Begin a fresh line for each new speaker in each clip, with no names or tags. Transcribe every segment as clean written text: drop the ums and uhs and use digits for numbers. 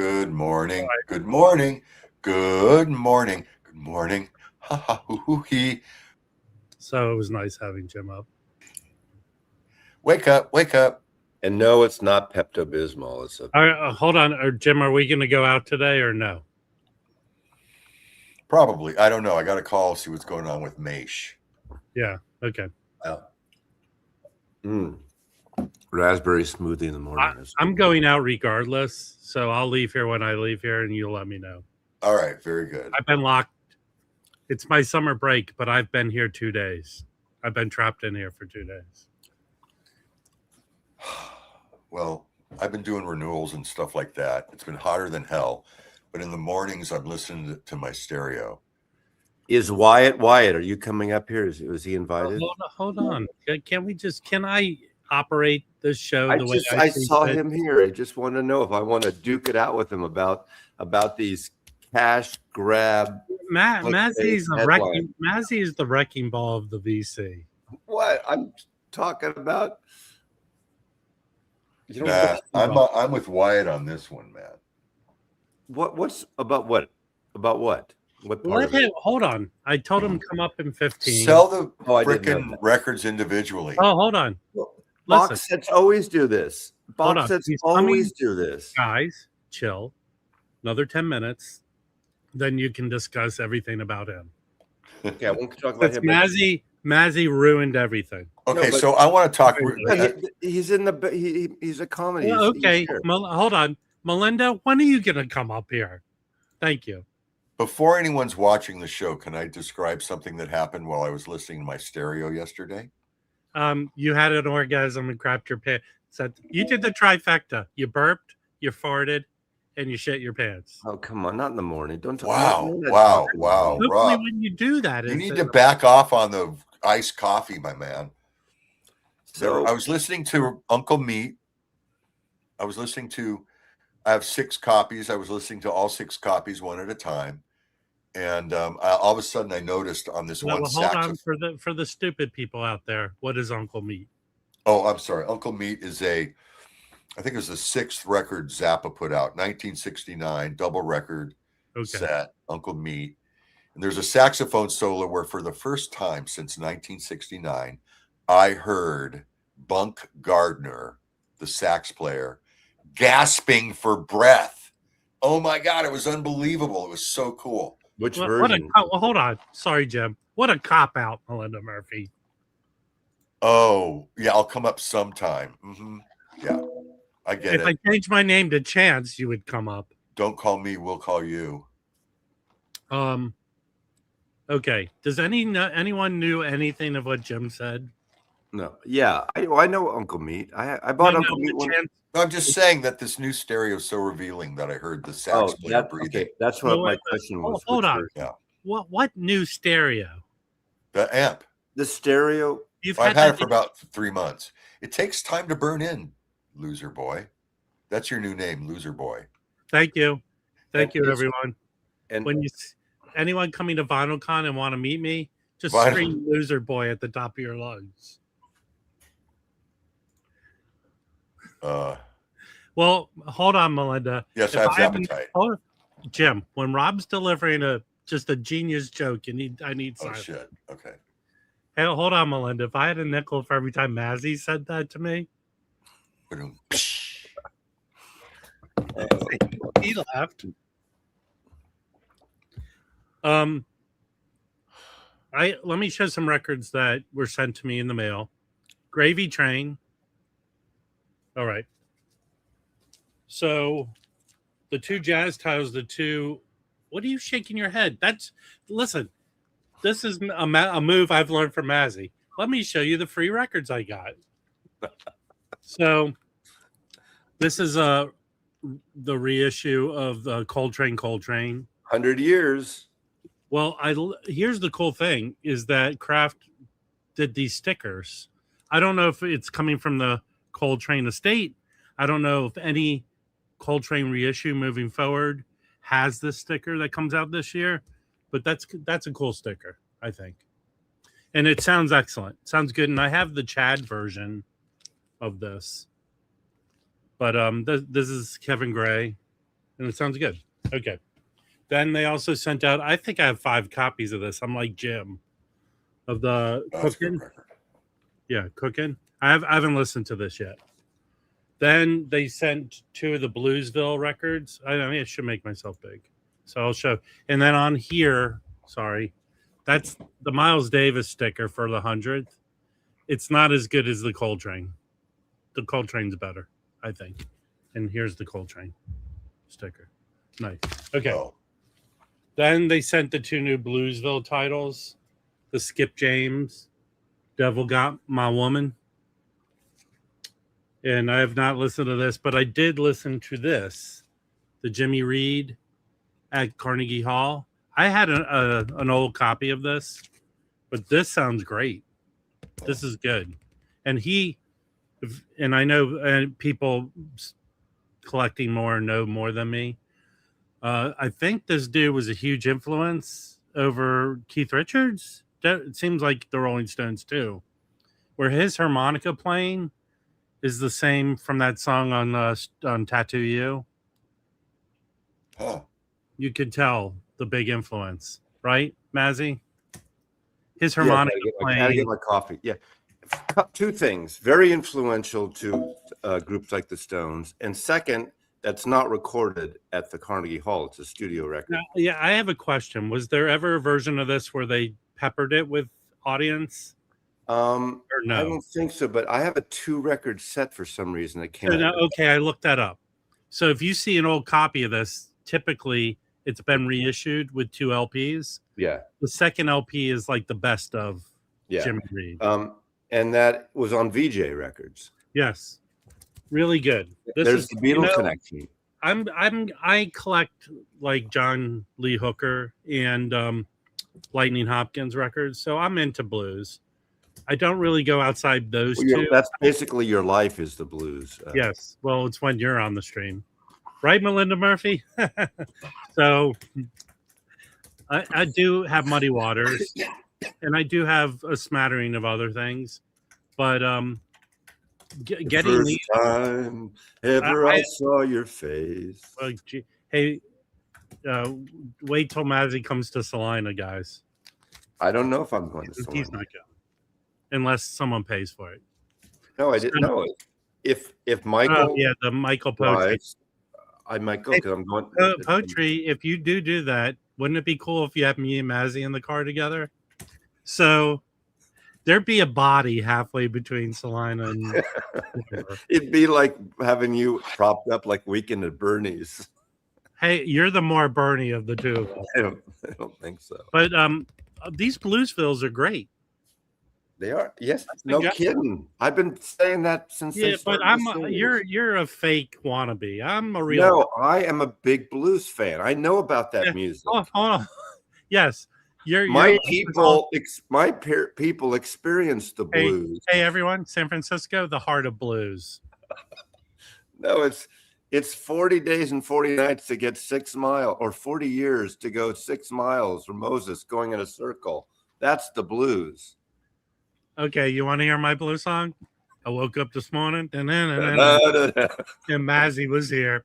Good morning.
Right.
Good morning. Good morning. Good morning. Ha ha hoo hoo hee.
So it was nice having Jim up.
Wake up. Wake up.
And no, it's not Pepto-Bismol. It's a
Hold on, Jim. Are we going to go out today or no?
Probably. I don't know. I got to call, see what's going on with Maish.
Yeah. Okay.
raspberry smoothie in the morning.
I'm going out regardless, so I'll leave here when I leave here, and you'll let me know.
All right. Very good.
I've been locked. It's my summer break, but I've been here 2 days. I've been trapped in here for 2 days.
Well, I've been doing renewals and stuff like that. It's been hotter than hell. But in the mornings, I'm listening to my stereo.
Is Wyatt? Are you coming up here? Was he invited?
Hold on. Can I operate this show the way
I saw him here. I just want to know if I want to duke it out with him about these cash grab.
Mazzy is the wrecking ball of the VC.
What I'm talking about?
I'm with Wyatt on this one, man.
What's about what? About what? What part of it?
Hold on. I told him come up in 15.
Sell the frickin' records individually.
Oh, hold on.
Box sets always do this. Box sets always do this.
Guys, chill. Another 10 minutes. Then you can discuss everything about him.
Okay, I won't talk about him.
Mazzy ruined everything.
Okay, so I want to talk.
He's a comedy.
Okay, hold on. Melinda, when are you going to come up here? Thank you.
Before anyone's watching the show, can I describe something that happened while I was listening to my stereo yesterday?
You had an orgasm and crapped your pants. You did the trifecta. You burped, you farted, and you shit your pants.
Oh, come on. Not in the morning. Don't talk.
Wow.
Hopefully
Rob,
when you do that.
You need to back off on the iced coffee, my man. So I was listening to Uncle Meat. I have 6 copies. I was listening to all 6 copies one at a time. And all of a sudden I noticed on this one saxophone.
Hold on for the stupid people out there. What is Uncle Meat?
Oh, I'm sorry. Uncle Meat is I think it was the 6th record Zappa put out, 1969, double record set, Uncle Meat. And there's a saxophone solo where for the first time since 1969, I heard Bunk Gardner, the sax player, gasping for breath. Oh my God, it was unbelievable. It was so cool.
Which version?
Hold on. Sorry, Jim. What a cop-out, Melinda Murphy.
Oh, yeah, I'll come up sometime. Mm-hmm. Yeah, I get it.
If I change my name to Chance, you would come up.
Don't call me, we'll call you.
Okay. Does anyone knew anything of what Jim said?
No. Yeah, I know Uncle Meat. I bought Uncle Meat one.
I'm just saying that this new stereo is so revealing that I heard the sax player breathing.
Okay, that's what my question was.
Hold on. Yeah. What new stereo?
The amp.
The stereo.
I've had it for about 3 months. It takes time to burn in, loser boy. That's your new name, loser boy.
Thank you. Thank you, everyone. And when anyone coming to VinylCon and want to meet me, just scream loser boy at the top of your lungs. Well, hold on, Melinda.
Yes, I have appetite.
Jim, when Rob's delivering just a genius joke, I need silence.
Oh shit. Okay.
Hey, hold on, Melinda. If I had a nickel for every time Mazzy said that to me, he laughed. Let me show some records that were sent to me in the mail. Gravy Train. All right. So the 2 jazz tiles, what are you shaking your head? Listen, this is a move I've learned from Mazzy. Let me show you the free records I got. So this is the reissue of the Coltrane.
100 years.
Well, here's the cool thing is that Kraft did these stickers. I don't know if it's coming from the Coltrane estate. I don't know if any Coltrane reissue moving forward has this sticker that comes out this year, but that's a cool sticker, I think. And it sounds excellent. Sounds good. And I have the Chad version of this. But this is Kevin Gray. and it sounds good. Okay. Then they also sent out, I think I have 5 copies of this. I'm like Jim of the
That's a good
Cookin'.
record.
Yeah, Cookin'. I haven't listened to this yet. Then they sent 2 of the Bluesville records. I mean, I should make myself big. So I'll show. And then on here, sorry, that's the Miles Davis sticker for the 100th. It's not as good as the Coltrane. The Coltrane's better, I think. And here's the Coltrane sticker. Nice. Okay.
Oh,
Then they sent the 2 new Bluesville titles. The Skip James, Devil Got My Woman. And I have not listened to this, but I did listen to this, the Jimmy Reed at Carnegie Hall. I had an old copy of this, but this sounds great. This is good. And I know people collecting more know more than me. I think this dude was a huge influence over Keith Richards. It seems like the Rolling Stones too, where his harmonica playing is the same from that song on Tattoo You.
huh.
You could tell the big influence, right, Mazzy? His harmonica
I gotta get
playing.
my coffee. Yeah. 2 things. Very influential to groups like the Stones. And second, that's not recorded at the Carnegie Hall. It's a studio record.
Yeah, I have a question. Was there ever a version of this where they peppered it with audience? Or no?
I don't think so, but I have a 2-record set for some reason that came out.
Okay, I looked that up. So if you see an old copy of this, typically it's been reissued with 2 LPs.
Yeah.
The second LP is like the best of
Yeah.
Jimmy Reed.
And that was on VJ Records.
Yes, really good.
There's the Beatles connection.
I collect like John Lee Hooker and Lightning Hopkins records, so I'm into blues. I don't really go outside those 2.
That's basically your life is the blues.
Yes, well, it's when you're on the stream, right, Melinda Murphy? So I do have Muddy Waters, and I do have a smattering of other things, but getting
First
these
time ever I saw your face.
Hey, wait till Mazzy comes to Salina, guys.
I don't know if I'm going to
He's
Salina.
not going, unless someone pays for it.
No, I didn't know it. If Michael,
yeah, the Michael Poetry.
drives, I might go because I'm going.
Poetry. If you do that, wouldn't it be cool if you had me and Mazzy in the car together? So there'd be a body halfway between Salina and.
It'd be like having you propped up like Weekend at Bernie's.
Hey, you're the more Bernie of the 2 of us.
I don't think so.
But these Bluesvilles are great.
They are. Yes,
That's the
no
guy.
kidding. I've been saying that since.
Yeah,
they
but
started the series.
you're a fake wannabe. I'm a real.
No, I am a big blues fan. I know about that music.
Oh, hold on. Yes,
My people experience the
Hey,
blues.
Hey, everyone, San Francisco, the heart of blues.
No, it's 40 days and 40 nights to get 6 miles, or 40 years to go 6 miles from Moses going in a circle. That's the blues.
Okay, you want to hear my blues song? I woke up this morning, and Mazzy was here.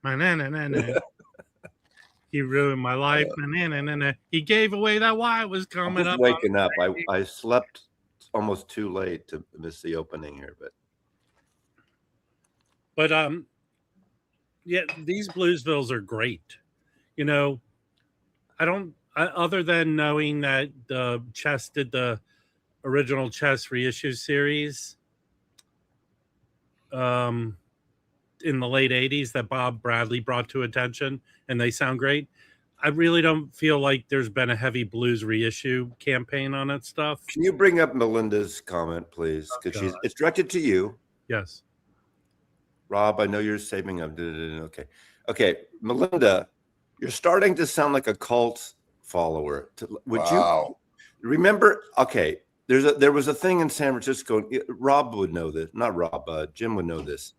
He ruined my life. He gave away that why was coming
I'm
up.
waking up. I slept almost too late to miss the opening here,
But yeah, these Bluesvilles are great. You know, other than knowing that the Chess did the original Chess reissue series in the late 80s that Bob Bradley brought to attention, and they sound great. I really don't feel like there's been a heavy blues reissue campaign on that stuff.
Can you bring up Melinda's comment, please? Because it's directed to you.
Yes.
Rob, I know you're saving up. Okay. Melinda, you're starting to sound like a cult follower. Would you remember? Okay, there was a thing in San Francisco. Rob would know this. Not Rob. Jim would know this.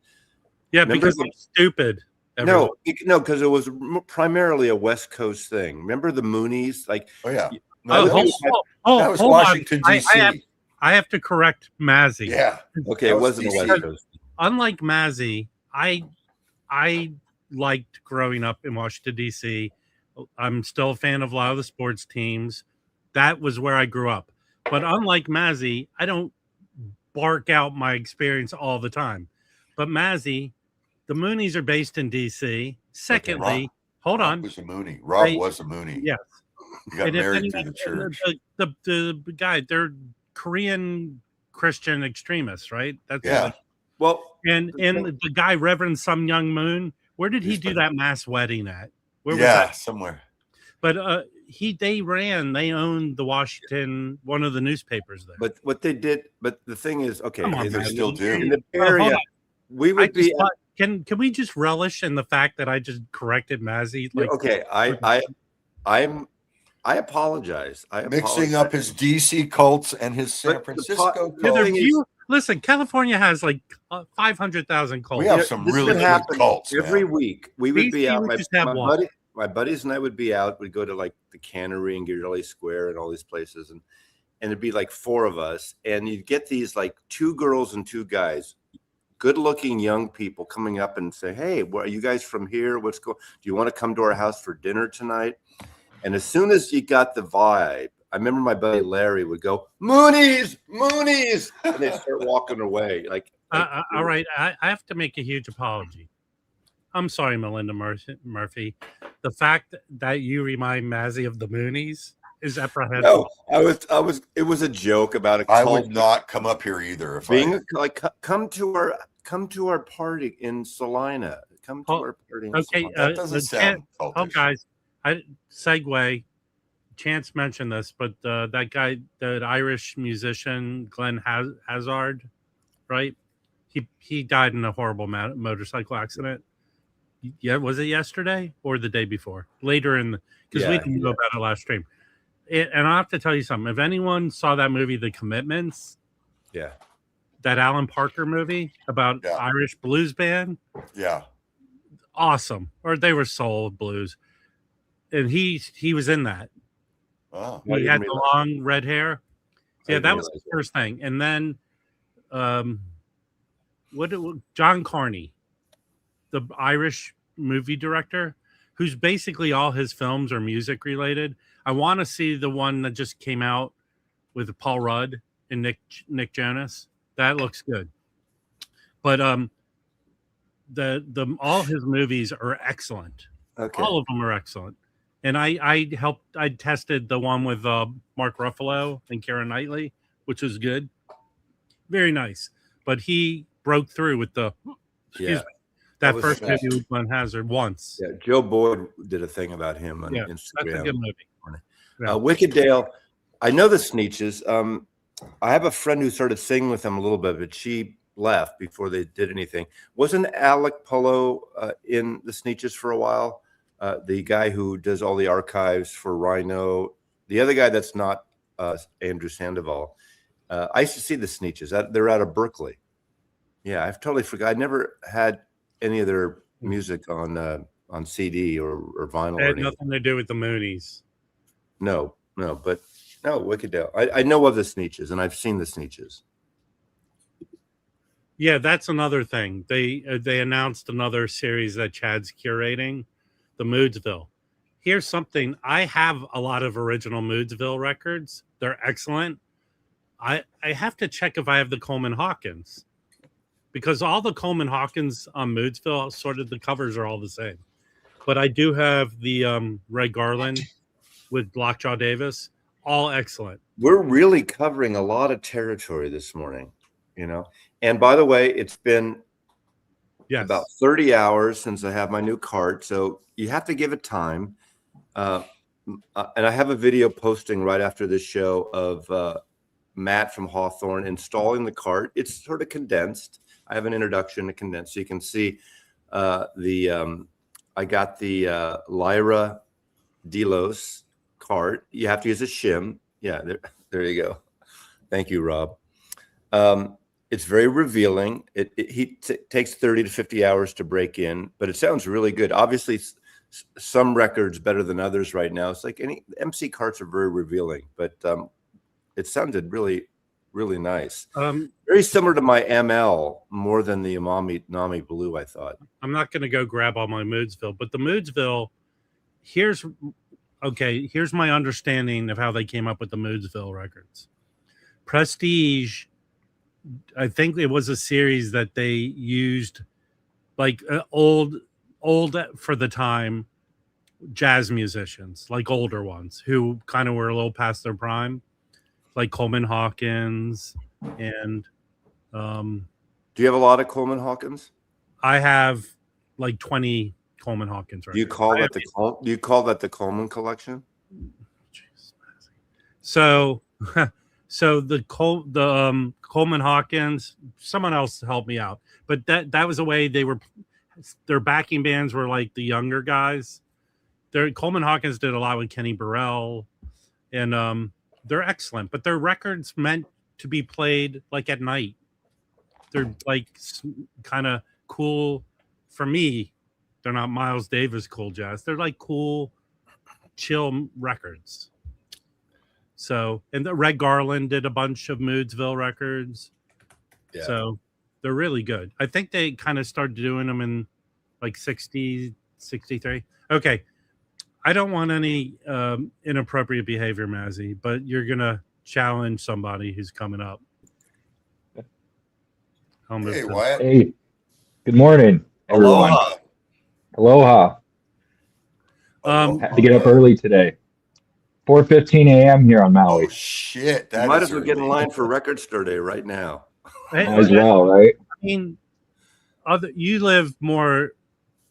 Yeah, because I'm stupid.
No, because it was primarily a West Coast thing. Remember the Moonies? Like,
Oh yeah.
that
was Washington, D.C.
I have to correct Mazzy.
Yeah.
Okay, it wasn't a West Coast.
Unlike Mazzy, I liked growing up in Washington, D.C. I'm still a fan of a lot of the sports teams. That was where I grew up. But unlike Mazzy, I don't bark out my experience all the time. But Mazzy, the Moonies are based in D.C. Secondly, hold on.
Was a Moonie. Rob was a Moonie.
Yes.
He got married through the church.
The guy, they're Korean Christian extremists, right? That's and the guy, Reverend Some Young Moon, where did he do that mass wedding at? Where was that?
Somewhere.
But they owned the Washington, one of the newspapers there.
But what they did, but the thing is, okay,
they still do.
In the area, we would be.
Can we just relish in the fact that I just corrected Mazzy? Like,
okay, I apologize.
Mixing up his DC cults and his San Francisco cults.
Listen, California has like 500,000 cults.
We have some really good cults.
Every week we would be out. My buddies and I would be out. We'd go to like the Cannery and Ghirardelli Square and all these places, and it'd be like 4 of us, and you'd get these like 2 girls and 2 guys, good-looking young people coming up and say, "Hey, are you guys from here? What's going? Do you want to come to our house for dinner tonight?" And as soon as you got the vibe, I remember my buddy Larry would go, "Moonies, Moonies," and they'd start walking away.
All right, I have to make a huge apology. I'm sorry, Melinda Murphy. The fact that you remind Mazzy of the Moonies is apprehensive.
No, it was a joke about a cult.
I would not come up here either.
Come to our party in Salina. Come to our party.
Okay,
that doesn't sound cultish.
Guys, segue. Chance mentioned this, but that guy, the Irish musician Glenn Hazard, right? He died in a horrible motorcycle accident. Yeah, was it yesterday or the day before? Later because we didn't know about it last stream. And I have to tell you something. If anyone saw that movie, The Commitments, that Alan Parker movie about Irish blues band, awesome. Or they were soul blues, and he was in that.
Oh,
he had the long red hair. Yeah, that was the first thing. And then, John Carney, the Irish movie director, who's basically all his films are music related. I want to see the one that just came out with Paul Rudd and Nick Jonas. That looks good. But the all his movies are excellent.
Okay.
All of them are excellent. And I tested the one with Mark Ruffalo and Keira Knightley, which was good. Very nice. But he broke through with that first movie with Glenn Hazard once.
Yeah, Joe Boyd did a thing about him on Instagram.
That's a good movie.
Wicked Dale, I know the Sneetches. I have a friend who started singing with them a little bit, but she left before they did anything. Wasn't Alec Polo in the Sneetches for a while? The guy who does all the archives for Rhino, the other guy that's not Andrew Sandoval. I used to see the Sneetches. They're out of Berkeley. Yeah, I've totally forgot. I never had any of their music on CD or vinyl.
It had nothing to do with the Moonies.
No, Wicked Dale. I know of the Sneetches, and I've seen the Sneetches.
Yeah, that's another thing. They announced another series that Chad's curating, the Moodsville. Here's something. I have a lot of original Moodsville records. They're excellent. I have to check if I have the Coleman Hawkins, because all the Coleman Hawkins on Moodsville, sort of the covers are all the same. But I do have the Ray Garland with Lockjaw Davis. All excellent.
We're really covering a lot of territory this morning, And by the way, it's been about 30 hours since I have my new cart. So you have to give it time. And I have a video posting right after this show of Matt from Hawthorne installing the cart. It's sort of condensed. I have an introduction to condensed. So you can see I got the Lyra Delos cart. You have to use a shim. Yeah, there you go. Thank you, Rob. It's very revealing. He takes 30 to 50 hours to break in, but it sounds really good. Obviously, some records better than others right now. It's like MC carts are very revealing, but it sounded really Really nice.
Um,
Very similar to my ML, more than the Nami Blue, I thought.
I'm not going to go grab all my Moodsville, but the Moodsville, here's my understanding of how they came up with the Moodsville records. Prestige, I think it was a series that they used, like old for the time jazz musicians, like older ones who kind of were a little past their prime, like Coleman Hawkins. And
do you have a lot of Coleman Hawkins?
I have like 20 Coleman Hawkins records.
Do you call that the Coleman collection?
So the Coleman Hawkins, someone else helped me out, but that was a way their backing bands were like the younger guys. Coleman Hawkins did a lot with Kenny Burrell, and they're excellent, but their records meant to be played like at night. They're like kind of cool for me. They're not Miles Davis cool jazz. They're like cool, chill records. So, and the Red Garland did a bunch of Moodsville records. Yeah. So they're really good. I think they kind of started doing them in like 60, 63. Okay. I don't want any inappropriate behavior, Mazzy, but you're going to challenge somebody who's coming up.
Hey, Wyatt.
Hey, good morning, everyone. Aloha. Had to get up early today. 4:15 a.m. here on Maui.
Oh, shit.
You might as well get in line for Record Store Day right now.
As well, right?
I mean, you live more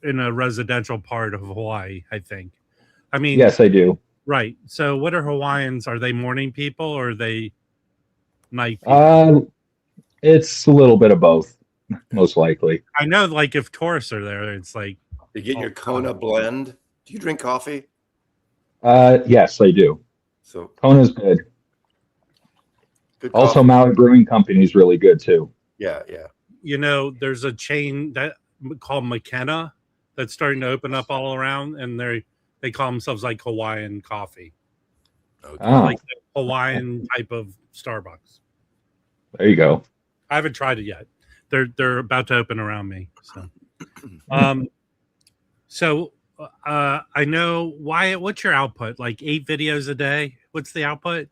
in a residential part of Hawaii, I think. I mean,
yes, I do.
Right. So what are Hawaiians? Are they morning people or are they night people?
It's a little bit of both, most likely.
I know, like, if tourists are there, it's like...
You get your Kona blend. Do you drink coffee?
Yes, I do.
So
Kona's good. Also, Maui Brewing Company is really good, too.
Yeah, yeah.
You know, there's a chain called McKenna that's starting to open up all around, and they call themselves like Hawaiian coffee.
Okay.
Like the Hawaiian type of Starbucks.
There you go.
I haven't tried it yet. They're about to open around me. So I know, Wyatt, what's your output? Like 8 videos a day? What's the output?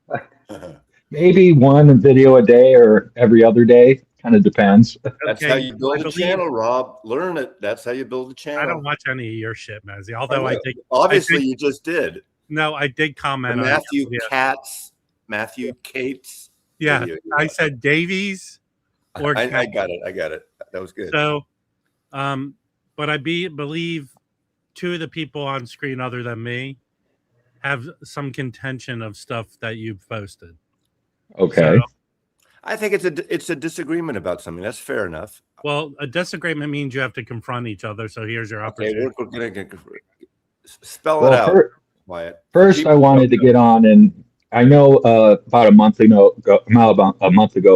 Maybe 1 video a day or every other day. Kind of depends.
That's how you build a channel, Rob. Learn it. That's how you build a channel.
I don't watch any of your shit, Mazzy. Although
obviously you just did.
No, I did comment on
Matthew Cates.
Yeah, I said Davies.
I got it. That was good.
So, but I believe 2 of the people on screen other than me have some contention of stuff that you've posted.
Okay.
So,
I think it's a disagreement about something. That's fair enough.
Well, a disagreement means you have to confront each other. So here's your opportunity.
Okay, we're gonna spell it out, Wyatt.
First, I wanted to get on, and I know about a month ago,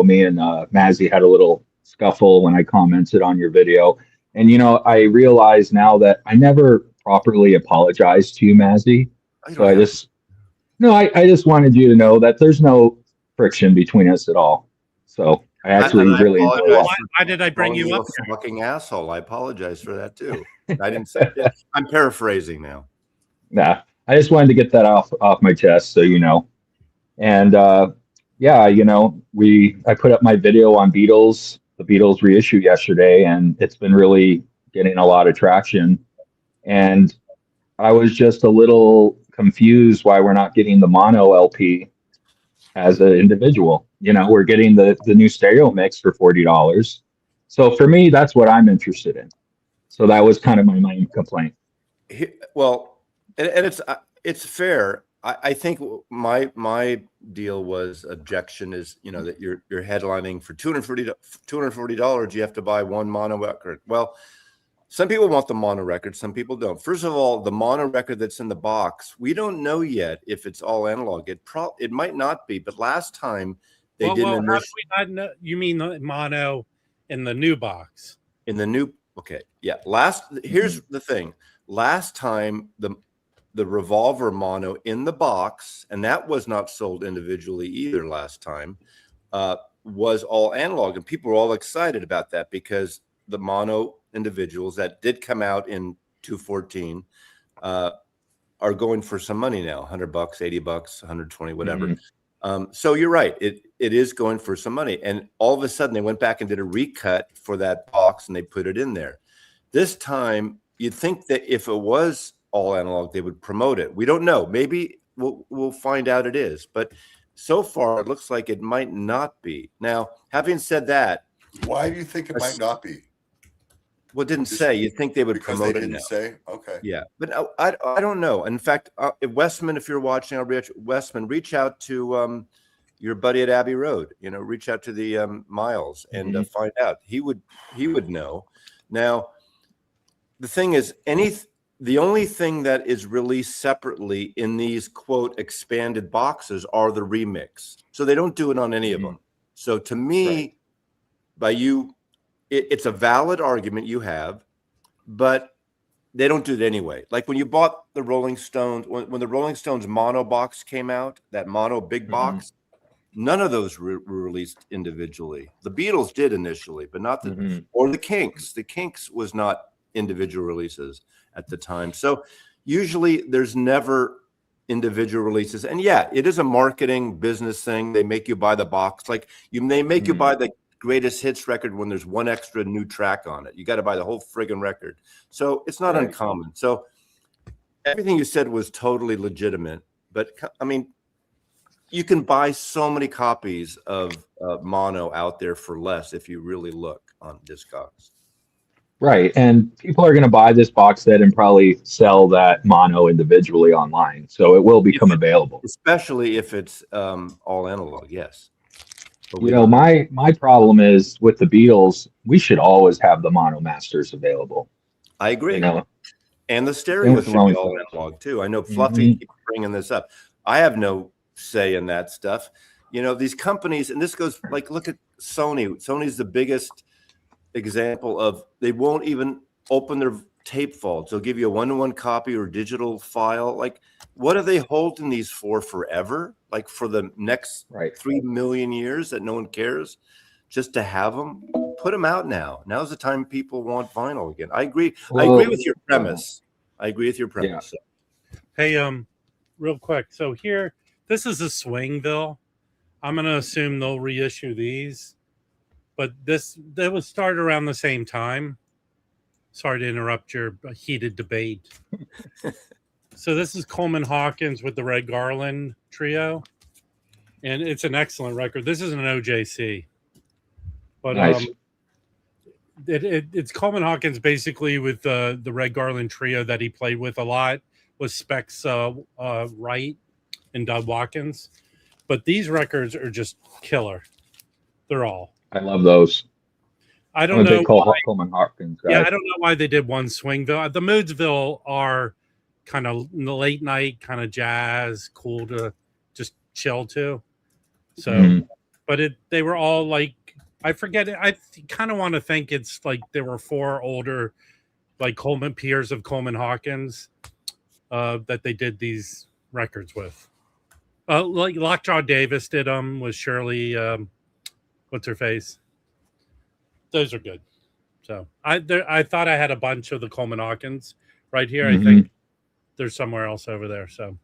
me and Mazzy had a little scuffle when I commented on your video. And, I realize now that I never properly apologized to you, Mazzy. So I just wanted you to know that there's no friction between us at all. So I actually really enjoy it.
Why did I bring you up?
Fucking asshole. I apologize for that too. I didn't say it. I'm paraphrasing now.
Nah, I just wanted to get that off my chest, so you know. And I put up my video on the Beatles reissue yesterday, and it's been really getting a lot of traction. And I was just a little confused why we're not getting the mono LP as an individual. We're getting the new stereo mix for $40. So for me, that's what I'm interested in. So that was kind of my main complaint.
Well, and it's fair. I think my deal was objection is, that you're headlining for $240. You have to buy 1 mono record. Well, some people want the mono record. Some people don't. First of all, the mono record that's in the box, we don't know yet if it's all analog. It might not be. But last time they did.
How do we not know? You mean the mono in the new box?
In the new. Okay. Yeah. Here's the thing. Last time the Revolver mono in the box, and that was not sold individually either last time, was all analog, and people were all excited about that because the mono individuals that did come out in 214 are going for some money now, $100, $80, 120, whatever. So you're right. It is going for some money. And all of a sudden they went back and did a recut for that box and they put it in there. This time you'd think that if it was all analog, they would promote it. We don't know. Maybe we'll find out it is. But so far it looks like it might not be. Now, having said that,
why do you think it might not be?
Well, it didn't say. You'd think they would promote it now.
Say? Okay.
Yeah, but I don't know. In fact, Westman, if you're watching, Westman, reach out to your buddy at Abbey Road. You know, reach out to the Miles and find out. He would know. Now, the thing is, the only thing that is released separately in these quote expanded boxes are the remix. So they don't do it on any of them. So to me, by you. It's a valid argument you have, but they don't do it anyway. Like when you bought the Rolling Stones, when the Rolling Stones mono box came out, that mono big box, none of those were released individually. The Beatles did initially, but not or the Kinks. The Kinks was not individual releases at the time. So usually there's never individual releases. And yeah, it is a marketing business thing. They make you buy the box. Like they make you buy the greatest hits record when there's one extra new track on it. You got to buy the whole friggin' record. So it's not uncommon. So everything you said was totally legitimate. But I mean, you can buy so many copies of mono out there for less if you really look on Discogs.
Right. And people are going to buy this box set and probably sell that mono individually online. So it will become available.
Especially if it's all analog, yes.
You know, my problem is with the Beatles, we should always have the mono masters available.
I agree.
You know?
And the stereo should be all analog too. I know Fluffy keeps bringing this up. I have no say in that stuff. You know, these companies, and this goes like, look at Sony. Sony's the biggest example of they won't even open their tape vaults. They'll give you a one-to-one copy or digital file. Like, what are they holding these for forever? Like for the next 3 million years that no one cares, just to have them? Put them out now. Now's the time people want vinyl again. I agree. Well, I agree with your premise.
Yeah. Hey, real quick. So here, this is a Swingville. I'm going to assume they'll reissue these, but they was started around the same time. Sorry to interrupt your heated debate. So this is Coleman Hawkins with the Red Garland Trio, and it's an excellent record. This is an OJC, but nice. It's Coleman Hawkins basically with the Red Garland Trio that he played with a lot was Specs Wright and Doug Watkins, but these records are just killer. They're all.
I love those.
I don't know.
Coleman Hawkins guy.
Yeah, I don't know why they did one Swingville. The Moodsville are kind of late night, kind of jazz, cool to just chill to. So, but they were all like, I forget it. I kind of want to think it's like there were 4 older, like Coleman peers of Coleman Hawkins, that they did these records with. Like Lockjaw Davis did them with Shirley. What's her face? Those are good. So I thought I had a bunch of the Coleman Hawkins right here. I think there's somewhere else over there. So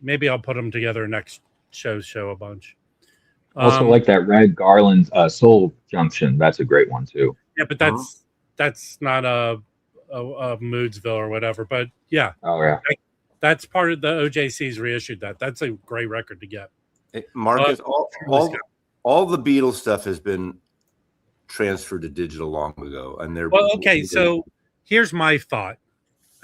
maybe I'll put them together next show a bunch.
Also like that Red Garland Soul Junction. That's a great one too.
Yeah, but that's not a Moodsville or whatever. But yeah.
Oh yeah.
That's part of the OJC's reissued that. That's a great record to get.
Hey, Marcus, all the Beatles stuff has been transferred to digital long ago, and they're
okay. So here's my thought: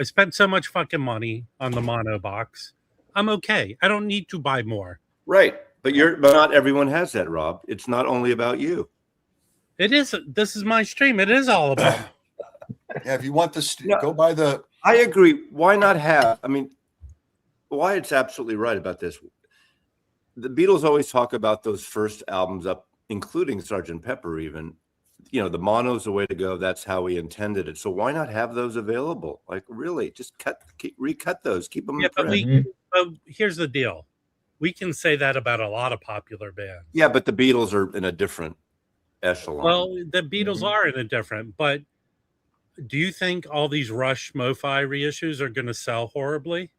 I spent so much fucking money on the mono box. I'm okay. I don't need to buy more.
Right, but not everyone has that, Rob. It's not only about you.
It is. This is my stream. It is all about.
Yeah, if you want go buy the.
I agree. Why not have? I mean, Wyatt's absolutely right about this. The Beatles always talk about those first albums up, including Sgt. Pepper even. You know, the mono's the way to go. That's how we intended it. So why not have those available? Like, really, just recut those. Keep them.
Yeah, but here's the deal. we can say that about a lot of popular bands.
Yeah, but the Beatles are in a different echelon.
Well, the Beatles are in a different, but do you think all these Rush MoFi reissues are going to sell horribly?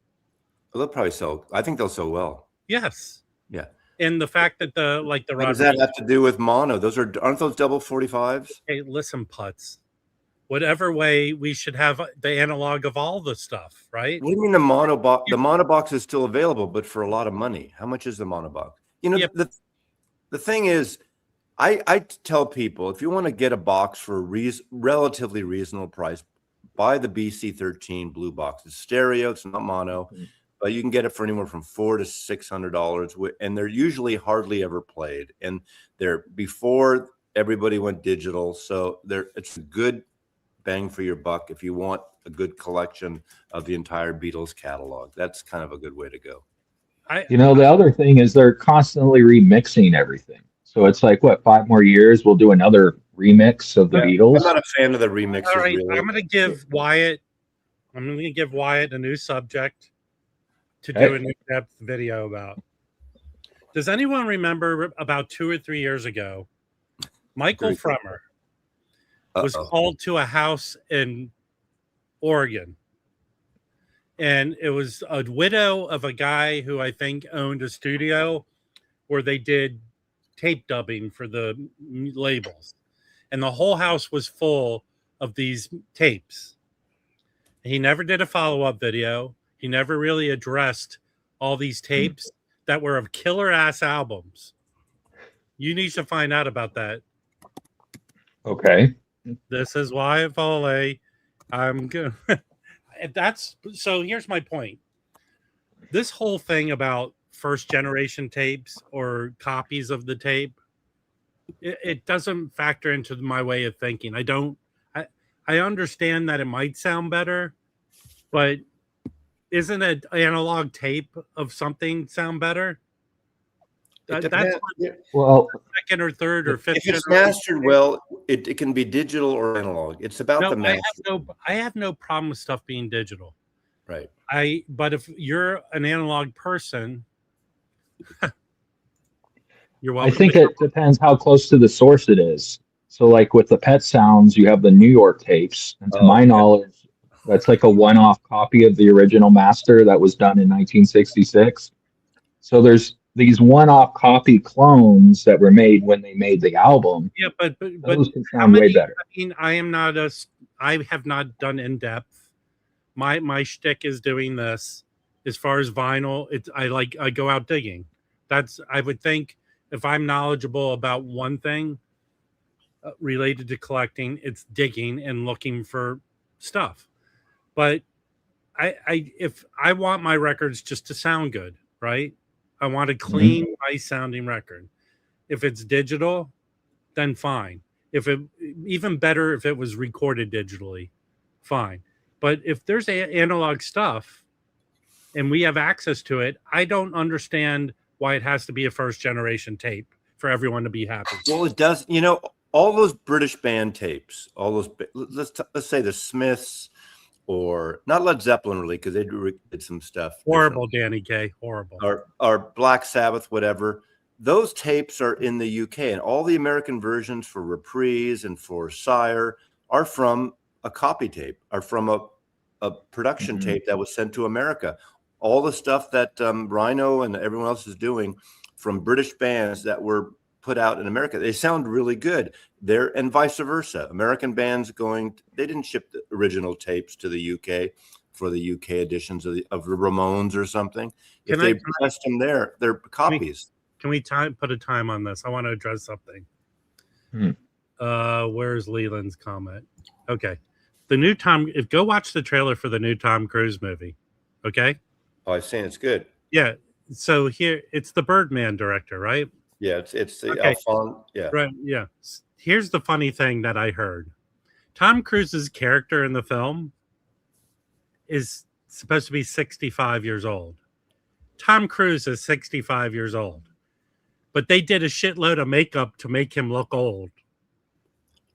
Well, they'll probably sell. I think they'll sell well.
Yes.
Yeah.
And the fact that the
What does that have to do with mono? Aren't those double 45s?
Hey, listen, putz. Whatever way, we should have the analog of all the stuff, right?
What do you mean the mono box? The mono box is still available, but for a lot of money. How much is the mono box? You know,
Yeah.
the thing is, I tell people, if you want to get a box for a relatively reasonable price, buy the BC13 blue box. It's stereo, it's not mono, but you can get it for anywhere from $400 to $600, and they're usually hardly ever played. And they're before everybody went digital, so it's a good bang for your buck if you want a good collection of the entire Beatles catalog. That's kind of a good way to go.
The other thing is they're constantly remixing everything. So it's like, what, 5 more years, we'll do another remix of the Beatles?
I'm not a fan of the remixes.
All right,
really.
I'm going to give Wyatt a new subject to do an in-depth video about. Does anyone remember about 2 or 3 years ago, Michael Frommer was called to a house in Oregon, and it was a widow of a guy who I think owned a studio where they did tape dubbing for the labels, and the whole house was full of these tapes. He never did a follow-up video. He never really addressed all these tapes that were of killer ass albums. You need to find out about that.
Okay.
This is why Foley. I'm good. That's so. Here's my point. This whole thing about first generation tapes or copies of the tape, it doesn't factor into my way of thinking. I understand that it might sound better, but isn't an analog tape of something sound better? That's second or third or fifth.
If it's mastered well, it can be digital or analog. It's about the master.
I have no problem with stuff being digital.
Right.
But if you're an analog person, you're welcome.
I think it depends how close to the source it is. So like with the Pet Sounds, you have the New York tapes. And to my knowledge, that's like a one-off copy of the original master that was done in 1966. So there's these one-off copy clones that were made when they made the album.
Yeah, but
those can sound way better.
I mean, I have not done in depth. My shtick is doing this. As far as vinyl, I go out digging. I would think if I'm knowledgeable about one thing related to collecting, it's digging and looking for stuff. But if I want my records just to sound good, right? I want a clean, nice sounding record. If it's digital, then fine. Even better if it was recorded digitally, fine. But if there's analog stuff and we have access to it, I don't understand why it has to be a first generation tape for everyone to be happy.
Well, it does. You know, all those British band tapes, all those, let's say the Smiths, or not Led Zeppelin really, because they did some stuff.
Horrible, Danny Kaye, horrible.
Or Black Sabbath, whatever. Those tapes are in the UK, and all the American versions for Reprise and for Sire are from a copy tape, are from a production tape that was sent to America. All the stuff that Rhino and everyone else is doing from British bands that were put out in America, they sound really good. And vice versa. American bands they didn't ship the original tapes to the UK for the UK editions of the Ramones or something. If they pressed them there, they're copies.
Can we put a time on this? I want to address something. Where's Leland's comment? Okay. The new go watch the trailer for the new Tom Cruise movie. Okay.
Oh, I'm saying it's good.
Yeah. So here it's the Birdman director, right?
Yeah, it's the Alphonse. Yeah.
Right. Yeah. Here's the funny thing that I heard. Tom Cruise's character in the film is supposed to be 65 years old. Tom Cruise is 65 years old. But they did a shitload of makeup to make him look old.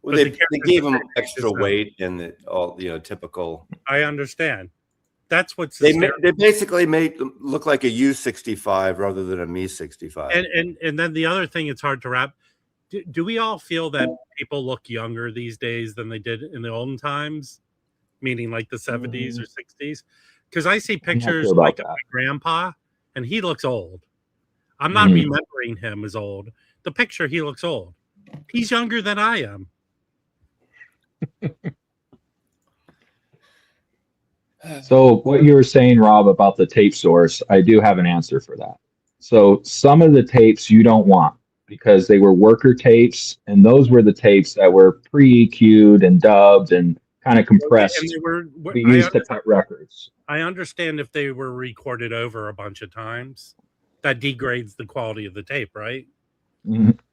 Well, they gave him extra weight and all, typical.
I understand. That's what's
they basically made them look like a U65 rather than a Me 65.
And then the other thing, it's hard to wrap. Do we all feel that people look younger these days than they did in the olden times, meaning like the 70s or 60s? Because I see pictures like of my grandpa, and he looks old. I'm not remembering him as old. The picture, he looks old. He's younger than I am.
So what you were saying, Rob, about the tape source, I do have an answer for that. So some of the tapes you don't want because they were worker tapes, and those were the tapes that were pre-EQ'd and dubbed and kind of compressed.
And they
we used to cut records.
I understand if they were recorded over a bunch of times, that degrades the quality of the tape, right?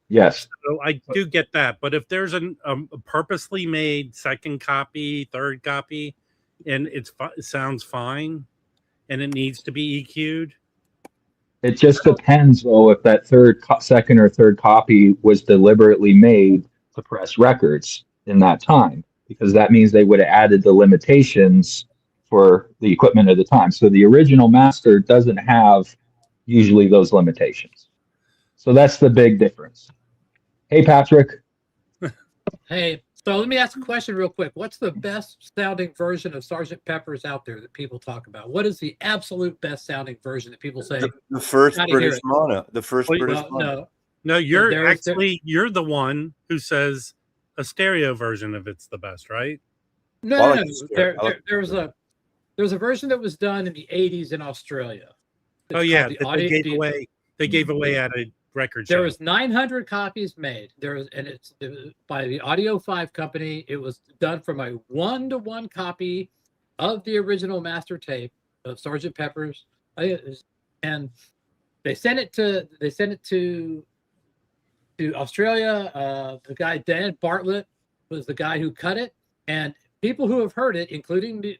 Yes.
So I do get that. But if there's a purposely made second copy, third copy, and it sounds fine, and it needs to be EQ'd.
It just depends, though, if that second or third copy was deliberately made to press records in that time, because that means they would have added the limitations for the equipment at the time. So the original master doesn't have usually those limitations. So that's the big difference. Hey, Patrick.
Hey. So let me ask a question real quick. What's the best sounding version of Sgt. Pepper's out there that people talk about? What is the absolute best sounding version that people say?
The first British mono. The first British mono.
No, you're the one who says a stereo version of it's the best, right?
No. There's a version that was done in the 80s in Australia.
They gave away at a record show.
There was 900 copies made. It's by the Audio 5 company. It was done from a 1-to-1 copy of the original master tape of Sgt. Pepper's, and they sent it to Australia. The guy Dan Bartlett was the guy who cut it, and people who have heard it, including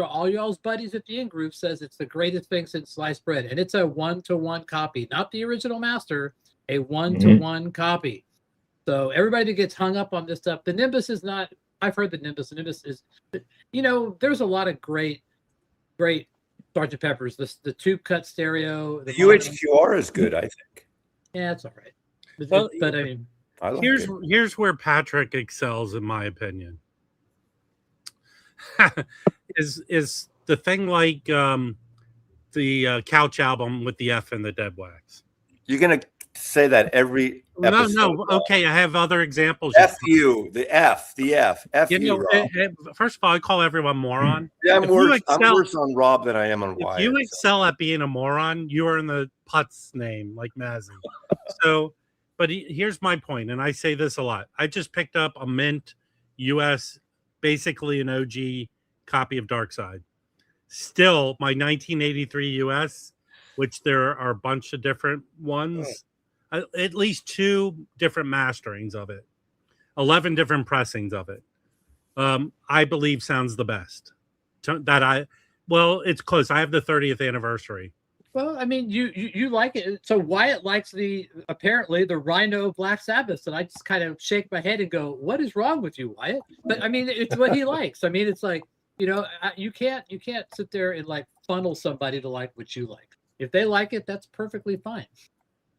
all y'all's buddies at the in-group, says it's the greatest thing since sliced bread. And it's a 1-to-1 copy, not the original master, a 1-to-1 copy. So everybody that gets hung up on this stuff, the Nimbus is not, I've heard the Nimbus. The Nimbus is, there's a lot of great Sgt. Pepper's. The tube cut stereo.
The UHQR is good, I think.
Yeah, it's all right. But I mean,
here's where Patrick excels, in my opinion. is the thing like the Couch album with the F and the dead wax.
You're gonna say that every episode.
No. Okay, I have other examples.
The F.
First of all, I call everyone moron.
Yeah, I'm worse on Rob than I am on Wyatt.
If you excel at being a moron, you are in the putz name, like Mazzy. So, but here's my point, and I say this a lot. I just picked up a mint US, basically an OG copy of Dark Side. Still, my 1983 US, which there are a bunch of different ones, at least 2 different masterings of it, 11 different pressings of it. I believe sounds the best. Well, it's close. I have the 30th anniversary.
Well, I mean, you like it. So Wyatt likes apparently the Rhino Black Sabbath, and I just kind of shake my head and go, "What is wrong with you, Wyatt?" But I mean, it's what he likes. I mean, it's like, you can't sit there and like funnel somebody to like what you like. If they like it, that's perfectly fine.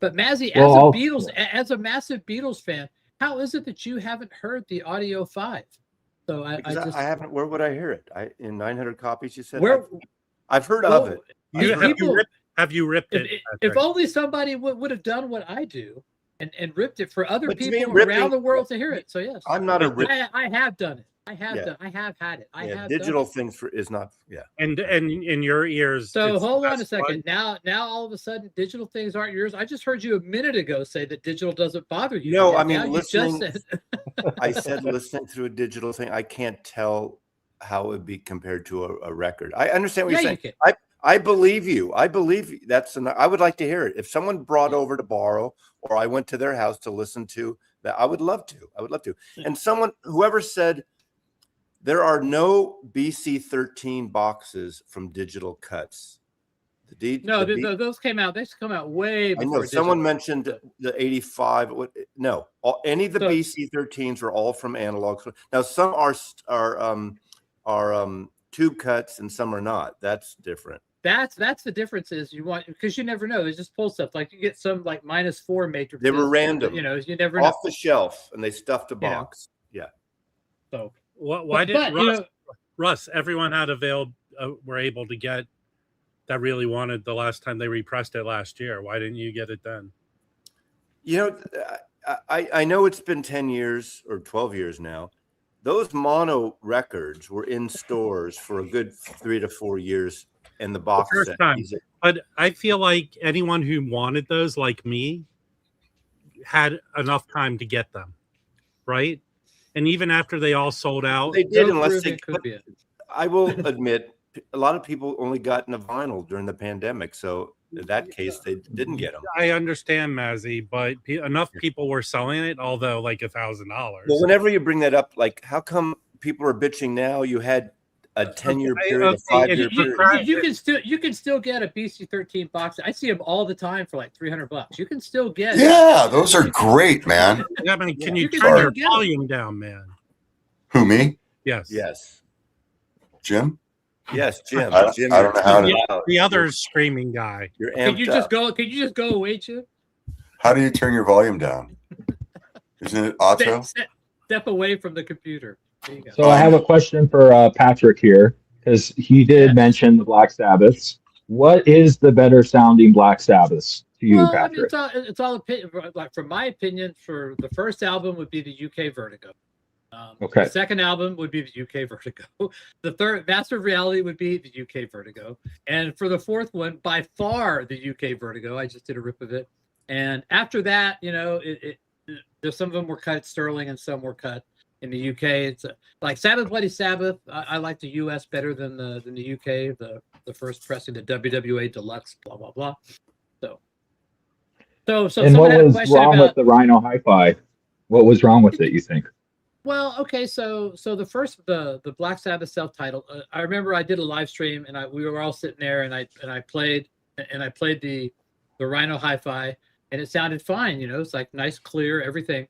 But Mazzy, as a massive Beatles fan, how is it that you haven't heard the Audio 5? So I
haven't. Where would I hear it? In 900 copies, you said.
I've
heard of it.
Have you ripped it?
If only somebody would have done what I do and ripped it for other people around the world to hear it. So yes,
I'm not a rip.
I have done it. I have had it. I have
digital
done
things is not. Yeah.
And in your ears.
So hold on a second. Now all of a sudden, digital things aren't yours. I just heard you a minute ago say that digital doesn't bother you.
No, I mean listening. I said listening through a digital thing. I can't tell how it would be compared to a record. I understand what you're saying.
You can.
I believe you. I believe I would like to hear it. If someone brought over to borrow, or I went to their house to listen to that, I would love to. And whoever said there are no BC13 boxes from Digital Cuts.
Those came out. They come out way before.
I know someone mentioned the 85. No, any of the BC13s are all from analog. Now some are tube cuts and some are not. That's different.
That's the difference is you want, because you never know. They just pull stuff like you get some like -4 matrices.
They were random,
you know. You never know.
off the shelf, and they stuffed a box. Yeah.
So
why did Russ? Everyone had were able to get that really wanted the last time they repressed it last year. Why didn't you get it then?
You know, I know it's been 10 years or 12 years now. Those mono records were in stores for a good 3 to 4 years. And the box
first
set.
time. But I feel like anyone who wanted those, like me, had enough time to get them, right? And even after they all sold out,
they did, unless they could be. I will admit, a lot of people only got in a vinyl during the pandemic, so in that case, they didn't get them.
I understand, Mazzy, but enough people were selling it, although like $1,000.
Well, whenever you bring that up, like, how come people are bitching now? You had a 10-year period, a 5-year period.
You can still get a BC13 box. I see them all the time for like $300. You can still get.
Yeah, those are great, man.
I mean, can you turn your volume down, man?
Who, me?
Yes.
Yes.
Jim?
Yes, Jim.
I don't know how to.
The other screaming guy.
You're
Can you just go? Can you just go away, Jim?
How do you turn your volume down? Isn't it auto?
Step away from the computer.
So I have a question for Patrick here, because he did mention the Black Sabbaths. What is the better sounding Black Sabbaths to you, Patrick?
I mean, it's all like, from my opinion, for the first album would be the UK Vertigo.
Okay.
The second album would be the UK Vertigo. The third, Master of Reality, would be the UK Vertigo. And for the fourth one, by far the UK Vertigo. I just did a rip of it. And after that, you know, there's some of them were cut Sterling and some were cut in the UK. It's like Sabbath Bloody Sabbath. I like the US better than the UK. The first pressing, the WWA Deluxe, blah blah blah. So
and what was wrong with the Rhino Hi-Fi? What was wrong with it, you think?
Well, okay, so the first the Black Sabbath self-titled. I remember I did a live stream and we were all sitting there and I played the Rhino Hi-Fi and it sounded fine. You know, it's like nice, clear, everything.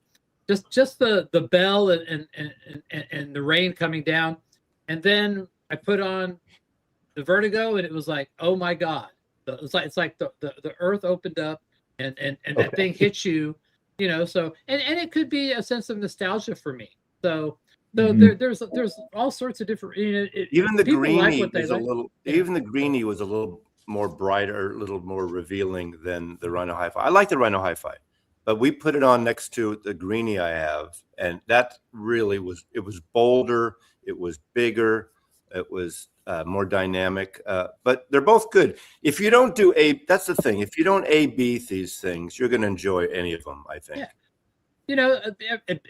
Just the bell and the rain coming down, and then I put on the Vertigo, and it was like, oh my God! It's like the earth opened up, and that thing hits you, you know. So and it could be a sense of nostalgia for me. So there's all sorts of different. You know,
even the greenie was a little. Even the greenie was a little more brighter, a little more revealing than the Rhino Hi-Fi. I like the Rhino Hi-Fi. But we put it on next to the greenie I have, and that really was, it was bolder, it was bigger, it was more dynamic, but they're both good. If you don't do that's the thing, if you don't A-B these things, you're going to enjoy any of them, I think.
Yeah. You know,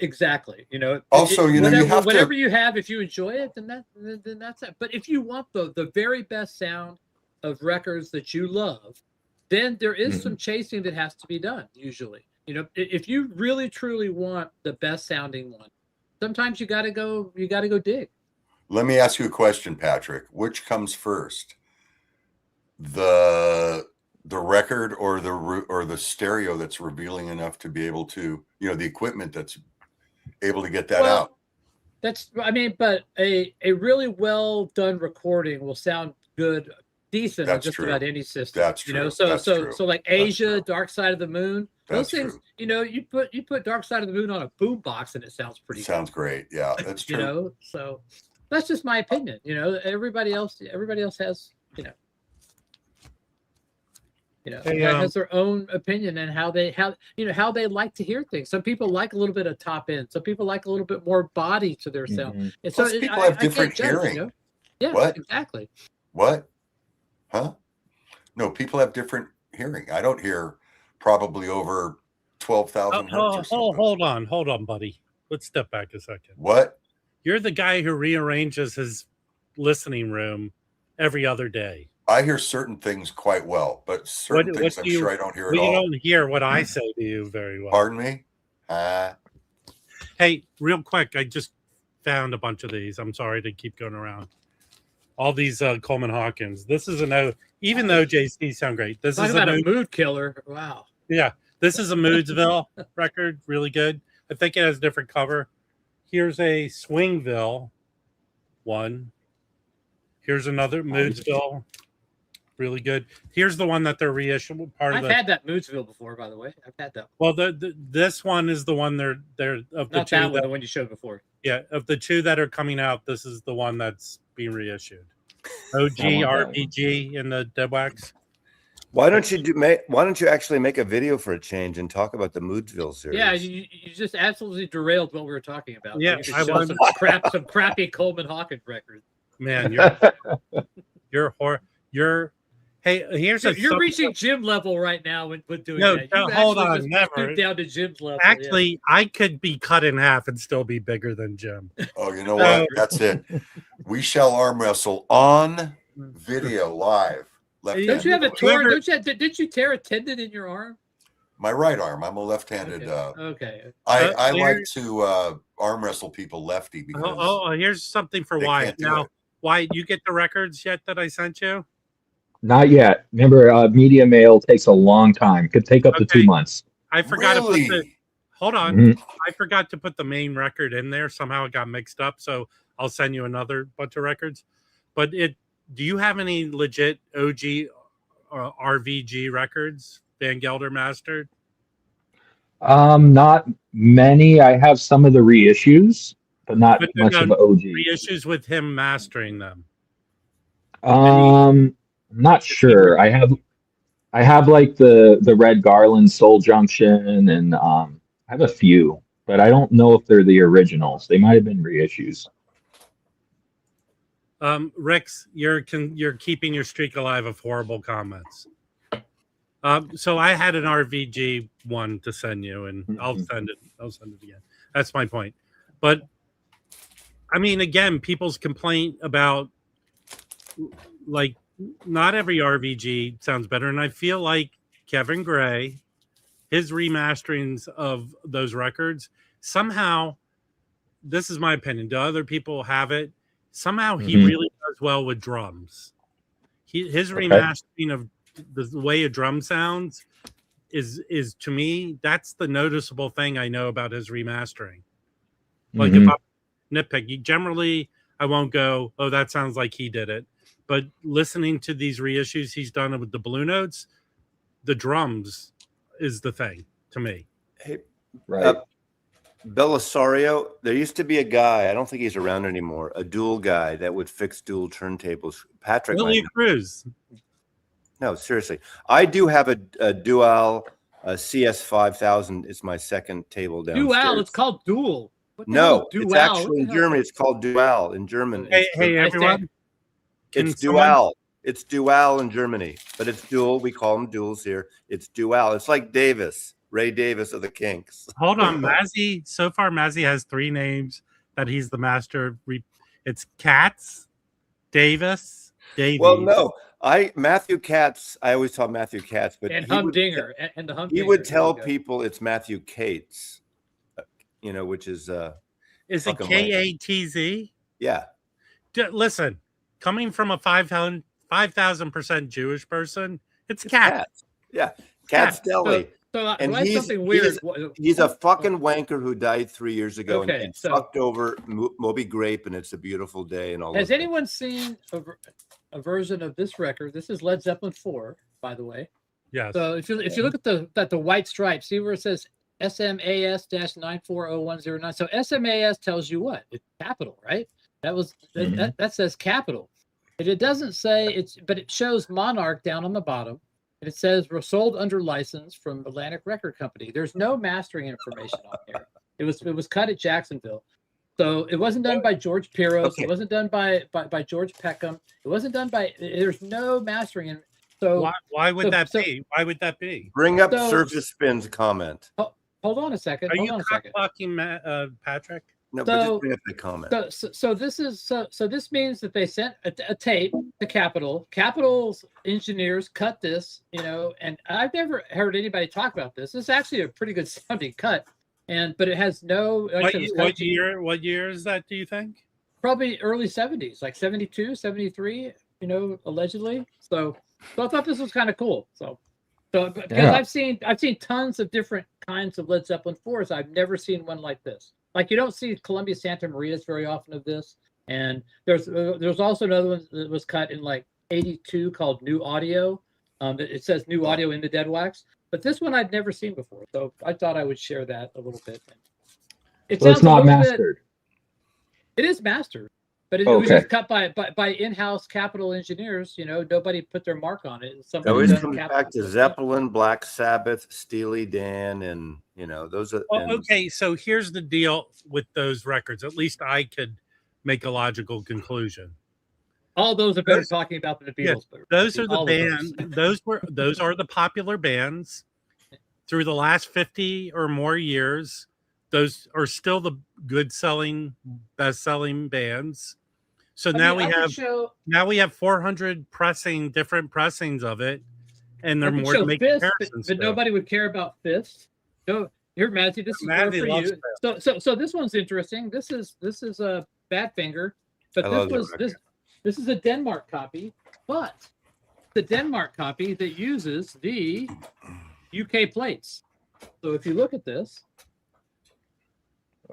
exactly. You know,
also, you know,
whatever you have, if you enjoy it, then that's it. But if you want the very best sound of records that you love, then there is some chasing that has to be done, usually. You know, if you really truly want the best sounding one, sometimes you got to go dig.
Let me ask you a question, Patrick. Which comes first, the record or the stereo that's revealing enough to be able to, you know, the equipment that's able to get that out?
That's, I mean, but a really well done recording will sound good, decent on just about any system.
That's true.
You know, so like Asia, Dark Side of the Moon. Those things, you know, you put Dark Side of the Moon on a boom box and it sounds pretty.
Sounds great. Yeah, that's true.
You know, so that's just my opinion. You know, everybody else has, has their own opinion and how they like to hear things. Some people like a little bit of top end. Some people like a little bit more body to their sound. And so
people have different hearing.
You know? Yeah,
what?
Exactly.
What? Huh? No, people have different hearing. I don't hear probably over 12,000 hertz or something.
Hold on, buddy. Let's step back a second.
What?
You're the guy who rearranges his listening room every other day.
I hear certain things quite well, but certain things I'm sure I don't hear at all.
You don't hear what I say to you very well.
Pardon me?
Hey, real quick, I just found a bunch of these. I'm sorry to keep going around. All these Coleman Hawkins. This is even though JC sound great. This is
a mood killer. Wow.
Yeah. This is a Moodsville record. Really good. I think it has a different cover. Here's a Swingville one. Here's another Moodsville. Really good. Here's the one that they're reissuing.
I've had that Moodsville before, by the way. I've had that.
Well, this one is the one they're of the
Not
two
that one, the one you showed before.
Yeah, of the two that are coming out, this is the one that's being reissued. OG RPG in the dead wax.
Why don't you actually make a video for a change and talk about the Moodsville series?
Yeah, you just absolutely derailed what we were talking about.
Yeah,
I show some crappy Coleman Hawkins records.
Man, you're hey, here's
you're reaching gym level right now with doing that.
No, hold on, never
down to Jim's level.
Actually, I could be cut in half and still be bigger than Jim.
Oh, you know what? That's it. We shall arm wrestle on video live.
Don't you have a torn? Did you tear a tendon in your arm?
My right arm. I'm a left-handed.
Okay.
I like to arm wrestle people lefty because.
Here's something for Wyatt. Now, Wyatt, you get the records yet that I sent you?
Not yet. Remember, media mail takes a long time. Could take up to 2 months.
I forgot to put the. Hold on.
Mm-hmm.
I forgot to put the main record in there. Somehow it got mixed up. So I'll send you another bunch of records. But do you have any legit OG RVG records Van Gelder mastered?
Not many. I have some of the reissues, but not much of the OG.
Reissues with him mastering them.
I'm not sure. I have like the Red Garland Soul Junction, and I have a few, but I don't know if they're the originals. They might have been reissues.
Rex, you're keeping your streak alive of horrible comments. So I had an RVG one to send you, and I'll send it again. That's my point. But I mean, again, people's complaint about like not every RVG sounds better, and I feel like Kevin Gray, his remasterings of those records, somehow, this is my opinion. Do other people have it? Somehow he really does well with drums. His remastering of the way a drum sounds is to me, that's the noticeable thing I know about his remastering. Like if I nitpick, generally I won't go, oh, that sounds like he did it. But listening to these reissues he's done with the Blue Notes, the drums is the thing to me.
Hey,
right.
Belisario, there used to be a guy, I don't think he's around anymore, a dual guy that would fix dual turntables. Patrick.
Willie Cruz.
No, seriously. I do have a dual CS5000. It's my second table downstairs.
Dual, it's called dual.
No, it's actually in German. It's called dual in German.
Hey everyone.
It's dual. It's dual in Germany, but it's dual. We call them duals here. It's dual. It's like Davis. Ray Davis of the Kinks.
Hold on, Mazzy. So far, Mazzy has 3 names that he's the master. It's Katz, Davis, Davies.
Well, no, Matthew Katz. I always tell Matthew Katz, but
and Humdinger and the Humdinger.
He would tell people it's Matthew Cates, which is
it KATZ?
Yeah.
Listen, coming from a 5,000% Jewish person, it's Katz.
Yeah, Katz Deli.
So and he's something weird.
He's a fucking wanker who died 3 years ago and fucked over Moby Grape, and it's a beautiful day. And all.
Has anyone seen a version of this record? This is Led Zeppelin 4, by the way.
Yeah.
So if you look at the white stripe, see where it says SMAS-9400109. So SMAS tells you what? It's capital, right? That says capital. It doesn't say but it shows Monarch down on the bottom. And it says we're sold under license from Atlantic Record Company. There's no mastering information on here. It was cut at Jacksonville. So it wasn't done by George Piros. Okay. It wasn't done by George Peckham. It wasn't done by. There's no mastering. And so
why would that be? Why would that be?
Bring up Surface Spin's comment.
Hold on a second.
Are you cock-blocking Patrick?
No, but just bring up the comment.
So this means that they sent a tape to Capitol. Capitol's engineers cut this, and I've never heard anybody talk about this. This is actually a pretty good sounding cut, but it has no.
What year is that? Do you think?
Probably early 70s, like 72, 73. Allegedly. So I thought this was kind of cool. So because I've seen tons of different kinds of Led Zeppelin 4s. I've never seen one like this. Like you don't see Columbia Santa Maria's very often of this. And there's also another one that was cut in like 82 called New Audio. It says New Audio in the Dead Wax, but this one I'd never seen before, so I thought I would share that a little bit. It
So it's
sounds a
not
little
mastered.
It is mastered, but it was just cut by in-house Capitol engineers. You know, nobody put their mark on it.
It always comes back to Zeppelin, Black Sabbath, Steely Dan, and you know those are.
Well, okay, so here's the deal with those records. At least I could make a logical conclusion.
All those are better talking about than the Beatles.
Yeah, those are the bands. Those are the popular bands through the last 50 or more years. Those are still the good-selling, best-selling bands. So now we have 400 different pressings of it, and they're more to make comparisons.
But nobody would care about Fist. No, here, Matthew, this is more for you. So this one's interesting. This is a Badfinger, but this is a Denmark copy, but the Denmark copy that uses the UK plates. So if you look at this,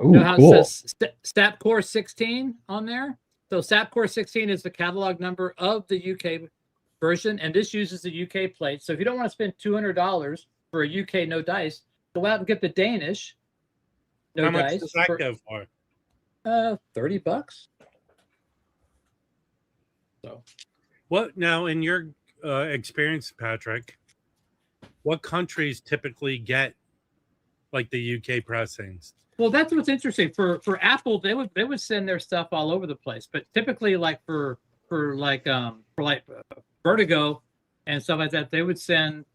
Ooh,
you know how
cool.
it says Sapcore 16 on there? So Sapcore 16 is the catalog number of the UK version, and this uses the UK plate. So if you don't want to spend $200 for a UK no dice, go out and get the Danish no dice.
How much does that go for?
$30. So,
what now in your experience, Patrick? What countries typically get like the UK pressings?
Well, that's what's interesting. For Apple, they would send their stuff all over the place, but typically, like for Vertigo and stuff like that, they would send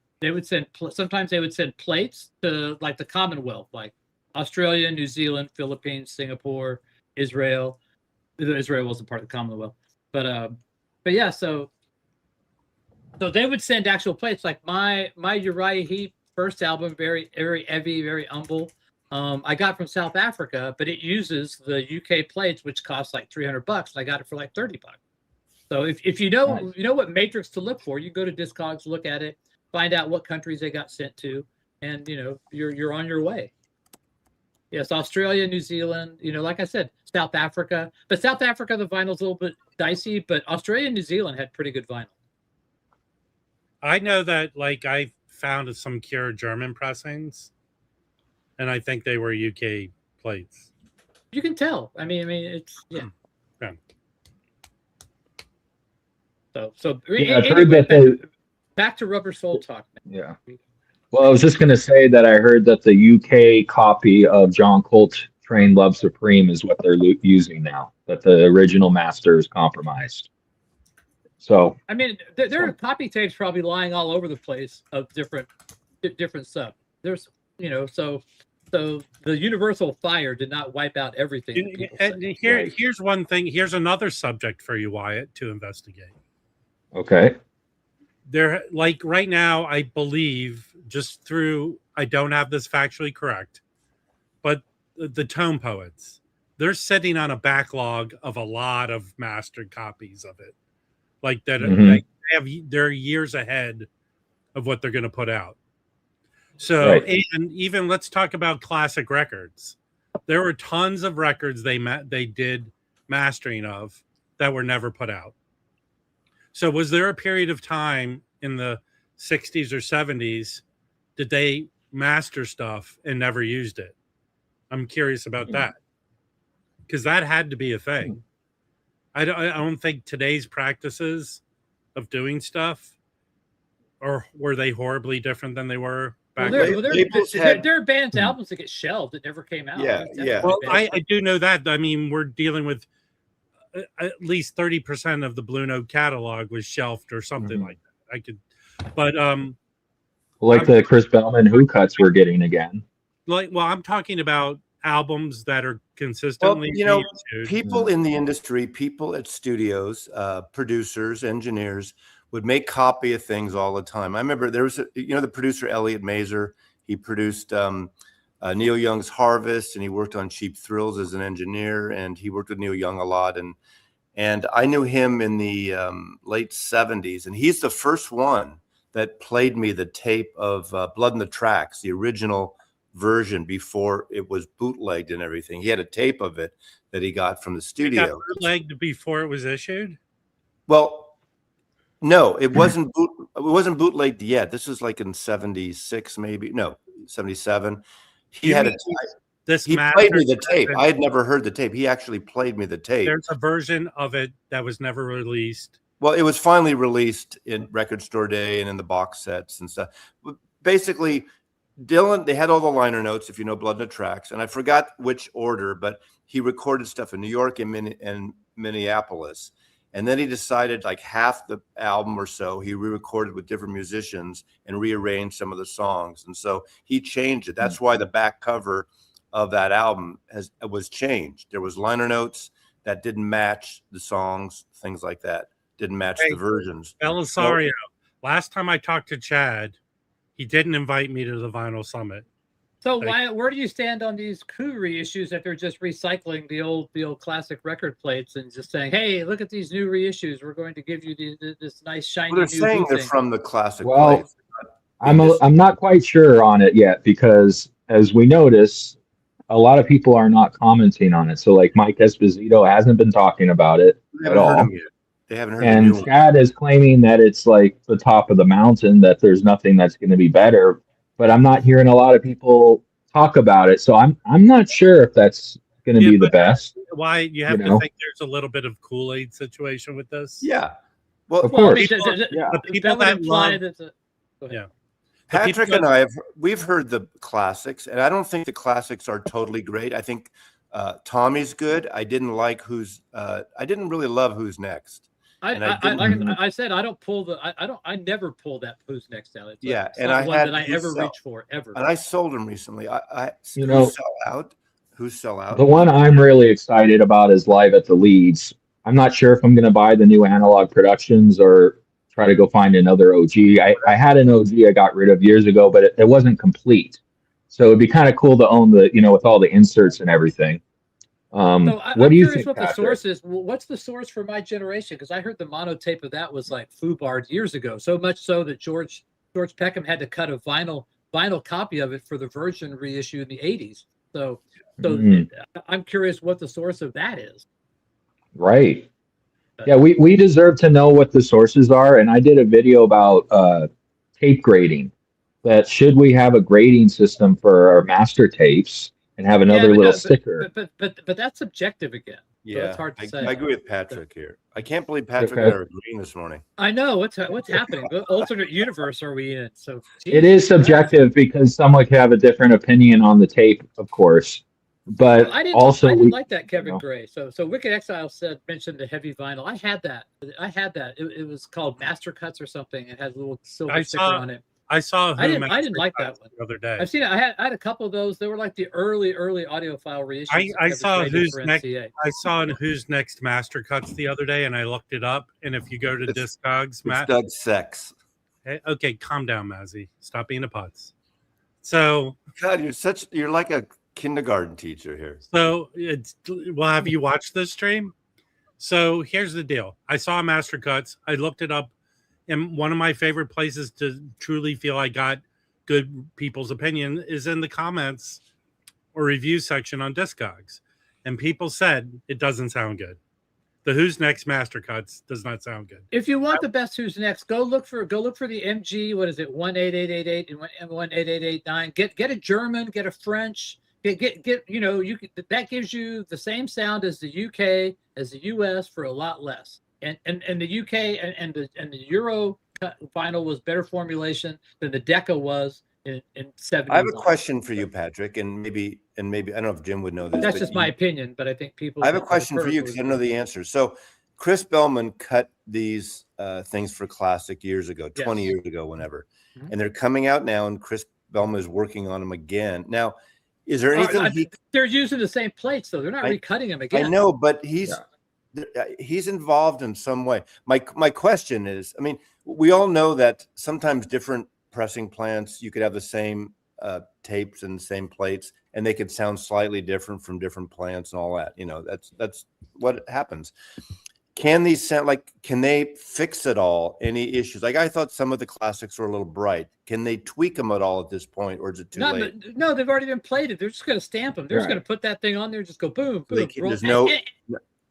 sometimes they would send plates to like the Commonwealth, like Australia, New Zealand, Philippines, Singapore, Israel. Israel wasn't part of the Commonwealth, but yeah, so they would send actual plates. Like my Uriah Heep first album, very heavy, very humble. I got from South Africa, but it uses the UK plates, which cost like $300, and I got it for like $30. So if you know what matrix to look for, you go to Discogs, look at it, find out what countries they got sent to, and you're on your way. Yes, Australia, New Zealand, like I said, South Africa. But South Africa, the vinyl's a little bit dicey, but Australia and New Zealand had pretty good vinyl.
I know that, like, I found some Cure German pressings, and I think they were UK plates.
You can tell. I mean, it's yeah. So
I've heard that
back to Rubber Soul Talk.
Yeah. Well, I was just going to say that I heard that the UK copy of John Coltrane Love Supreme is what they're using now, that the original master is compromised. So,
I mean, there are copy tapes probably lying all over the place of different stuff. There's, so the universal fire did not wipe out everything.
Here's one thing. Here's another subject for you, Wyatt, to investigate.
Okay.
There, like right now, I believe I don't have this factually correct, but the Tone Poets, they're sitting on a backlog of a lot of mastered copies of it. Like that, they're years ahead of what they're going to put out. So, and even let's talk about classic records. There were tons of records they did mastering of that were never put out. So was there a period of time in the 60s or 70s did they master stuff and never used it? I'm curious about that, because that had to be a thing. I don't think today's practices of doing stuff, or were they horribly different than they were back then?
There are bands' albums that get shelved that never came out.
Yeah.
Well, I do know that. I mean, we're dealing with at least 30% of the Blue Note catalog was shelved or something like that.
Like the Chris Bellman Who cuts we're getting again.
I'm talking about albums that are consistently
people in the industry, people at studios, producers, engineers would make copy of things all the time. I remember there was the producer Elliot Mazer. He produced Neil Young's Harvest, and he worked on Cheap Thrills as an engineer, and he worked with Neil Young a lot, and I knew him in the late 70s, and he's the first one that played me the tape of Blood in the Tracks, the original version before it was bootlegged and everything. He had a tape of it that he got from the
It got
studio.
bootlegged before it was issued.
Well, no, it wasn't bootlegged yet. This is like in 76, maybe. No, 77. He
You
had
mean this
he played me the tape. I had never heard the tape. He actually played me the tape.
There's a version of it that was never released.
Well, it was finally released in Record Store Day and in the box sets and stuff. But basically, Dylan, they had all the liner notes, if you know Blood in the Tracks, and I forgot which order, but he recorded stuff in New York and Minneapolis. And then he decided like half the album or so he re-recorded with different musicians and rearranged some of the songs. And so he changed it. That's why the back cover of that album was changed. There was liner notes that didn't match the songs, things like that. Didn't match the versions.
Belisario, last time I talked to Chad, he didn't invite me to the Vinyl Summit.
So where do you stand on these coup reissues that they're just recycling the old classic record plates and just saying, "Hey, look at these new reissues. We're going to give you this nice shiny."
Well, they're
new
saying they're
thing."
from the classic
Well,
plates.
I'm not quite sure on it yet because, as we notice, a lot of people are not commenting on it. So, like Mike Esposito hasn't been talking about it at all.
They haven't heard
And
the new one.
Chad is claiming that it's like the top of the mountain, that there's nothing that's going to be better. But I'm not hearing a lot of people talk about it. So I'm not sure if that's going to be the best.
Why you have to think there's a little bit of Kool-Aid situation with this?
Yeah. Well,
of course.
The people that love,
Patrick and I we've heard the classics, and I don't think the classics are totally great. I think Tommy's good. I didn't really love Who's Next.
I said I don't pull I never pull that Who's Next out. It's
and
not one that I ever reach for ever.
And I sold them recently. Who's Sell Out?
The one I'm really excited about is Live at the Leeds. I'm not sure if I'm going to buy the new Analog Productions or try to go find another OG. I had an OG I got rid of years ago, but it wasn't complete. So it'd be kind of cool to own with all the inserts and everything. What do you think,
what
Patrick?
the source is? What's the source for my generation? Because I heard the mono tape of that was like FUBAR years ago. So much so that George Peckham had to cut a vinyl copy of it for the Virgin reissue in the 80s. So I'm curious what the source of that is.
Right. Yeah, we deserve to know what the sources are. And I did a video about tape grading. That should we have a grading system for our master tapes and have another little sticker?
But that's subjective again.
Yeah,
so it's hard to say.
I agree with Patrick here. I can't believe Patrick and I are agreeing this morning.
I know what's happening. What alternate universe are we in? So
it is subjective because someone could have a different opinion on the tape, of course. But
I didn't like that Kevin Gray. So Wicked Exile mentioned the heavy vinyl. I had that. It was called Master Cuts or something. It had a little silver sticker on it.
I didn't
like that one
the other day.
I've seen it. I had a couple of those. They were like the early audiophile reissues.
I saw Who's Next Master Cuts the other day, and I looked it up. And if you go to Discogs,
Matt, Doug Sex.
Okay, calm down, Mazzy. Stop being a putz. So,
God, you're like a kindergarten teacher here.
So, have you watched this stream? So here's the deal. I saw Master Cuts. I looked it up. And one of my favorite places to truly feel I got good people's opinion is in the comments or review section on Discogs. And people said it doesn't sound good. The Who's Next Master Cuts does not sound good.
If you want the best Who's Next, go look for the MG. What is it? 18888 and 18889. Get a German, get a French. Get that gives you the same sound as the UK, as the US for a lot less. And the UK and the Euro vinyl was better formulation than the Decca was in 70s.
I have a question for you, Patrick, and maybe I don't know if Jim would know this.
That's just my opinion, but I think people.
I have a question for you because I don't know the answer. So, Chris Bellman cut these things for Classic years ago, 20 years ago, whenever, and they're coming out now, and Chris Bellman is working on them again now. Is there anything
they're using the same plates though? They're not recutting them again.
I know, but he's involved in some way. My question is, I mean, we all know that sometimes different pressing plants, you could have the same tapes and the same plates, and they could sound slightly different from different plants and all that. You know, that's what happens. can these sound like, can they fix it all? Any issues? Like I thought some of the classics were a little bright. Can they tweak them at all at this point, or is it too late?
No, they've already been plated. They're just going to stamp them. They're just
Right.
going to put that thing on there, just go boom, boom.
There's no.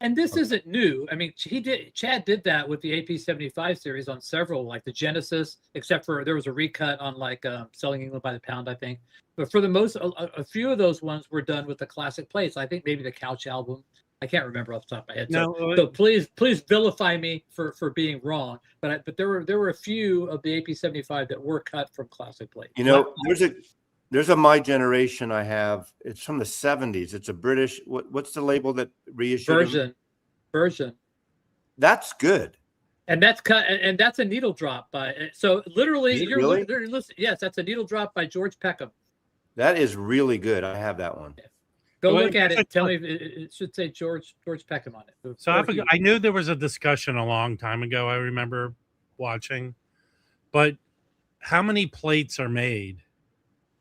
And this isn't new. I mean, Chad did that with the AP75 series on several, like the Genesis, except for there was a recut on like Selling England by the Pound, I think. But for the most, a few of those ones were done with the classic plates. I think maybe the Couch album. I can't remember off the top of my head. So please please vilify me for being wrong. But there were a few of the AP75 that were cut from classic plates.
You know, there's a My Generation I have. It's from the 70s. It's a British. What's the label that reissued
version?
That's good.
And that's cut, and that's a needle drop by. So literally, you're
really?
listening. Yes, that's a needle drop by George Peckham.
That is really good. I have that one.
Go look at it. Tell me if it should say George Peckham on it.
So I knew there was a discussion a long time ago. I remember watching, but how many plates are made?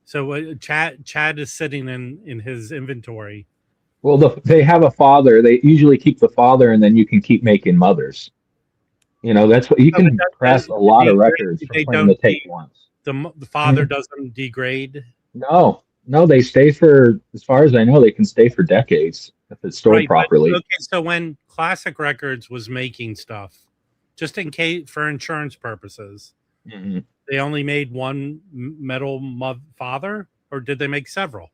So Chad is sitting in his inventory.
Well, they have a father. They usually keep the father, and then you can keep making mothers. You know, that's what you can press a lot of records from playing the tape once.
The father doesn't degrade.
No, they stay for, as far as I know, they can stay for decades if it's stored properly.
Okay, so when Classic Records was making stuff, just in case for insurance purposes, they only made one metal father, or did they make several?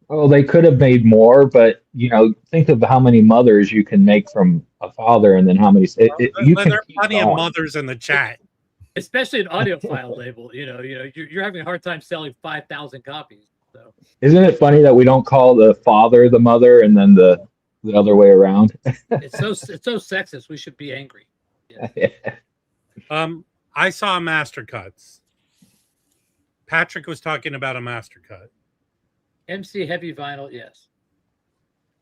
Oh, they could have made more, but you know, think of how many mothers you can make from a father, and then how many. There
are plenty of mothers in the chat,
especially an audiophile label. You know, you're having a hard time selling 5,000 copies. So.
Isn't it funny that we don't call the father the mother, and then the other way around?
It's so sexist. We should be angry. Yeah.
I saw Master Cuts. Patrick was talking about a Master Cut.
MC heavy vinyl, yes.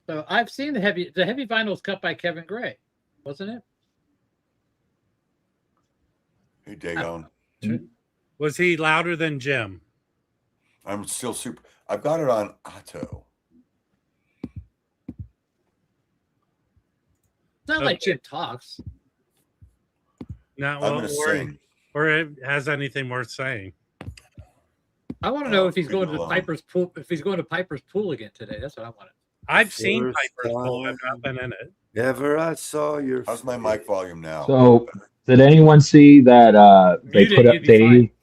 So I've seen the heavy vinyl was cut by Kevin Gray, wasn't it?
Hey, Dagon.
Was he louder than Jim?
I'm still super. I've got it on Otto.
It's not like Jim talks.
No,
I'm gonna sing.
Or it has anything worth saying.
I want to know if he's going to Piper's pool. If he's going to Piper's pool again today, that's what I want.
I've seen Piper's pool. I've not been in it.
Never I saw your.
How's my mic volume now?
So, did anyone see that they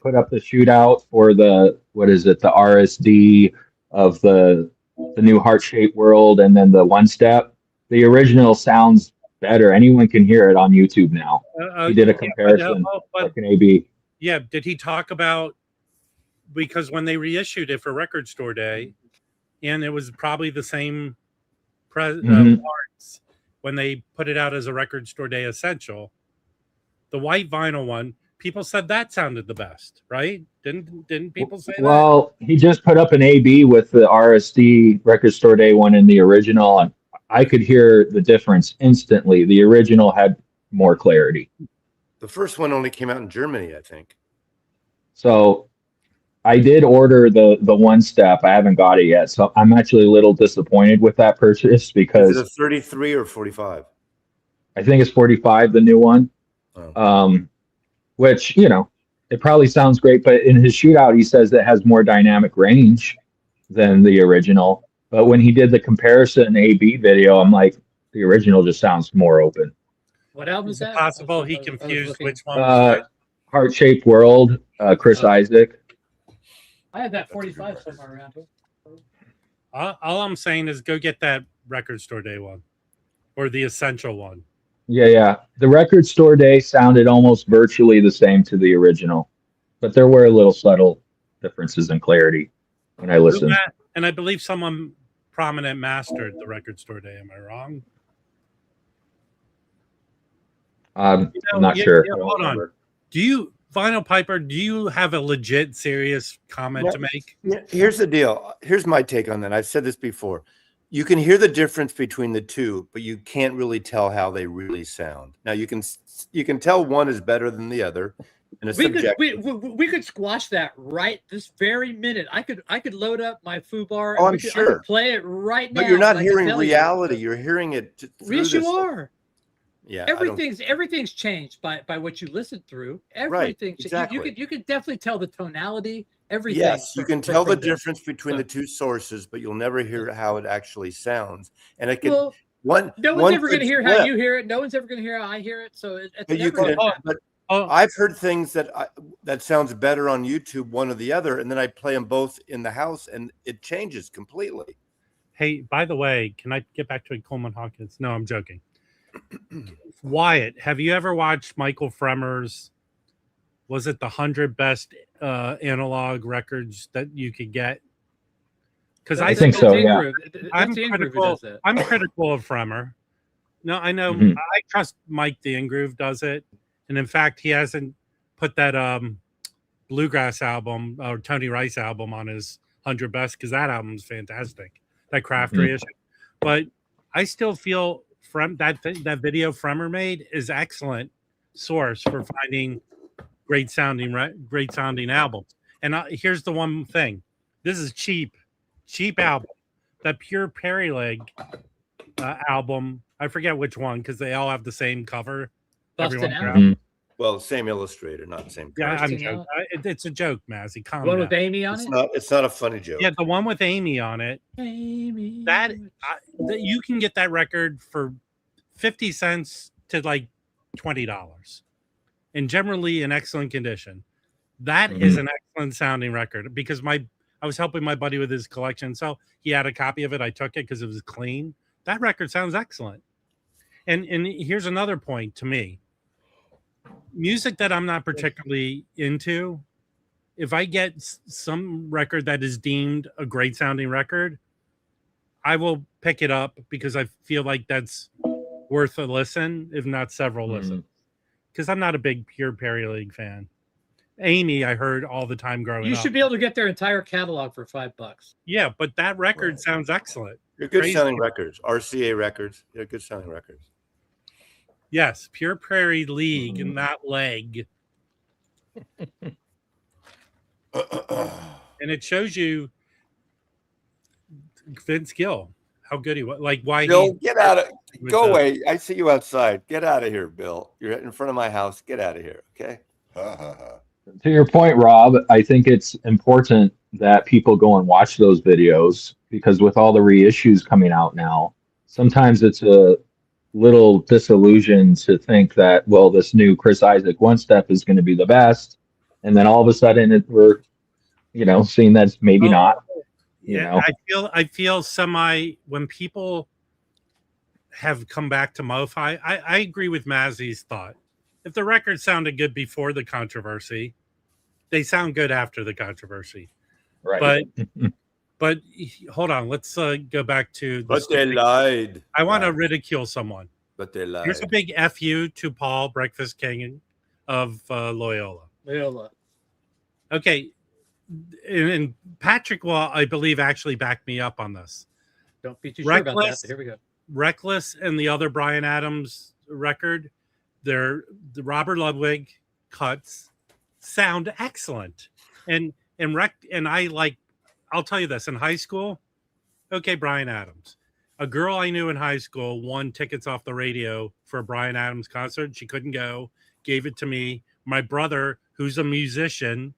put up the shootout for the the RSD of the new Heart-Shaped World, and then the One Step? The original sounds better. Anyone can hear it on YouTube now. He did a comparison, like an AB.
Yeah, did he talk about, because when they reissued it for Record Store Day, and it was probably the same parts when they put it out as a Record Store Day essential, the white vinyl one, people said that sounded the best, right? Didn't people say that?
Well, he just put up an AB with the RSD Record Store Day one and the original, and I could hear the difference instantly. The original had more clarity.
The first one only came out in Germany, I think.
So I did order the One Step. I haven't got it yet, so I'm actually a little disappointed with that purchase because
is it a 33 or 45?
I think it's 45, the new one.
Oh.
Which, you know, it probably sounds great, but in his shootout, he says it has more dynamic range than the original. But when he did the comparison AB video, I'm like, the original just sounds more open.
What album is that?
Possible he confused which one.
Heart-Shaped World, Chris Isaac.
I had that 45 somewhere around here.
All I'm saying is go get that Record Store Day one, or the essential one.
Yeah. The Record Store Day sounded almost virtually the same to the original, but there were little subtle differences in clarity when I listened.
And I believe someone prominent mastered the Record Store Day. Am I wrong?
I'm not sure.
Hold on. Do you, Vinyl Piper, do you have a legit, serious comment to make?
Here's the deal. Here's my take on that. I've said this before. You can hear the difference between the two, but you can't really tell how they really sound. Now you can tell one is better than the other.
We could squash that right this very minute. I could load up my foobar.
Oh, I'm sure.
I could play it right now.
But you're not hearing reality. You're hearing it.
Yes, you are.
Yeah,
everything's changed by what you listen through. Everything,
exactly.
You can definitely tell the tonality. Everything.
Yes, you can tell the difference between the two sources, but you'll never hear how it actually sounds. And it can
no one's ever going to hear how you hear it. No one's ever going to hear how I hear it. So
I've heard things that sounds better on YouTube, one or the other, and then I play them both in the house, and it changes completely.
Hey, by the way, can I get back to Coleman Hawkins? No, I'm joking. Wyatt, have you ever watched Michael Fremer's? Was it the 100 best analog records that you could get? Because I
think so. Yeah,
I'm critical of Fremer. No, I know. I trust Mike the Ingroove does it, and in fact, he hasn't put that bluegrass album or Tony Rice album on his 100 best because that album's fantastic. That craft reissue, but I still feel that video Fremer made is excellent source for finding great sounding albums. And here's the one thing: this is cheap album. That Pure Prairie Leg album, I forget which one because they all have the same cover.
Well, same illustrator, not the same.
Yeah, I'm joking. It's a joke, Mazzy.
Calm down. With Amy on it?
It's not a funny joke.
Yeah, the one with Amy on it.
Amy.
That you can get that record for 50 cents to like $20, and generally in excellent condition. That is an excellent sounding record because I was helping my buddy with his collection, so he had a copy of it. I took it because it was clean. That record sounds excellent. And here's another point to me. Music that I'm not particularly into, if I get some record that is deemed a great sounding record, I will pick it up because I feel like that's worth a listen, if not several listens. Because I'm not a big Pure Prairie League fan. Amy, I heard all the time growing up.
You should be able to get their entire catalog for $5.
Yeah, but that record sounds excellent.
They're good sounding records. RCA records. They're good sounding records.
Yes, Pure Prairie League and not leg. And it shows you Vince Gill, how good he was. Like why
Bill, get out of go away. I see you outside. Get out of here, Bill. You're in front of my house. Get out of here. Okay.
To your point, Rob, I think it's important that people go and watch those videos because with all the reissues coming out now, sometimes it's a little disillusion to think that, well, this new Chris Isaak one step is going to be the best. And then all of a sudden we're, seeing that's maybe not.
I feel when people have come back to MoFi, I agree with Mazzy's thought. If the record sounded good before the controversy, they sound good after the controversy.
Right.
But hold on, let's go back to.
But they lied.
I want to ridicule someone.
But they lied.
Here's a big FU to Paul, Breakfast King of Loyola. Okay, and Patrick will, I believe, actually back me up on this.
Don't be too sure about that. But here we go.
Reckless and the other Bryan Adams record, the Robert Ludwig cuts sound excellent, and I like. I'll tell you this, in high school, okay, Bryan Adams. A girl I knew in high school won tickets off the radio for a Bryan Adams concert. She couldn't go, gave it to me. My brother, who's a musician,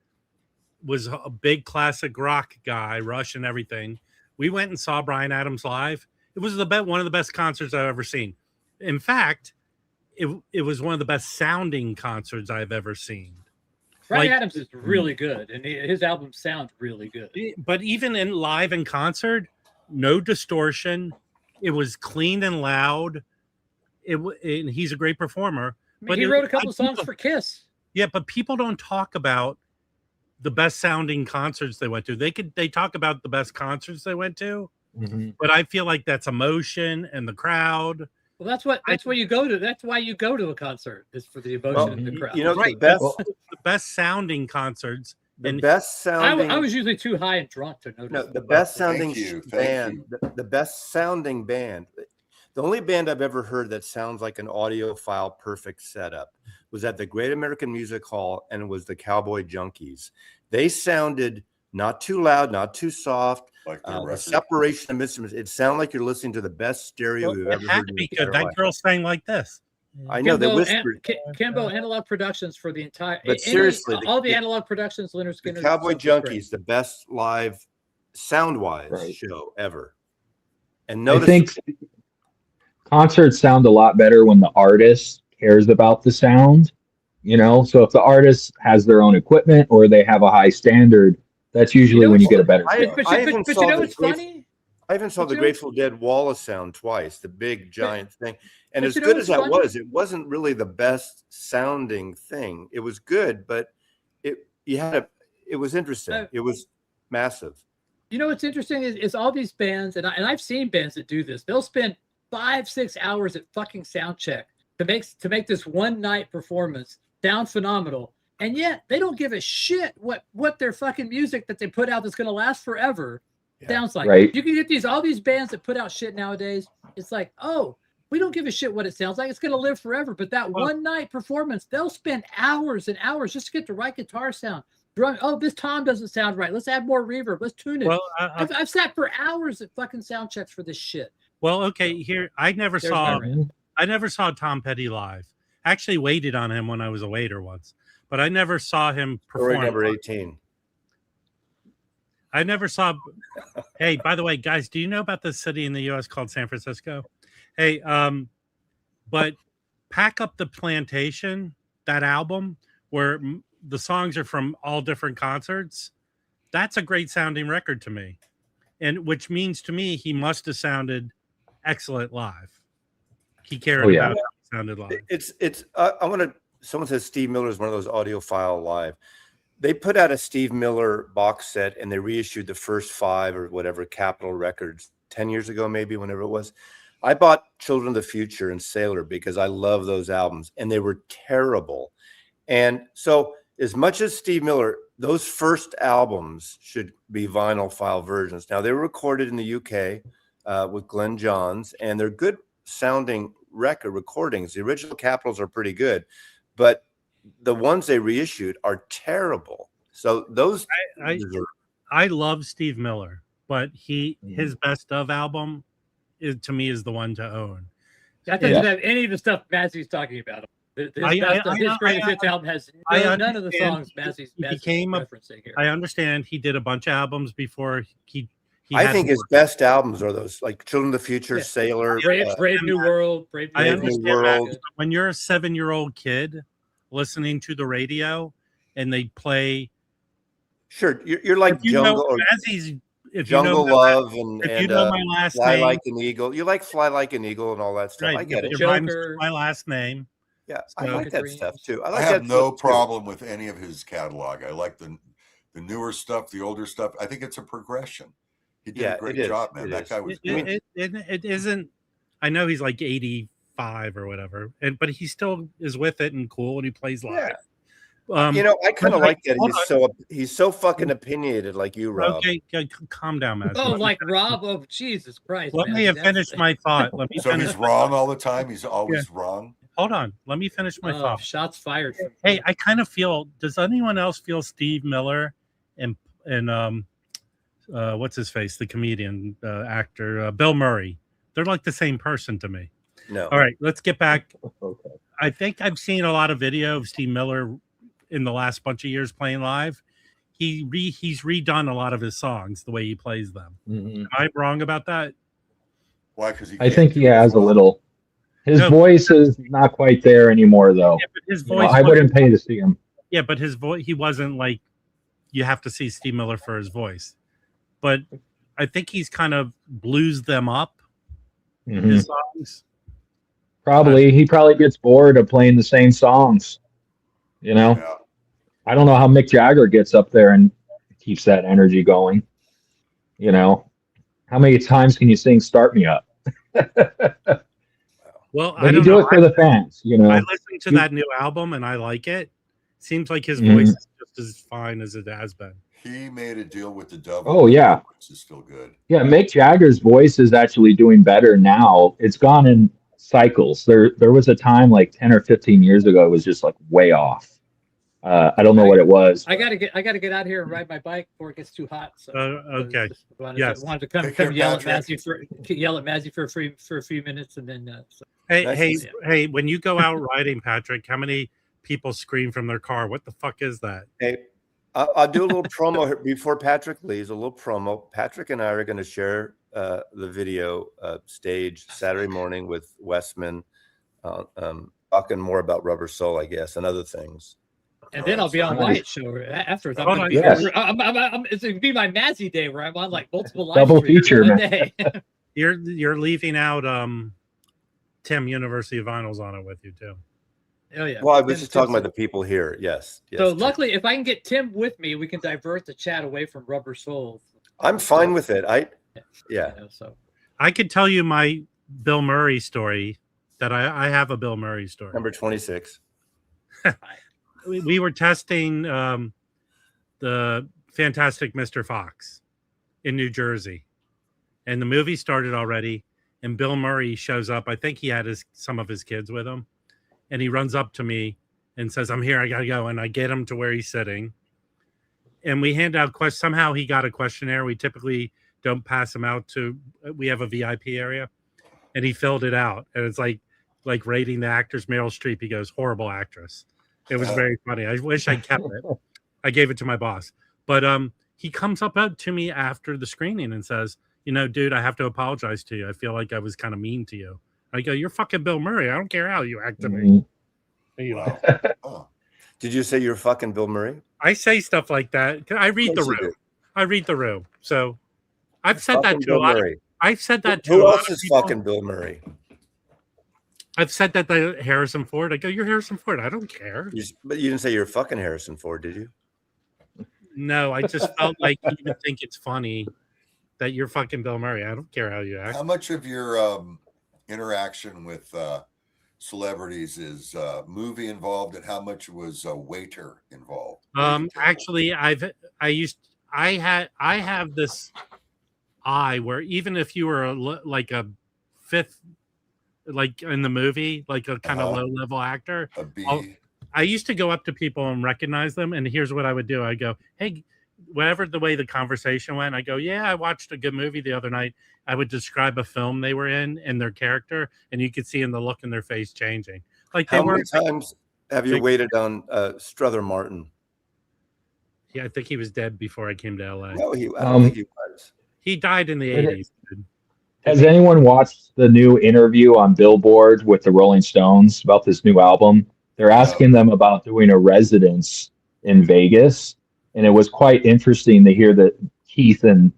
was a big classic rock guy, Rush and everything. We went and saw Bryan Adams live. It was one of the best concerts I've ever seen. In fact, it was one of the best sounding concerts I've ever seen.
Bryan Adams is really good, and his albums sound really good.
But even in live and concert, no distortion. It was clean and loud. And he's a great performer.
But he wrote a couple songs for Kiss.
Yeah, but people don't talk about the best sounding concerts they went to. They talk about the best concerts they went to, but I feel like that's emotion and the crowd.
Well, that's why you go to. That's why you go to a concert, is for the emotion and the crowd.
The best sounding concerts.
Best sounding.
I was usually too high and drunk to notice.
No, the best sounding band. The best sounding band. The only band I've ever heard that sounds like an audiophile perfect setup was at the Great American Music Hall, and it was the Cowboy Junkies. They sounded not too loud, not too soft.
Like
the separation of instruments. It sounded like you're listening to the best stereo you've ever heard.
It had to be good. That girl sang like this.
I know they
Kimbo,
whispered.
Kimbo Analog Productions for the entire.
But seriously,
all the Analog Productions, Leonard
The
Skinner.
Cowboy
stuff was
Junkies, the best live sound-wise
Right.
show ever. And
I
notice,
think concerts sound a lot better when the artist cares about the sound, you know? So if the artist has their own equipment or they have a high standard, that's usually when you get a better
I-
sound.
I even
But
saw
you know
the
what's funny?
I even saw
But
the
you know-
Grateful Dead Wall of Sound twice, the big giant thing. And
but
as
you know
good
what's
as that
funny?
was, it wasn't really the best sounding thing. It was good, but it was interesting. It was massive.
You know what's interesting is all these bands, and I've seen bands that do this. They'll spend 5-6 hours at fucking sound check to make this one night performance sound phenomenal, and yet they don't give a shit what their fucking music that they put out that's going to last forever sounds like.
Right.
You can get all these bands that put out shit nowadays. It's like, oh, we don't give a shit what it sounds like. It's going to live forever. But that one night performance, they'll spend hours and hours just to get the right guitar sound. Drum. Oh, this tom doesn't sound right. Let's add more reverb. Let's tune it.
Well,
I've sat for hours at fucking sound checks for this shit.
well, okay. Here, I never
There's my rant.
saw Tom Petty live. I actually waited on him when I was a waiter once, but I never saw him perform.
Story number 18.
I never saw. Hey, by the way, guys, do you know about this city in the U.S. called San Francisco? Hey, but Pack Up the Plantation, that album where the songs are from all different concerts, that's a great sounding record to me, and which means to me he must have sounded excellent live. He cared about how he sounded live.
It's I want to. Someone says Steve Miller is one of those audiophile live. They put out a Steve Miller box set and they reissued the first 5 or whatever Capitol Records 10 years ago, maybe, whenever it was. I bought Children of the Future and Sailor because I love those albums and they were terrible. And so as much as Steve Miller, those first albums should be vinyl file versions. Now they were recorded in the UK with Glenn Johns and they're good sounding record recordings. The original Capitals are pretty good, but the ones they reissued are terrible. So those
I love Steve Miller, but his best of album to me is the one to own.
That doesn't have any of the stuff Mazzy's talking about. His greatest hits album has none of the songs Mazzy's referencing here.
I understand he did a bunch of albums before he
I think his best albums are those like Children of the Future, Sailor,
Brave New World,
I understand that. When you're a 7-year-old kid listening to the radio and they play,
sure, you're like Jungle or Jungle Love and
you know my last
Fly
name,
Like an Eagle. You like Fly Like an Eagle and all that stuff.
Right,
I get it.
It rhymes with my last name.
Yeah,
So,
I like that stuff too.
I have no problem with any of his catalog. I like the newer stuff, the older stuff. I think it's a progression. He did a great job, man. That guy was good.
It isn't. I know he's like 85 or whatever, but he still is with it and cool, and he plays live.
Yeah. I kind of like that. He's so fucking opinionated, like you, Rob.
Okay, calm down, man.
Oh, like Rob? Oh, Jesus Christ!
Let me finish my thought.
He's wrong all the time. He's always wrong.
Hold on. Let me finish my thought.
Shots fired.
Hey, I kind of feel. Does anyone else feel Steve Miller and what's his face, the comedian actor Bill Murray? They're like the same person to me.
No.
All right, let's get back.
Okay.
I think I've seen a lot of video of Steve Miller in the last bunch of years playing live. He's redone a lot of his songs the way he plays them.
Mm-hmm.
Am I wrong about that?
Why? Because
I think he has a little. His voice is not quite there anymore, though.
Yeah, but his voice.
I wouldn't pay to see him.
Yeah, but his voice. He wasn't like. You have to see Steve Miller for his voice, but I think he's kind of blues them up.
Mm-hmm.
His songs.
He probably gets bored of playing the same songs. I don't know how Mick Jagger gets up there and keeps that energy going. How many times can you sing "Start Me Up"?
Well,
but you do it for the fans.
I listened to that new album and I like it. Seems like his voice is just as fine as it has been.
He made a deal with the devil.
Oh yeah,
which is still good.
Yeah, Mick Jagger's voice is actually doing better now. It's gone in cycles. There was a time like 10 or 15 years ago it was just like way off. I don't know what it was.
I gotta get out here and ride my bike before it gets too hot. So
okay.
Wanted to come yell at Mazzy for a few minutes and then.
Hey,
Nice
hey,
to see-
hey! When you go out riding, Patrick, how many people scream from their car? What the fuck is that?
Hey, I'll do a little promo here before Patrick leaves. A little promo. Patrick and I are going to share the video stage Saturday morning with Westman, talking more about Rubber Soul, I guess, and other things.
And then I'll be on Wyatt's show afterwards. I'm
Hold
gonna
on.
be,
Yes.
it's gonna be my Mazzy day where I'm on like multiple live
Double
streams
feature,
in a
man.
day.
You're leaving out Tim University of Vinyls on it with you too.
Oh yeah.
Well, I was
Tim-
just talking
Tim's-
about the people here. Yes.
So
Tim.
luckily, if I can get Tim with me, we can divert the chat away from Rubber Soul.
I'm fine with it.
You know, so
I could tell you my Bill Murray story. That I have a Bill Murray story.
Number 26.
We were testing the Fantastic Mr. Fox in New Jersey, and the movie started already. And Bill Murray shows up. I think he had some of his kids with him, and he runs up to me and says, "I'm here. I gotta go." And I get him to where he's sitting, and we hand out questions. Somehow he got a questionnaire. We typically don't pass them out to. We have a VIP area, and he filled it out, and it's like rating the actors. Meryl Streep. He goes, "Horrible actress." It was very funny. I wish I kept it. I gave it to my boss. But he comes up to me after the screening and says, "You know, dude, I have to apologize to you. I feel like I was kind of mean to you." I go, "You're fucking Bill Murray. I don't care how you act to me."
Wow. Oh.
Did you say you're fucking Bill Murray?
I say stuff like that. I read the
Of course you
room.
do.
I read the room. So I've said
Fucking
that to
Bill
a lot.
Murray.
I've said that to
Who
a lot
else
of
is
people.
fucking Bill Murray?
I've said that to Harrison Ford. I go, "You're Harrison Ford. I don't care."
But you didn't say you're fucking Harrison Ford, did you?
No, I just felt like you would think it's funny that you're fucking Bill Murray. I don't care how you act.
How much of your interaction with celebrities is movie involved, and how much was a waiter involved?
Actually, I have this eye where even if you were like a fifth, like in the movie, like a kind of low level actor,
A B.
I used to go up to people and recognize them. And here's what I would do. I go, "Hey," whatever the way the conversation went, I go, "Yeah, I watched a good movie the other night." I would describe a film they were in and their character, and you could see in the look in their face changing. Like they
How
were.
many times have you waited on Strother Martin?
Yeah, I think he was dead before I came to LA.
No, I don't think he was.
He died in the 80s. Dude.
Has anyone watched the new interview on Billboard with the Rolling Stones about this new album? They're asking them about doing a residence in Vegas, and it was quite interesting to hear that Keith and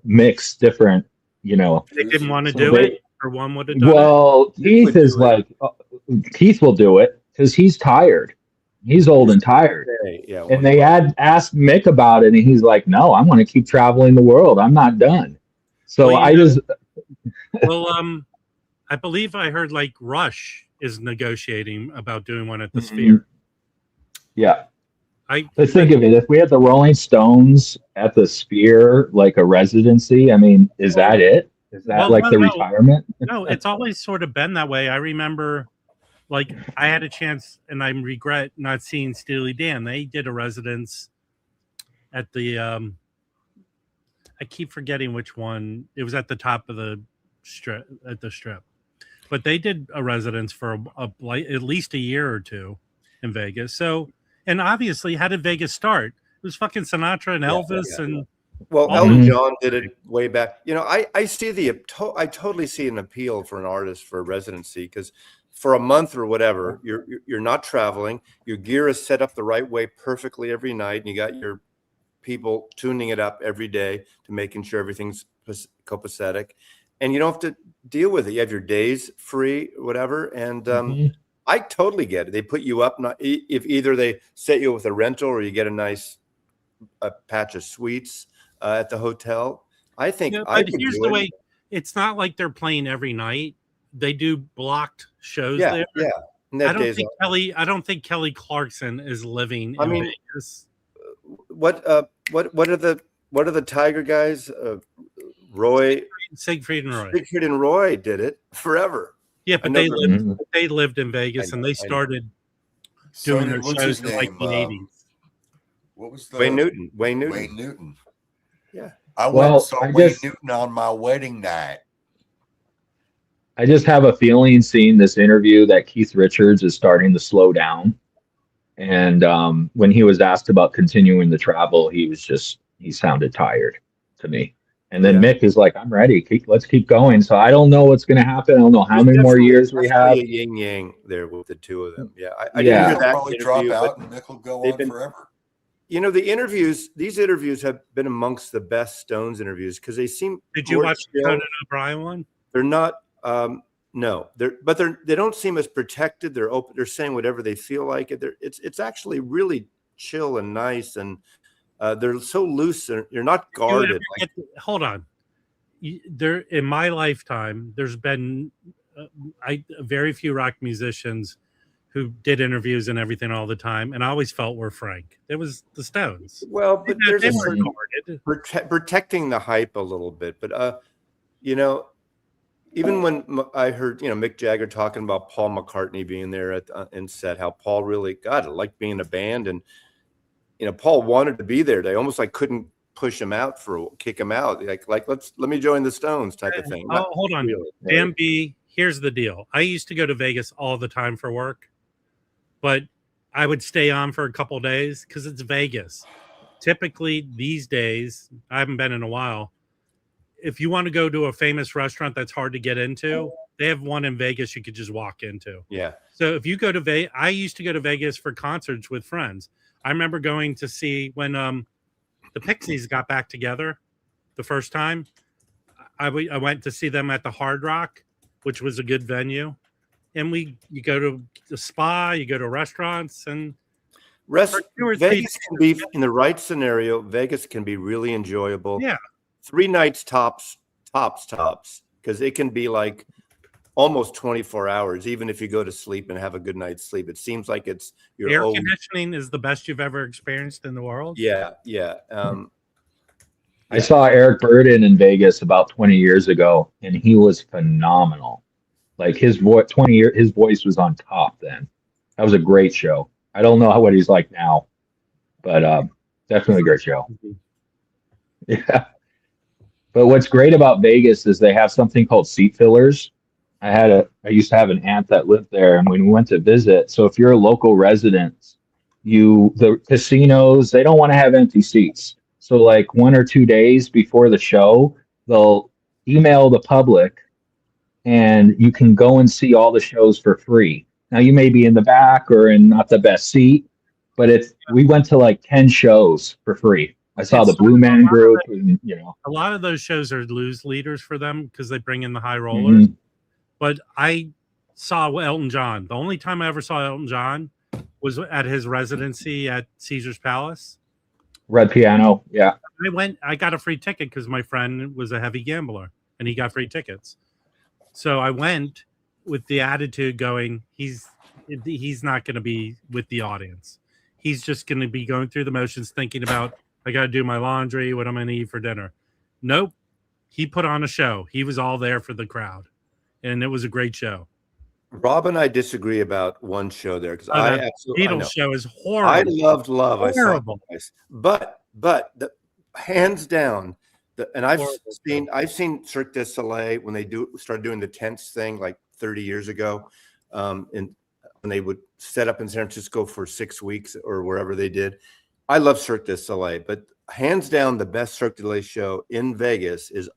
mix different,
They didn't want to
So
do
they-
it, or one would have done
Well, Keith is like, Keith will do it because he's tired. He's old and tired.
Okay, yeah.
And they asked Mick about it, and he's like, "No, I want to keep traveling the world. I'm not done." So
Well,
I just,
it. Well, I believe I heard like Rush is negotiating about doing one at the Sphere.
yeah.
I
Let's think of it. If we had the Rolling Stones at the Sphere, like a residency, I mean, is that it? Is that
Well,
like
no,
the
no.
retirement?
No, it's always sort of been that way. I remember, like, I had a chance, and I regret not seeing Steely Dan. They did a residence at the, I keep forgetting which one. It was at the top of the strip, but they did a residence for at least a year or two in Vegas. So, and obviously, how did Vegas start? It was fucking Sinatra and Elvis and.
Well,
all
Elton
those-
John did it way back. I see I totally see an appeal for an artist for a residency because for a month or whatever, you're not traveling. Your gear is set up the right way perfectly every night, and you got your people tuning it up every day to making sure everything's copacetic, and you don't have to deal with it. You have your days free, whatever, and I totally get it. They put you up, not if either they set you with a rental or you get a nice patch of suites at the hotel. I think I
but
would
here's
do
the
it.
way. It's not like they're playing every night. They do blocked shows
Yeah,
there.
yeah. And they
I
have
don't
days
think
off.
I don't think Kelly Clarkson is living in
I mean,
Vegas.
What are the Tiger guys? Roy,
Siegfried and Roy.
Siegfried and Roy did it forever.
Yeah,
I
but
know
they lived in Vegas
I
and
know,
they
I know.
started
So
doing
did,
their
what's
shows
his
in like
name?
the 80s.
What was the
Wayne Newton.
Wayne Newton.
Yeah.
I went
Well,
and saw
I
Wayne
guess-
Newton on my wedding night.
I just have a feeling seeing this interview that Keith Richards is starting to slow down. And when he was asked about continuing the travel, he sounded tired to me. And then Mick is like, I'm ready. Let's keep going. So I don't know what's going to happen. I don't know how many more years we have.
A yin yang there with the two of them. Yeah, I
didn't
hear
hear that probably interview, drop out and Mick will go on forever.
You know, these interviews have been amongst the best Stones interviews because they seem.
Did you watch the Conan O'Brien one?
They're not. No, they don't seem as protected. They're open. They're saying whatever they feel like. It's actually really chill and nice, and they're so loose. You're not guarded.
Hold on. There in my lifetime, there's been very few rock musicians who did interviews and everything all the time, and I always felt were frank. It was the Stones.
Well, but there's a certain protecting the hype a little bit. But you know, even when I heard Mick Jagger talking about Paul McCartney being there and said how Paul really liked being in a band, and Paul wanted to be there. They almost like couldn't push him out kick him out. Like let me join the Stones type of thing.
Oh, hold on, really. Dan B. Here's the deal. I used to go to Vegas all the time for work, but I would stay on for a couple days because it's Vegas. Typically these days, I haven't been in a while. If you want to go to a famous restaurant that's hard to get into, they have one in Vegas you could just walk into.
Yeah.
So if you go to Vegas, I used to go to Vegas for concerts with friends. I remember going to see when the Pixies got back together the first time. I went to see them at the Hard Rock, which was a good venue. And you go to the spa, you go to restaurants, and
Vegas can be, in the right scenario, Vegas can be really enjoyable.
Yeah.
3 nights tops, because it can be like almost 24 hours, even if you go to sleep and have a good night's sleep. It seems like it's your
air conditioning is the best you've ever experienced in the world.
Yeah.
I saw Eric Burden in Vegas about 20 years ago, and he was phenomenal. Like his voice, his voice was on top then. That was a great show. I don't know what he's like now, but definitely a great show. Yeah. But what's great about Vegas is they have something called seat fillers. I used to have an aunt that lived there, and when we went to visit, so if you're a local resident, the casinos, they don't want to have empty seats. So like 1 or 2 days before the show, they'll email the public and you can go and see all the shows for free. Now you may be in the back or in not the best seat, but we went to like 10 shows for free. I saw the Blue Man Group, and,
a lot of those shows are lose leaders for them because they bring in the high rollers. Mm-hmm. But I saw Elton John. The only time I ever saw Elton John was at his residency at Caesar's Palace.
Red Piano, yeah.
I got a free ticket because my friend was a heavy gambler and he got free tickets. So I went with the attitude going, he's not going to be with the audience. He's just going to be going through the motions, thinking about, I got to do my laundry, what I'm going to eat for dinner. Nope. He put on a show. He was all there for the crowd. And it was a great show.
Rob and I disagree about one show there because
Beatles show is horrible.
I loved Love.
Horrible.
I saw but the hands down, and I've seen Cirque du Soleil when they started doing the tents thing like 30 years ago, and when they would set up in San Francisco for 6 weeks or wherever they did. I love Cirque du Soleil, but hands down the best Cirque du Soleil show in Vegas is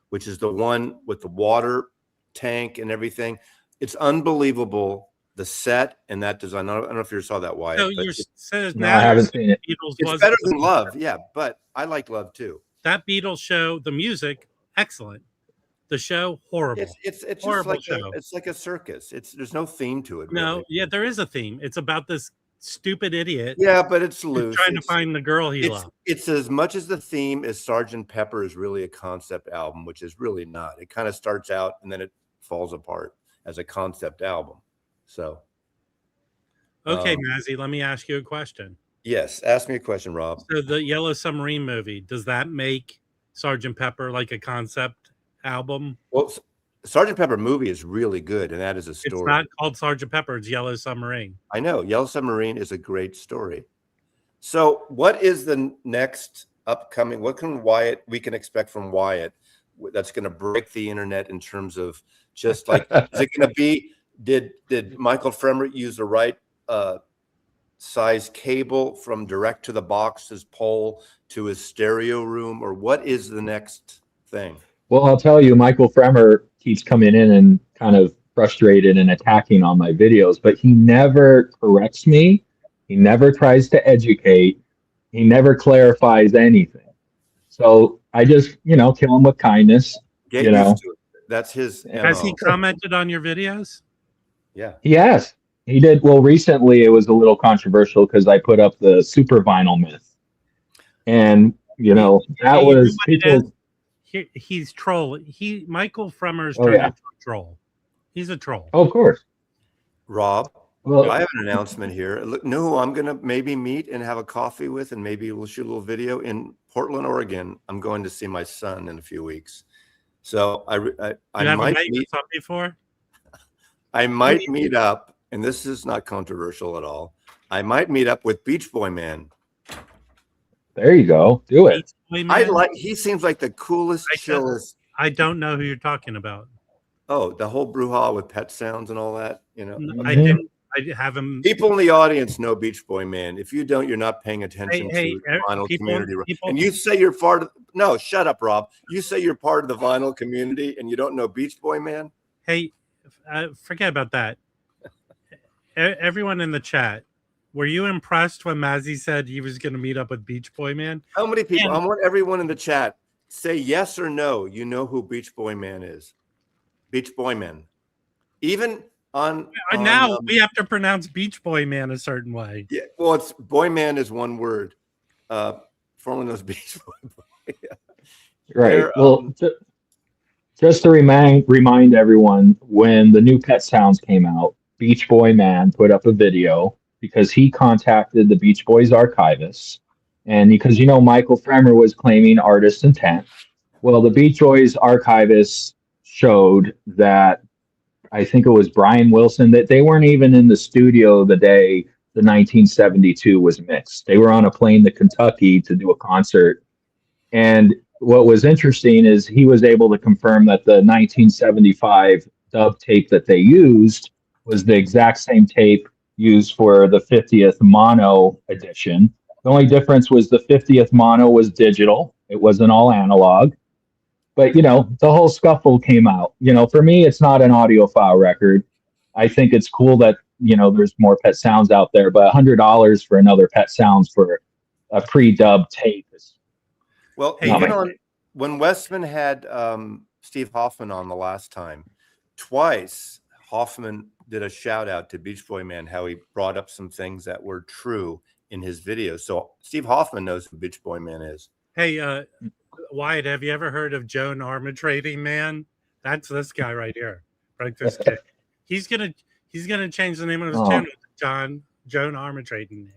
which is the one with the water tank and everything. It's unbelievable, the set and that design. I don't know if you saw that, Wyatt.
No, I haven't seen it.
It's better than Love, yeah, but I like Love too.
That Beatles show, the music, excellent. The show, horrible.
It's
horrible
just like it's like a circus. There's no theme to it.
No,
really.
Yeah, there is a theme. It's about this stupid idiot.
Yeah, but it's loose.
Trying to find the girl he loves.
It's as much as the theme as Sgt. Pepper is really a concept album, which is really not. It kind of starts out and then it falls apart as a concept album. So
okay, Mazzy, let me ask you a question.
Yes, ask me a question, Rob.
So the Yellow Submarine movie, does that make Sgt. Pepper like a concept album?
Well, Sgt. Pepper movie is really good, and that is a story.
It's not called Sgt. Pepper, it's Yellow Submarine.
I know. Yellow Submarine is a great story. So what is the next upcoming, what can we can expect from Wyatt that's going to break the internet in terms of just like, is it going to be, did Michael Fremert use the right size cable from direct to the box, his pole to his stereo room, or what is the next thing?
Well, I'll tell you, Michael Fremert keeps coming in and kind of frustrated and attacking on my videos, but he never corrects me. He never tries to educate. He never clarifies anything. So I just, kill him with kindness.
Get used to it. That's his MO.
Has he commented on your videos?
Yeah.
Yes, he did. Well, recently it was a little controversial because I put up the super vinyl myth. And, that was people.
He's troll. Michael Fremer's
Oh,
turned
yeah.
into a troll. He's a troll.
Oh, of course.
Rob,
Well,
I have an announcement here. Look, no, I'm going to maybe meet and have a coffee with, and maybe we'll shoot a little video in Portland, Oregon. I'm going to see my son in a few weeks. So I might meet
before.
I might meet up, and this is not controversial at all. I might meet up with Beach Boy Man.
There you go. Do it.
He seems like the coolest, chillest.
I don't know who you're talking about.
Oh, the whole brouhaha with pet sounds and all that,
I didn't. I have him.
People in the audience know Beach Boy Man. If you don't, you're not paying attention to the vinyl community. And you say you're part of. No, shut up, Rob. You say you're part of the vinyl community, and you don't know Beach Boy Man.
Hey, forget about that. Everyone in the chat, were you impressed when Mazzy said he was going to meet up with Beach Boy Man?
How many people? I want everyone in the chat say yes or no. You know who Beach Boy Man is? Beach Boy Man. Even on
now we have to pronounce Beach Boy Man a certain way.
Yeah, well, it's Boy Man is one word. Formerly known as Beach Boy.
Right. Well, just to remind everyone, when the new Pet Sounds came out, Beach Boy Man put up a video because he contacted the Beach Boys archivists, and because Michael Fremer was claiming artist intent. Well, the Beach Boys archivists showed that I think it was Brian Wilson, that they weren't even in the studio the day the 1972 was mixed. They were on a plane to Kentucky to do a concert. And what was interesting is he was able to confirm that the 1975 dub tape that they used was the exact same tape used for the 50th mono edition. The only difference was the 50th mono was digital. It wasn't all analog. But, the whole scuffle came out. For me, it's not an audiophile record. I think it's cool that, there's more Pet Sounds out there, but $100 for another Pet Sounds for a pre-dub tape is.
Well, when Westman had Steve Hoffman on the last time, twice Hoffman did a shout out to Beach Boy Man, how he brought up some things that were true in his videos. So Steve Hoffman knows who Beach Boy Man is.
Hey, Wyatt, have you ever heard of Joan Armatrating Man? That's this guy right here. Breakfast Kid. He's gonna change the name of his channel to Joan Armatrating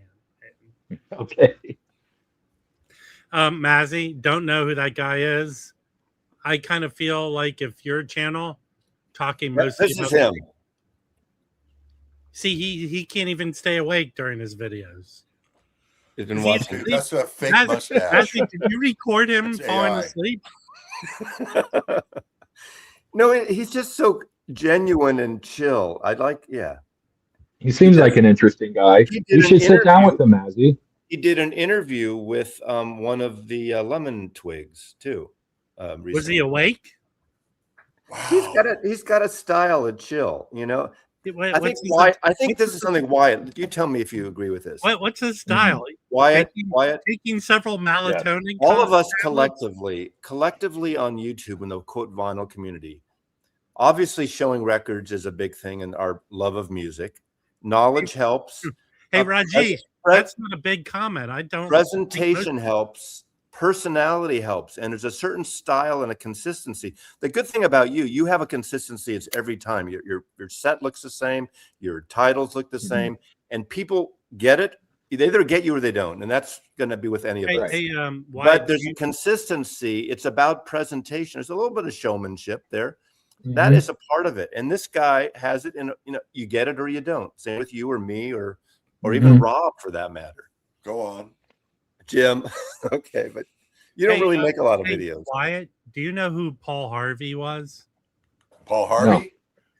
Man.
Okay.
Mazzy, don't know who that guy is. I kind of feel like if your channel talking mostly
this is him.
See, he can't even stay awake during his videos.
He's been watching.
That's a fake mustache.
Did you record him falling asleep?
No, he's just so genuine and chill.
He seems like an interesting guy. You should sit down with him, Mazzy.
He did an interview with one of the Lemon Twigs too. Recently.
Was he awake?
Wow.
He's got a style of chill, I think this is something Wyatt. You tell me if you agree with this.
What's his style?
Wyatt
taking several melatonin.
All of us collectively on YouTube in the quote vinyl community, obviously showing records is a big thing in our love of music. Knowledge helps.
Hey, Raji, that's not a big comment. I don't.
Presentation helps. Personality helps, and there's a certain style and a consistency. The good thing about you have a consistency. It's every time your set looks the same, your titles look the same, and people get it. They either get you or they don't, and that's going to be with any of us. But there's a consistency. It's about presentation. There's a little bit of showmanship there. That is a part of it, and this guy has it. In you get it or you don't. Same with you or me or even Rob for that matter.
Go on.
Jim. Okay, but You don't
Hey,
really make a lot of
Hey,
videos.
Wyatt, do you know who Paul Harvey was?
Paul Harvey.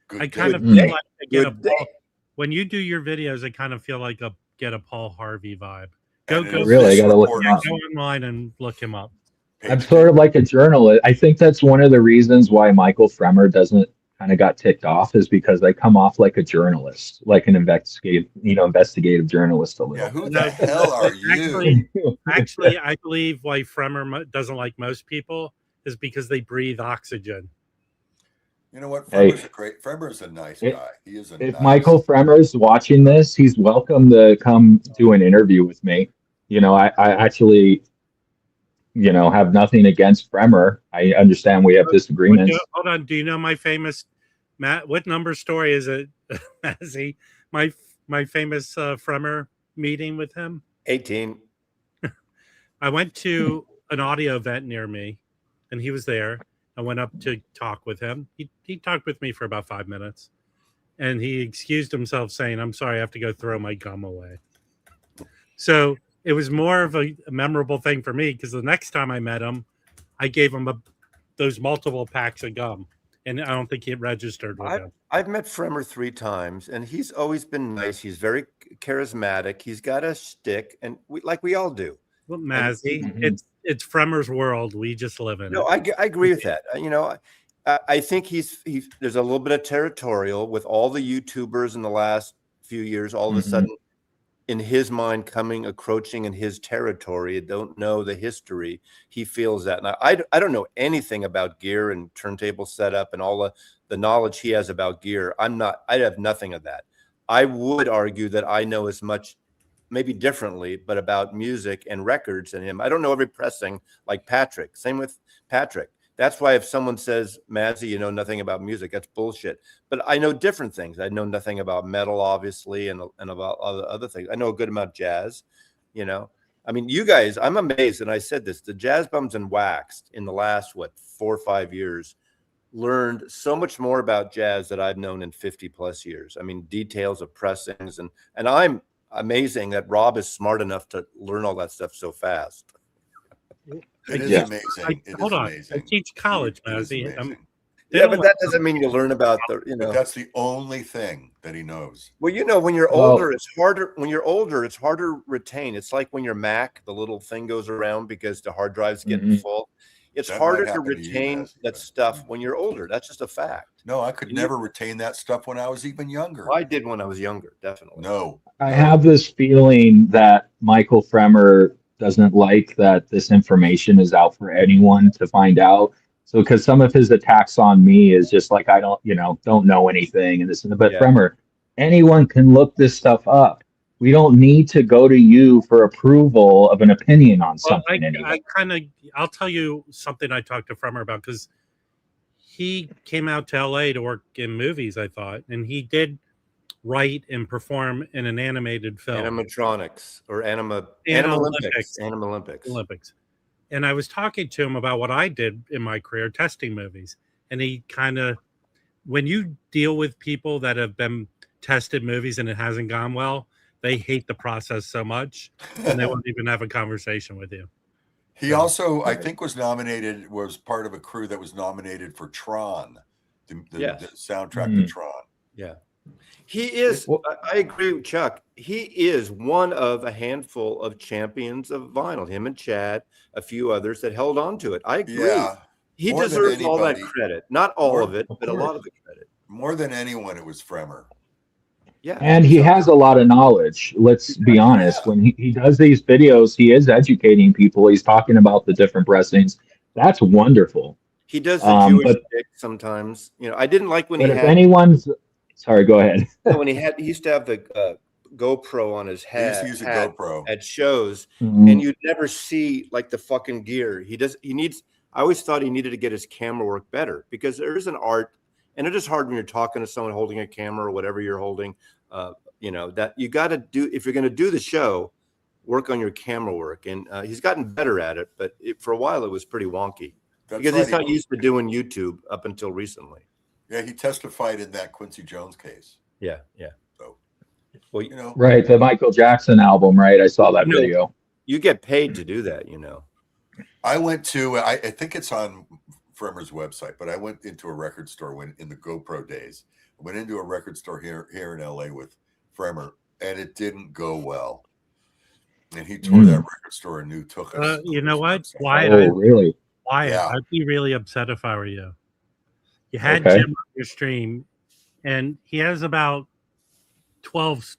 Good
I kind of
day.
feel like I get a
Good day.
Paul, when you do your videos, I kind of feel like get a Paul Harvey vibe.
And
Go,
it is
Really, I
this
gotta look him
reporter's
up.
go online and look him up.
I'm
page
sort
two.
of like a journalist. I think that's one of the reasons why Michael Fremer doesn't kind of got ticked off, is because I come off like a journalist, like an investigative journalist a
Yeah,
little.
who
No,
the hell are you?
Actually, I believe why Fremer doesn't like most people is because they breathe oxygen.
You know what?
Hey.
Fremer's a nice
It-
guy. He is a
If
nice.
Michael Fremer's watching this, he's welcome to come do an interview with me. I actually, have nothing against Fremer. I understand we have disagreements.
Hold on. Do you know my famous Matt? What number story is it, Mazzy? My famous Fremer meeting with him.
18.
I went to an audio event near me, and he was there. I went up to talk with him. He talked with me for about 5 minutes, and he excused himself, saying, "I'm sorry, I have to go throw my gum away." So it was more of a memorable thing for me because the next time I met him, I gave him those multiple packs of gum, and I don't think he registered with him.
I've met Fremer 3 times, and he's always been nice. He's very charismatic. He's got a shtick, and we all do.
Well, Mazzy,
Mhm.
it's Fremer's world. We just live in
No,
it.
I agree with that. I think he's there's a little bit of territorial with all the YouTubers in the last few years. All of a
Mhm.
sudden, in his mind, encroaching in his territory, don't know the history. He feels that. And I don't know anything about gear and turntable setup and all the knowledge he has about gear. I have nothing of that. I would argue that I know as much, maybe differently, but about music and records than him. I don't know every pressing like Patrick. Same with Patrick. That's why if someone says, Mazzy, you know nothing about music, that's bullshit. But I know different things. I know nothing about metal, obviously, and about other things. I know a good amount of jazz, I mean, you guys, I'm amazed, and I said this, the Jazz Bums and Waxed in the last, 4 or 5 years, learned so much more about jazz that I've known in 50 plus years. I mean, details of pressings, and I'm amazing that Rob is smart enough to learn all that stuff so fast.
It is
Yeah.
amazing. It
Hold
is
on.
amazing.
I teach college,
It is
Mazzy.
amazing.
Yeah, but that doesn't mean you learn about
But that's the only thing that he knows.
Well, when you're older, it's harder. When you're older, it's harder to retain. It's like when your Mac, the little thing goes around because the hard drive's getting full. It's
That
harder
might
to
happen to you,
retain
Mazzy,
that
but-
stuff when you're older. That's just a fact.
No, I could never retain that stuff when I was even younger.
I did when I was younger, definitely.
No.
I have this feeling that Michael Fremer doesn't like that this information is out for anyone to find out. So, because some of his attacks on me is just like, I don't know anything and this and that. But
Yeah.
Fremer, anyone can look this stuff up. We don't need to go to you for approval of an opinion on something anymore.
I'll tell you something I talked to Fremer about, because he came out to LA to work in movies, I thought, and he did write and perform in an animated film.
Animatronics or
Olympics.
Olympics.
And I was talking to him about what I did in my career testing movies. And he when you deal with people that have been tested movies and it hasn't gone well, they hate the process so much and they won't even have a conversation with you.
He also, I think, was part of a crew that was nominated for Tron, the soundtrack to Tron.
Yeah. He is, I agree with Chuck. He is one of a handful of champions of vinyl, him and Chad, a few others that held on to it. I agree.
Yeah.
He deserves all that credit. Not all of it, but a lot of the credit.
More than anyone, it was Fremer.
Yeah.
And he has a lot of knowledge. Let's be honest. When he does these videos, he is educating people. He's talking about the different pressings. That's wonderful.
He does the Jewish stick sometimes. I didn't like when
sorry, go ahead.
When he used to have the GoPro on his head.
He used to use a GoPro
at shows, and you'd never see like the fucking gear. I always thought he needed to get his camera work better, because there is an art, and it is hard when you're talking to someone holding a camera or whatever you're holding. That you got to do if you're going to do the show, work on your camera work, and he's gotten better at it. But for a while, it was pretty wonky because he's not used to doing YouTube up until recently.
Yeah, he testified in that Quincy Jones case.
Yeah.
So,
well,
right, the Michael Jackson album, right? I saw that video.
You get paid to do that,
I went to, I think it's on Fremer's website, but I went into a record store when in the GoPro days. I went into a record store here in LA with Fremer, and it didn't go well. And he tore that record store a new took us.
You know what? Wyatt,
really?
Wyatt,
Yeah.
I'd be really upset if I were you. You had
Okay.
Jim on your stream, and he has about 12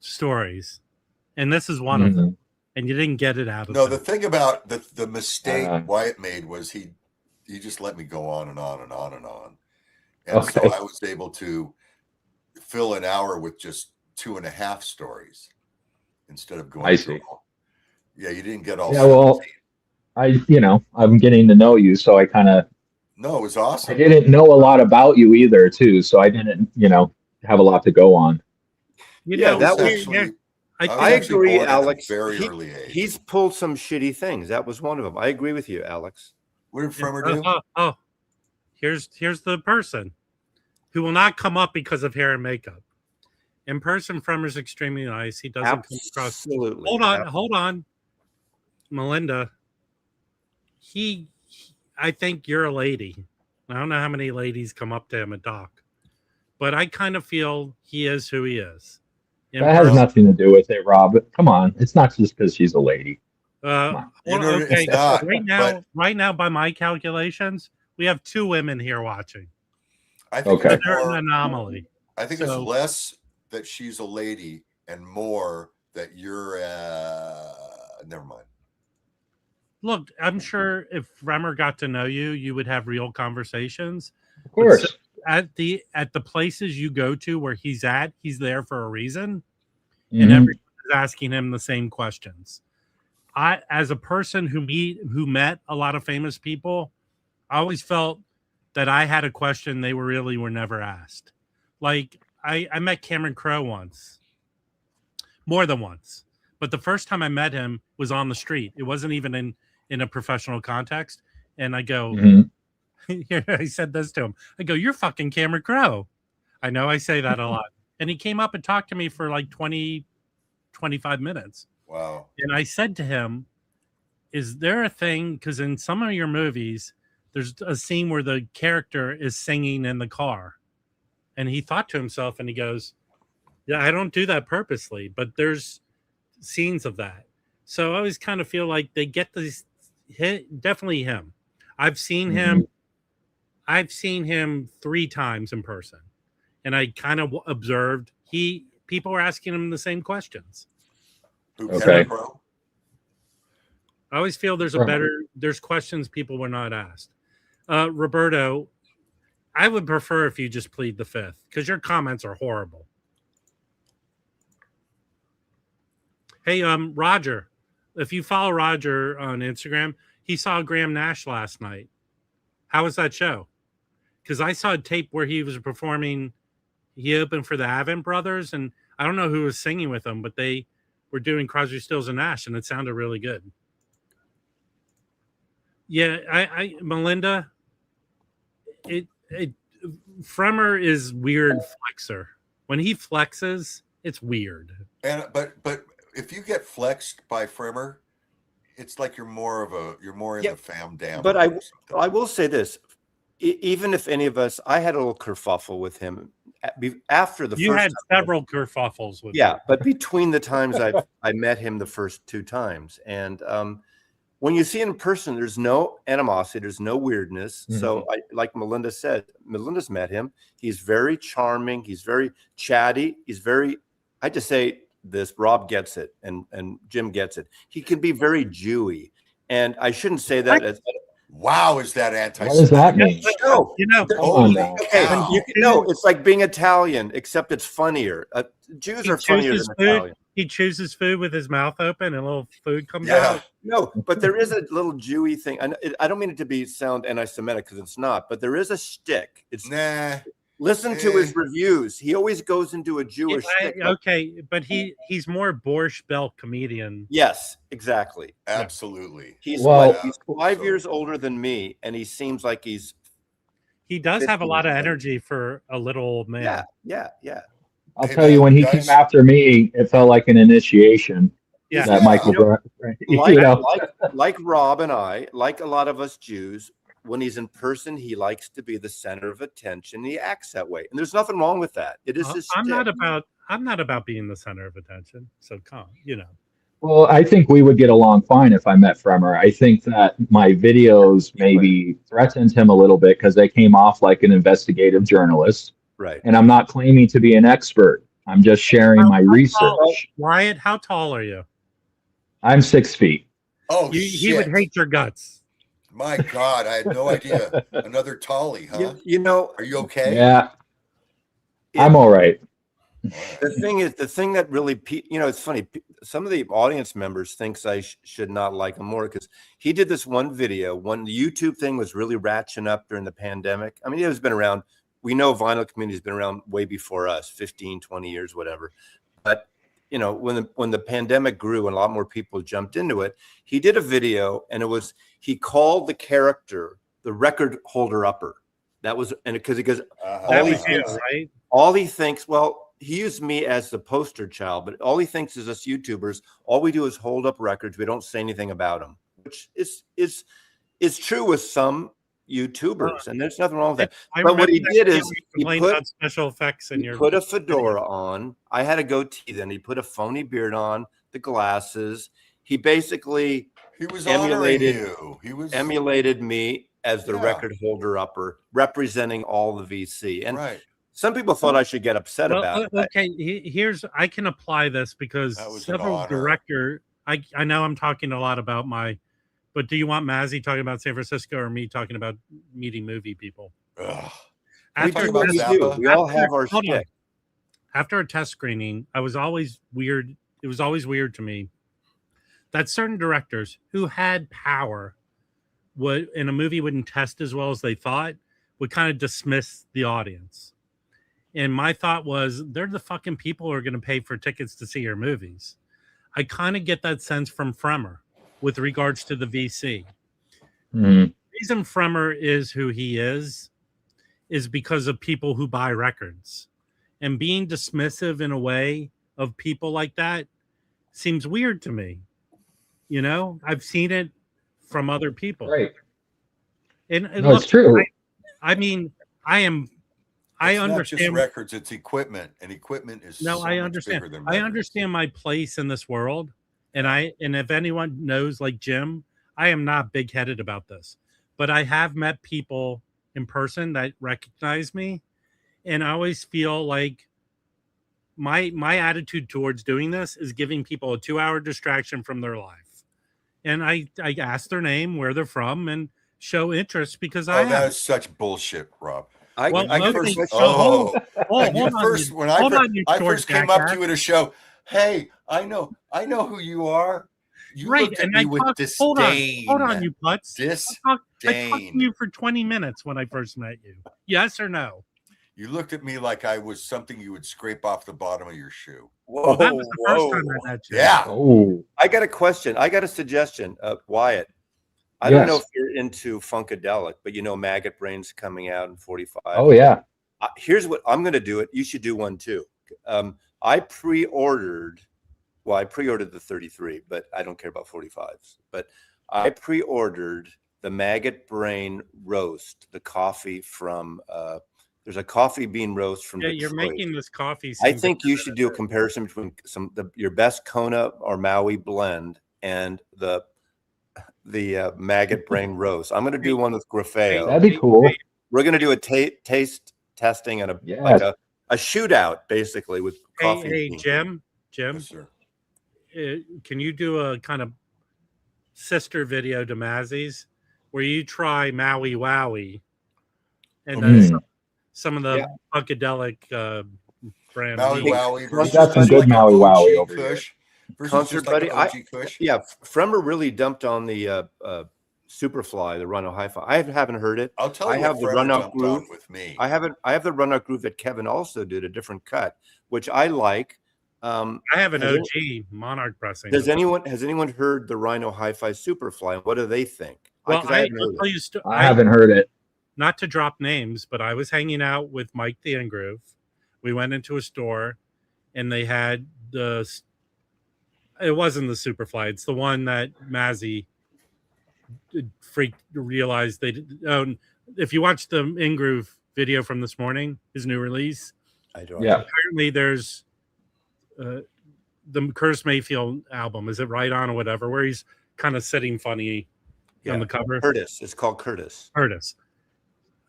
stories, and this is one of them. And you didn't get it out of
No,
them.
the thing about the mistake Wyatt made was he just let me go on and on and on and on. And so I was able to fill an hour with just 2.5 stories instead of going.
I see.
Yeah, you didn't get all.
Yeah, 17. Well, I'm getting to know you, so I kind of.
No, it was awesome.
I didn't know a lot about you either, too, so I didn't, have a lot to go on.
That was
actually.
I agree, Alex.
Very early age.
He's pulled some shitty things. That was one of them. I agree with you, Alex.
What did Fremer do?
Oh, here's the person who will not come up because of hair and makeup. In person, Fremer's extremely nice. He doesn't come across.
Absolutely.
Hold on, Melinda. I think you're a lady. I don't know how many ladies come up to him and talk, but I kind of feel he is who he is.
That has nothing to do with it, Rob. Come on, it's not just because she's a lady.
Okay. Right now, by my calculations, we have 2 women here watching.
I think
they're an anomaly.
I think it's less that she's a lady and more that you're. Never mind.
Look, I'm sure if Fremer got to know you, you would have real conversations.
Of course.
At the places you go to where he's at, he's there for a reason, and everyone is asking him the same questions. I, as a person who met a lot of famous people, I always felt that I had a question they were never asked. Like I met Cameron Crowe once, more than once, but the first time I met him was on the street. It wasn't even in a professional context, and I go. I said this to him. I go, "You're fucking Cameron Crowe." I know I say that a lot. And he came up and talked to me for like 20, 25 minutes.
Wow.
And I said to him, is there a thing? Because in some of your movies, there's a scene where the character is singing in the car. And he thought to himself and he goes, yeah, I don't do that purposely, but there's scenes of that. So I always kind of feel like they get this, definitely him. I've seen him 3 times in person, and I kind of observed people were asking him the same questions.
Okay.
I always feel there's questions people were not asked. Roberto, I would prefer if you just plead the 5th because your comments are horrible. Hey, Roger, if you follow Roger on Instagram, he saw Graham Nash last night. How was that show? Because I saw a tape where he was performing. He opened for the Avent Brothers, and I don't know who was singing with them, but they were doing Crosby, Stills, and Nash, and it sounded really good. Yeah, I Melinda, Fremer is weird flexer. When he flexes, it's weird.
And but if you get flexed by Fremer, it's like you're more in the fam dam.
But I will say this. Even if any of us, I had a little kerfuffle with him after the.
You had several kerfuffles with him.
But between the times I met him the first 2 times, and when you see him in person, there's no animosity, there's no weirdness. Mm-hmm. So, like Melinda said, Melinda's met him. He's very charming. He's very chatty. He's very. I just say this. Rob gets it, and Jim gets it. He can be very Jewy, and I shouldn't say that as.
Wow, is that anti?
What does that mean?
No,
okay,
it's like being Italian, except it's funnier. Jews are funnier than Italian.
He chooses food with his mouth open, and a little food comes out.
No, but there is a little Jewy thing. I don't mean it to sound anti-Semitic because it's not, but there is a shtick. It's Listen to his reviews. He always goes into a Jewish shtick.
Okay, but he's more Borscht Belt comedian.
Yes, exactly.
Absolutely.
He's 5 years older than me, and he seems like he's.
He does have a lot of energy for a little old man.
Yeah.
I'll tell you, when he came after me, it felt like an initiation.
Yeah.
that Michael,
like,
you know,
like Rob and I, like a lot of us Jews, when he's in person, he likes to be the center of attention. He acts that way, and there's nothing wrong with that. It is his
I'm not
shtick.
about being the center of attention. So come, you know.
well, I think we would get along fine if I met Fremer. I think that my videos maybe threatened him a little bit because they came off like an investigative journalist.
Right.
And I'm not claiming to be an expert. I'm just sharing my research.
Wyatt, how tall are you?
I'm 6 feet.
Oh,
He would hate your guts.
My God, I had no idea. Another Tolly, huh?
You know,
Are you okay?
Yeah, I'm all right.
the thing that really, you know, it's funny. Some of the audience members thinks I should not like him more because he did this one video when the YouTube thing was really ratcheting up during the pandemic. I mean, it has been around. We know vinyl community has been around way before us, 15, 20 years, whatever. But, you know, when the pandemic grew and a lot more people jumped into it, he did a video and he called the character the record holder upper. That was, and because
That was you, right?
all he thinks, well, he used me as the poster child, but all he thinks is us YouTubers, all we do is hold up records. We don't say anything about them, which is true with some YouTubers, and there's nothing wrong with that. But what he did is he put
special effects in your
put a fedora on. I had a goatee then. He put a phony beard on, the glasses. He basically
was
emulated
you. He was
emulated me as the record holder upper, representing all the VC. And some people thought I should get upset about it.
Okay, I can apply this because several director. I know I'm talking a lot about but do you want Mazzy talking about San Francisco or me talking about meeting movie people?
We all have our shtick.
After a test screening, I was always weird. It was always weird to me that certain directors who had power in a movie wouldn't test as well as they thought would kind of dismiss the audience. And my thought was, they're the fucking people who are going to pay for tickets to see your movies. I kind of get that sense from Fremer with regards to the VC.
Mm-hmm.
The reason Fremer is who he is because of people who buy records. And being dismissive in a way of people like that seems weird to me. You know, I've seen it from other people.
Right.
And
no,
look,
it's true.
I mean, I understand.
Not just records, it's equipment, and equipment is
I understand.
Much bigger than
I understand my place in this world, and if anyone knows, like Jim, I am not big-headed about this, but I have met people in person that recognize me, and I always feel like my attitude towards doing this is giving people a 2-hour distraction from their life, and I ask their name, where they're from, and show interest because
that is such bullshit, Rob.
When
I first came up to you at a show, hey, I know who you are. You looked at me with disdain.
Hold on, you putz.
Disdain.
I talked to you for 20 minutes when I first met you. Yes or no?
You looked at me like I was something you would scrape off the bottom of your shoe.
Whoa,
that was the first time I met you.
Yeah.
Oh.
I got a question. I got a suggestion, Wyatt. I don't know if you're into Funkadelic, but you know Maggot Brain's coming out in 45.
Oh, yeah.
Here's what I'm going to do. You should do one, too. I pre-ordered the 33, but I don't care about 45s. But I pre-ordered the Maggot Brain roast, the coffee from there's a coffee bean roast from Detroit.
You're making this coffee.
I think you should do a comparison between your best Kona or Maui blend and the Maggot Brain roast. I'm going to do one with Grafeo.
That'd be cool.
We're going to do a taste testing and a shootout, basically, with coffee.
Hey, Jim.
Yes, sir.
Can you do a kind of sister video to Mazzy's where you try Maui Wowie and some of the Funkadelic brand?
Maui Wowie.
We got some good Maui Wowie over here.
Concert buddy, Fremer really dumped on the Superfly, the Rhino Hi-Fi. I haven't heard it.
I'll tell you.
I have the Run-Out Groove
with me.
I have the Run-Out Groove that Kevin also did, a different cut, which I like.
I have an OG Monarch pressing.
Has anyone heard the Rhino Hi-Fi Superfly? What do they think?
Well,
I
haven't heard it.
Not to drop names, but I was hanging out with Mike the Engroove. We went into a store, and they had It wasn't the Superfly. It's the one that Mazzy realized they did. If you watch the In-Groove video from this morning, his new release,
I don't.
Yeah.
apparently there's the Curtis Mayfield album. Is it Right On or whatever? Where he's kind of sitting funny on the cover.
Curtis. It's called Curtis.
Curtis.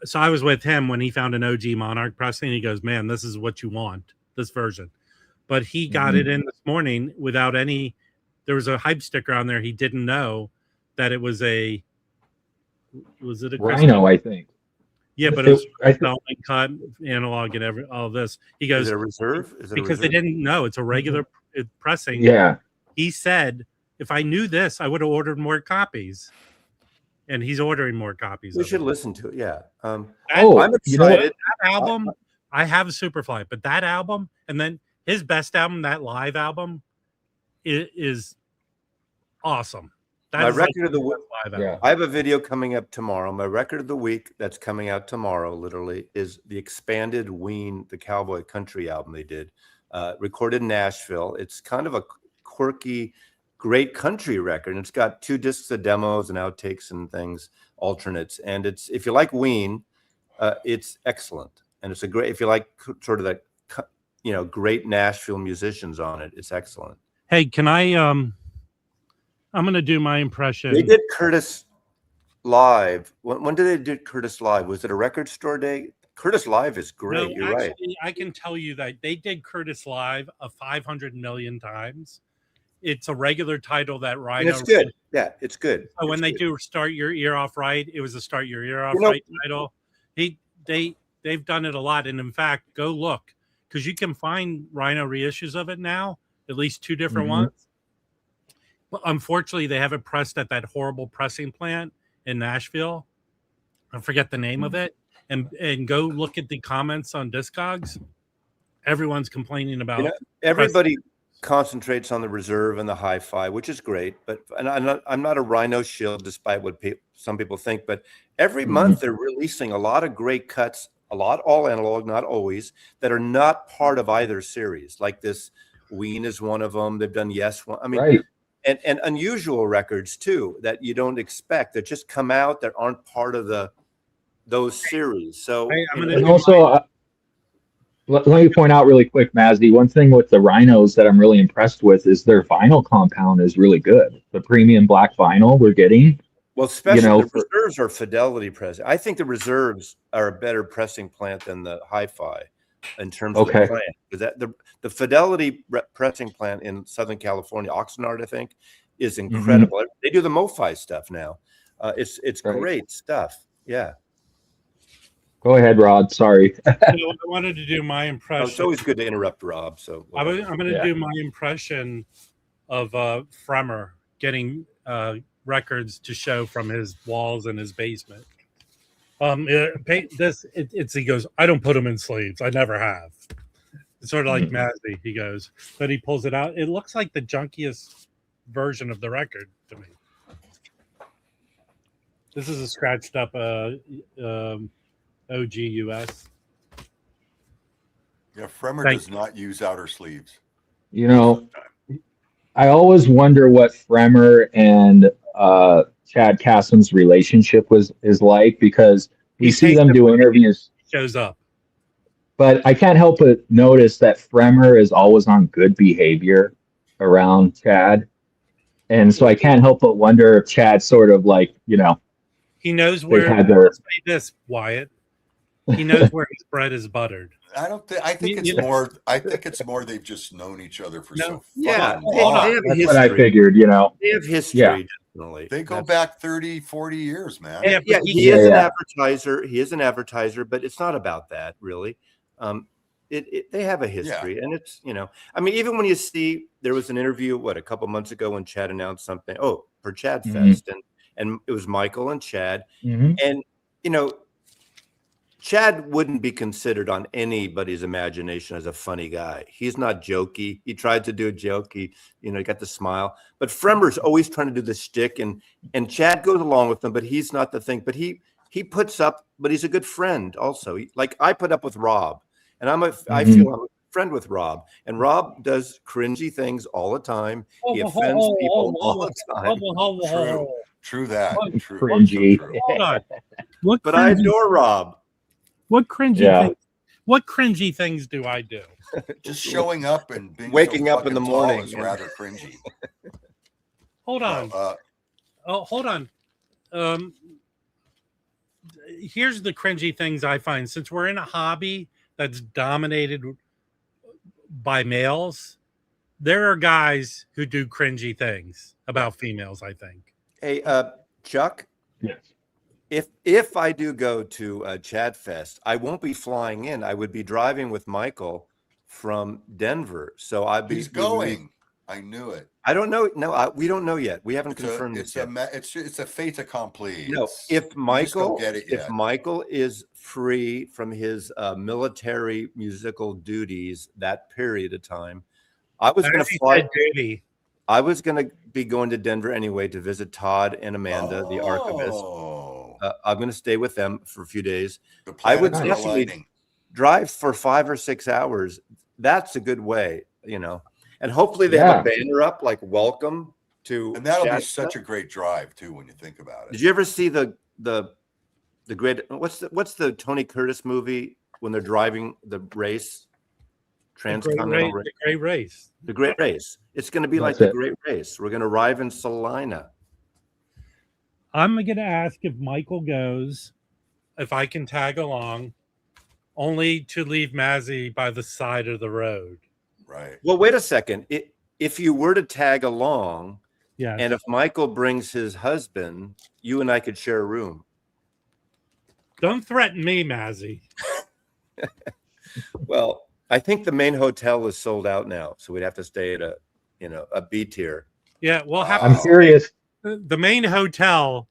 So I was with him when he found an OG Monarch pressing. He goes, "Man, this is what you want, this version." But he got it in this morning without any. There was a hype sticker on there. He didn't know that it was a. Was it a
Rhino? I think.
Yeah, but it was cut analog and all this. He goes,
"Is it a reserve? Is it
because
a reserve?
they didn't know it's a regular pressing."
Yeah.
He said, "If I knew this, I would have ordered more copies." And he's ordering more copies.
We should listen to it. Yeah.
I'm
excited.
You know that album, I have a Superfly, but that album, and then his best album, that live album, is awesome.
My record of the week. I have a video coming up tomorrow. My record of the week that's coming out tomorrow, literally, is the expanded Ween, the Cowboy Country album they did, recorded in Nashville. It's kind of a quirky, great country record, and it's got 2 discs of demos and outtakes and things, alternates. And it's, if you like Ween, it's excellent. And it's a great, if you like sort of that, great Nashville musicians on it, it's excellent.
Hey, can I? I'm going to do my impression.
They did Curtis live. When did they do Curtis live? Was it a record store day? Curtis live is great.
No,
You're right.
I can tell you that they did Curtis live 500 million times. It's a regular title that Rhino.
And it's good. Yeah, it's good.
So when they do Start Your Ear Off Right, it was a Start Your Ear Off Right title. They've done it a lot, and in fact, go look because you can find Rhino reissues of it now, at least 2 different ones. But unfortunately, they have it pressed at that horrible pressing plant in Nashville. I forget the name of it, and go look at the comments on Discogs. Everyone's complaining about
everybody. Concentrates on the reserve and the hi-fi, which is great, but I'm not a Rhino shield, despite what some people think. But every month they're releasing a lot of great cuts, a lot all analog, not always, that are not part of either series. Like this, Ween is one of them. They've done Yes one. I mean, and unusual records too that you don't expect that just come out that aren't part of those series. So
let me point out really quick, Mazzy, one thing with the Rhinos that I'm really impressed with is their vinyl compound is really good. The premium black vinyl we're getting.
Well, especially the reserves are fidelity pressing. I think the reserves are a better pressing plant than the hi-fi in terms of the plant. Because the fidelity pressing plant in Southern California, Oxnard, I think, is incredible. They do the MoFi stuff now. It's great stuff. Yeah.
Go ahead, Rod. Sorry.
I wanted to do my impression.
It's always good to interrupt Rob. So
I'm going to do my impression of Fremer getting records to show from his walls in his basement. He goes, "I don't put them in sleeves. I never have." It's sort of like Mazzy. He goes, but he pulls it out. It looks like the junkiest version of the record to me. This is a scratched up OG US.
Yeah, Fremer does not use outer sleeves.
I always wonder what Fremer and Chad Kassem's relationship is like, because we see them do interviews.
Shows up.
But I can't help but notice that Fremer is always on good behavior around Chad. And so I can't help but wonder if Chad sort of like,
he knows where, let's say this, Wyatt. He knows where his bread is buttered.
I don't think. I think it's more. I think it's more. They've just known each other for so.
Yeah,
they have history. What I figured.
They have history.
Yeah.
Definitely.
They go back 30, 40 years, man.
Yeah, he is an advertiser. He is an advertiser, but it's not about that really. They have a history, and it's I mean, even when you see there was an interview a couple months ago when Chad announced something. For Chad Fest, and it was Michael and Chad, and Chad wouldn't be considered on anybody's imagination as a funny guy. He's not jokey. He tried to do a joke. He got the smile. But Fremer's always trying to do the shtick, and Chad goes along with him, but he's not the thing. But he puts up, but he's a good friend also. Like I put up with Rob, and I feel I'm a friend with Rob, and Rob does cringy things all the time. He offends people all the time.
True that. True.
Cringy.
So true.
Hold on. What
But I
cringy,
adore Rob.
what cringy
Yeah.
things? What cringy things do I do?
Just showing up and being
Waking
so
up in the
fucking tall
morning
is
and-
rather cringy.
Hold on. Hold on. Here's the cringy things I find. Since we're in a hobby that's dominated by males, there are guys who do cringy things about females, I think.
Hey, Chuck,
Yes.
if I do go to Chad Fest, I won't be flying in. I would be driving with Michael from Denver. So I'd be.
He's going. I knew it.
I don't know. No, we don't know yet. We haven't confirmed
It's
this yet.
it's a fait accompli.
No,
It's-
if
you just
Michael,
don't get it
if
yet.
Michael is free from his military musical duties that period of time, I was going to fly.
Duty.
I was going to be going to Denver anyway to visit Todd and Amanda, the archivist.
Oh,
I'm going to stay with them for a few days.
the
I would
planets are
definitely
aligning.
drive for 5 or 6 hours. That's a good way, and hopefully they have a banner up like welcome to.
And that'll be
Shasta.
such a great drive too when you think about it.
Did you ever see the great what's the Tony Curtis movie when they're driving the race? Transcontinental race.
The Great Race.
The Great Race. It's going to be like the Great Race. We're going to arrive in Salina.
I'm going to ask if Michael goes, if I can tag along, only to leave Mazzy by the side of the road.
Right.
Well, wait a second. If you were to tag along,
Yeah.
and if Michael brings his husband, you and I could share a room.
Don't threaten me, Mazzy.
Well, I think the main hotel is sold out now, so we'd have to stay at a B tier.
Yeah, we'll have
I'm
to
curious.
the main hotel,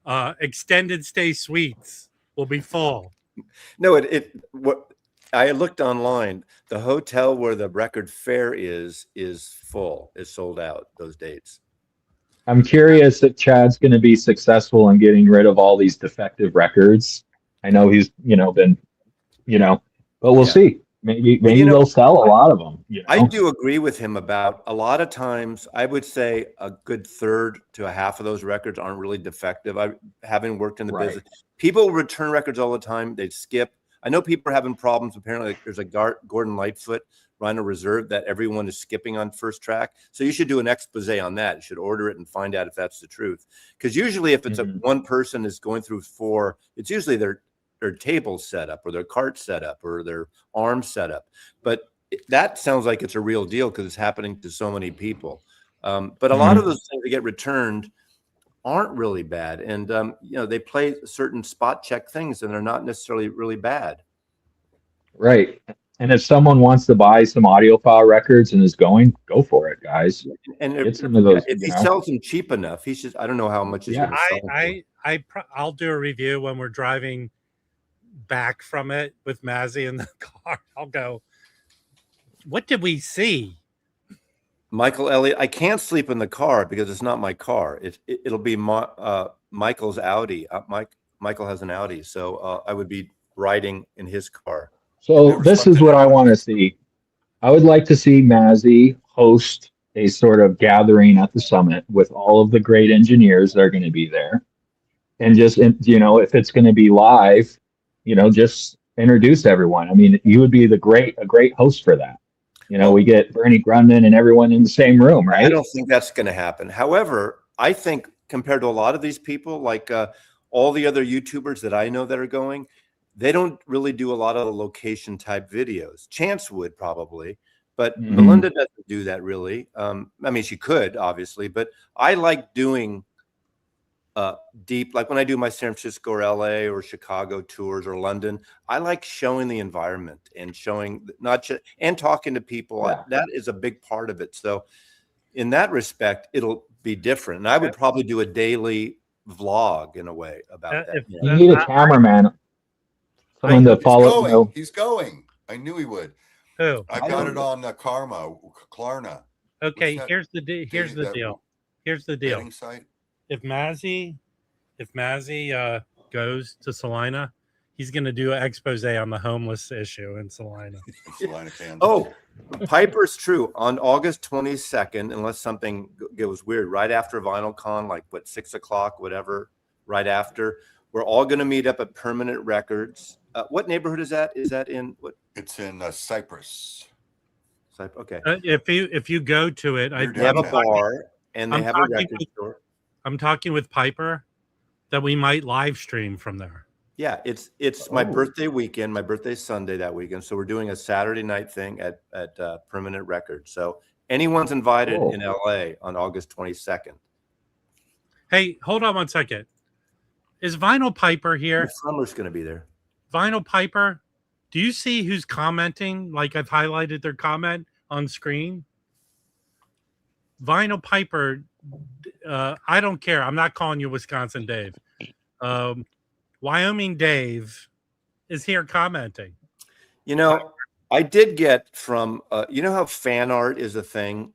extended stay suites will be full.
No, what I looked online, the hotel where the record fair is full, is sold out those dates.
I'm curious if Chad's going to be successful in getting rid of all these defective records. I know he's, been, but we'll see. Maybe they'll sell a lot of them.
I do agree with him about a lot of times. I would say a good third to a half of those records aren't really defective. Having worked in the business, people return records all the time. They skip. I know people are having problems. Apparently, there's a Gordon Lightfoot Rhino Reserve that everyone is skipping on first track. So you should do an expose on that. You should order it and find out if that's the truth. Because usually, if it's one person is going through 4, it's usually their table set up or their cart set up or their arm set up. But that sounds like it's a real deal because it's happening to so many people. But a lot of those things that get returned aren't really bad. And, they play certain spot check things and they're not necessarily really bad.
Right. And if someone wants to buy some audiophile records and is going, go for it, guys.
And
Get some of those,
if he sells them cheap enough, he's just, I don't know how much he's going to sell them for.
I'll do a review when we're driving back from it with Mazzy in the car. I'll go, what did we see?
Michael Elliott, I can't sleep in the car because it's not my car. It'll be Michael's Audi. Michael has an Audi, so I would be riding in his car.
So this is what I want to see. I would like to see Mazzy host a sort of gathering at the summit with all of the great engineers that are going to be there. And just, if it's going to be live, just introduce everyone. I mean, you would be a great host for that. We get Bernie Grundman and everyone in the same room, right?
I don't think that's going to happen. However, I think compared to a lot of these people, like all the other YouTubers that I know that are going, they don't really do a lot of the location type videos. Chance would probably, but Melinda doesn't do that really. I mean, she could obviously, but I like doing deep, like when I do my San Francisco or LA or Chicago tours or London, I like showing the environment and showing not just and talking to people. That is a big part of it. So in that respect, it'll be different. And I would probably do a daily vlog in a way about that.
You need a cameraman. Someone to follow.
He's going. I knew he would.
Who?
I got it on Klarna.
Okay, here's the deal. Here's the deal.
Site?
If Mazzy goes to Salina, he's going to do an expose on the homeless issue in Salina.
Salina, Kansas.
Oh, Piper's true. On August 22nd, unless something goes weird, right after VinylCon, like what, 6 o'clock, whatever, right after, we're all going to meet up at Permanent Records. What neighborhood is that? Is that in what?
It's in Cyprus.
Okay.
If you go to it,
They have a bar and they have a record store.
I'm talking with Piper that we might live stream from there.
Yeah, it's my birthday weekend. My birthday's Sunday that weekend, so we're doing a Saturday night thing at Permanent Records. So anyone's invited in LA on August 22nd.
Hey, hold on one second. Is Vinyl Piper here?
Summer's going to be there.
Vinyl Piper, do you see who's commenting? Like I've highlighted their comment on screen. Vinyl Piper, I don't care. I'm not calling you Wisconsin Dave. Wyoming Dave is here commenting.
You know, I did get from, you know how fan art is a thing?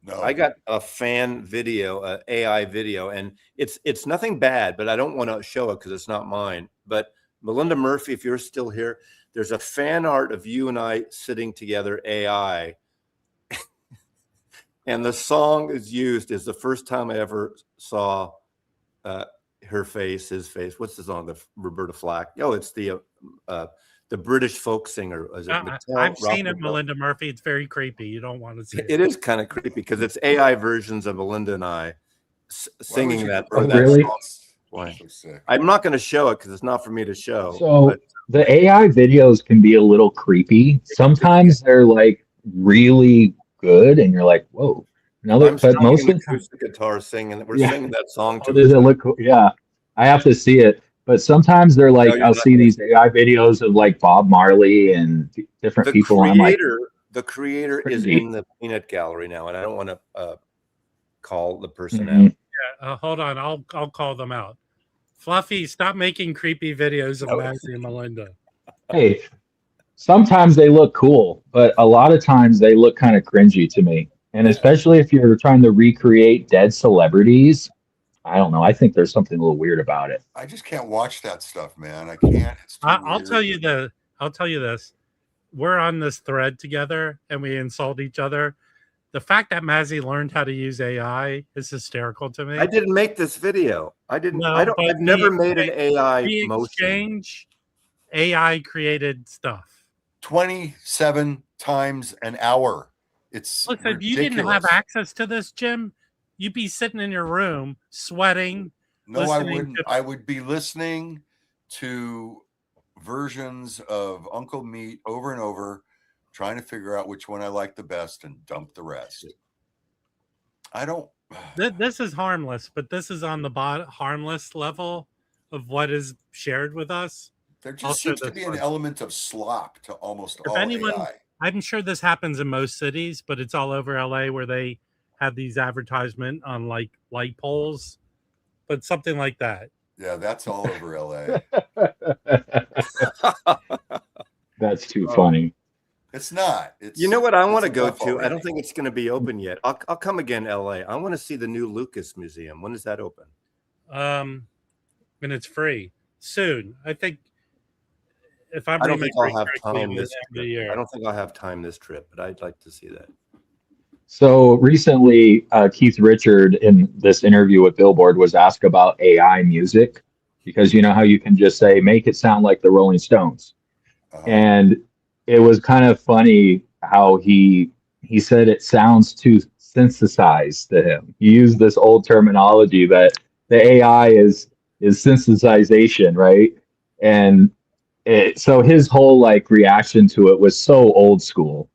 No.
I got a fan video, an AI video, and it's nothing bad, but I don't want to show it because it's not mine. But Melinda Murphy, if you're still here, there's a fan art of you and I sitting together, AI. And the song is used is the first time I ever saw her face, his face. What's the song? The Roberta Flack. Oh, it's the British folk singer. Is it
I've seen it, Melinda Murphy. It's very creepy. You don't want to see it.
It is kind of creepy because it's AI versions of Melinda and I singing that.
Really?
Why? I'm not going to show it because it's not for me to show.
So the AI videos can be a little creepy. Sometimes they're like really good, and you're like, "Whoa!" But most of the
acoustic guitar singing, we're singing that song.
Does it look cool? Yeah, I have to see it. But sometimes they're like, I'll see these AI videos of like Bob Marley and different people. And I'm like,
the creator is in the peanut gallery now, and I don't want to call the person out.
Yeah, hold on, I'll call them out. Fluffy, stop making creepy videos of Maggie and Melinda.
Hey, sometimes they look cool, but a lot of times they look kind of cringy to me. And especially if you're trying to recreate dead celebrities, I don't know. I think there's something a little weird about it.
I just can't watch that stuff, man. I can't. It's too
I'll tell you this. We're on this thread together and we insult each other. The fact that Mazzy learned how to use AI is hysterical to me.
I didn't make this video. I've never made an AI motion.
Exchange AI created stuff.
27 times an hour. It's
listen, if you
ridiculous.
didn't have access to this, Jim, you'd be sitting in your room sweating.
No, I wouldn't. I would be listening to versions of Uncle Meat over and over, trying to figure out which one I like the best and dump the rest. I don't.
This is harmless, but this is on the harmless level of what is shared with us.
There just seems to be an element of slop to almost all AI.
I'm sure this happens in most cities, but it's all over LA where they have these advertisement on like light poles, but something like that.
Yeah, that's all over LA.
That's too funny.
It's not.
You know what I want to go to? I don't think it's going to be open yet. I'll come again, LA. I want to see the new Lucas Museum. When is that open?
And it's free soon. I think. If I'm
I don't think I'll have time this trip. I don't think I'll have time this trip, but I'd like to see that.
So recently, Keith Richard in this interview with Billboard was asked about AI music, because you know how you can just say, make it sound like the Rolling Stones. And it was kind of funny how he said it sounds too synthesized to him. He used this old terminology that the AI is synthesization, right? And so his whole like reaction to it was so old school,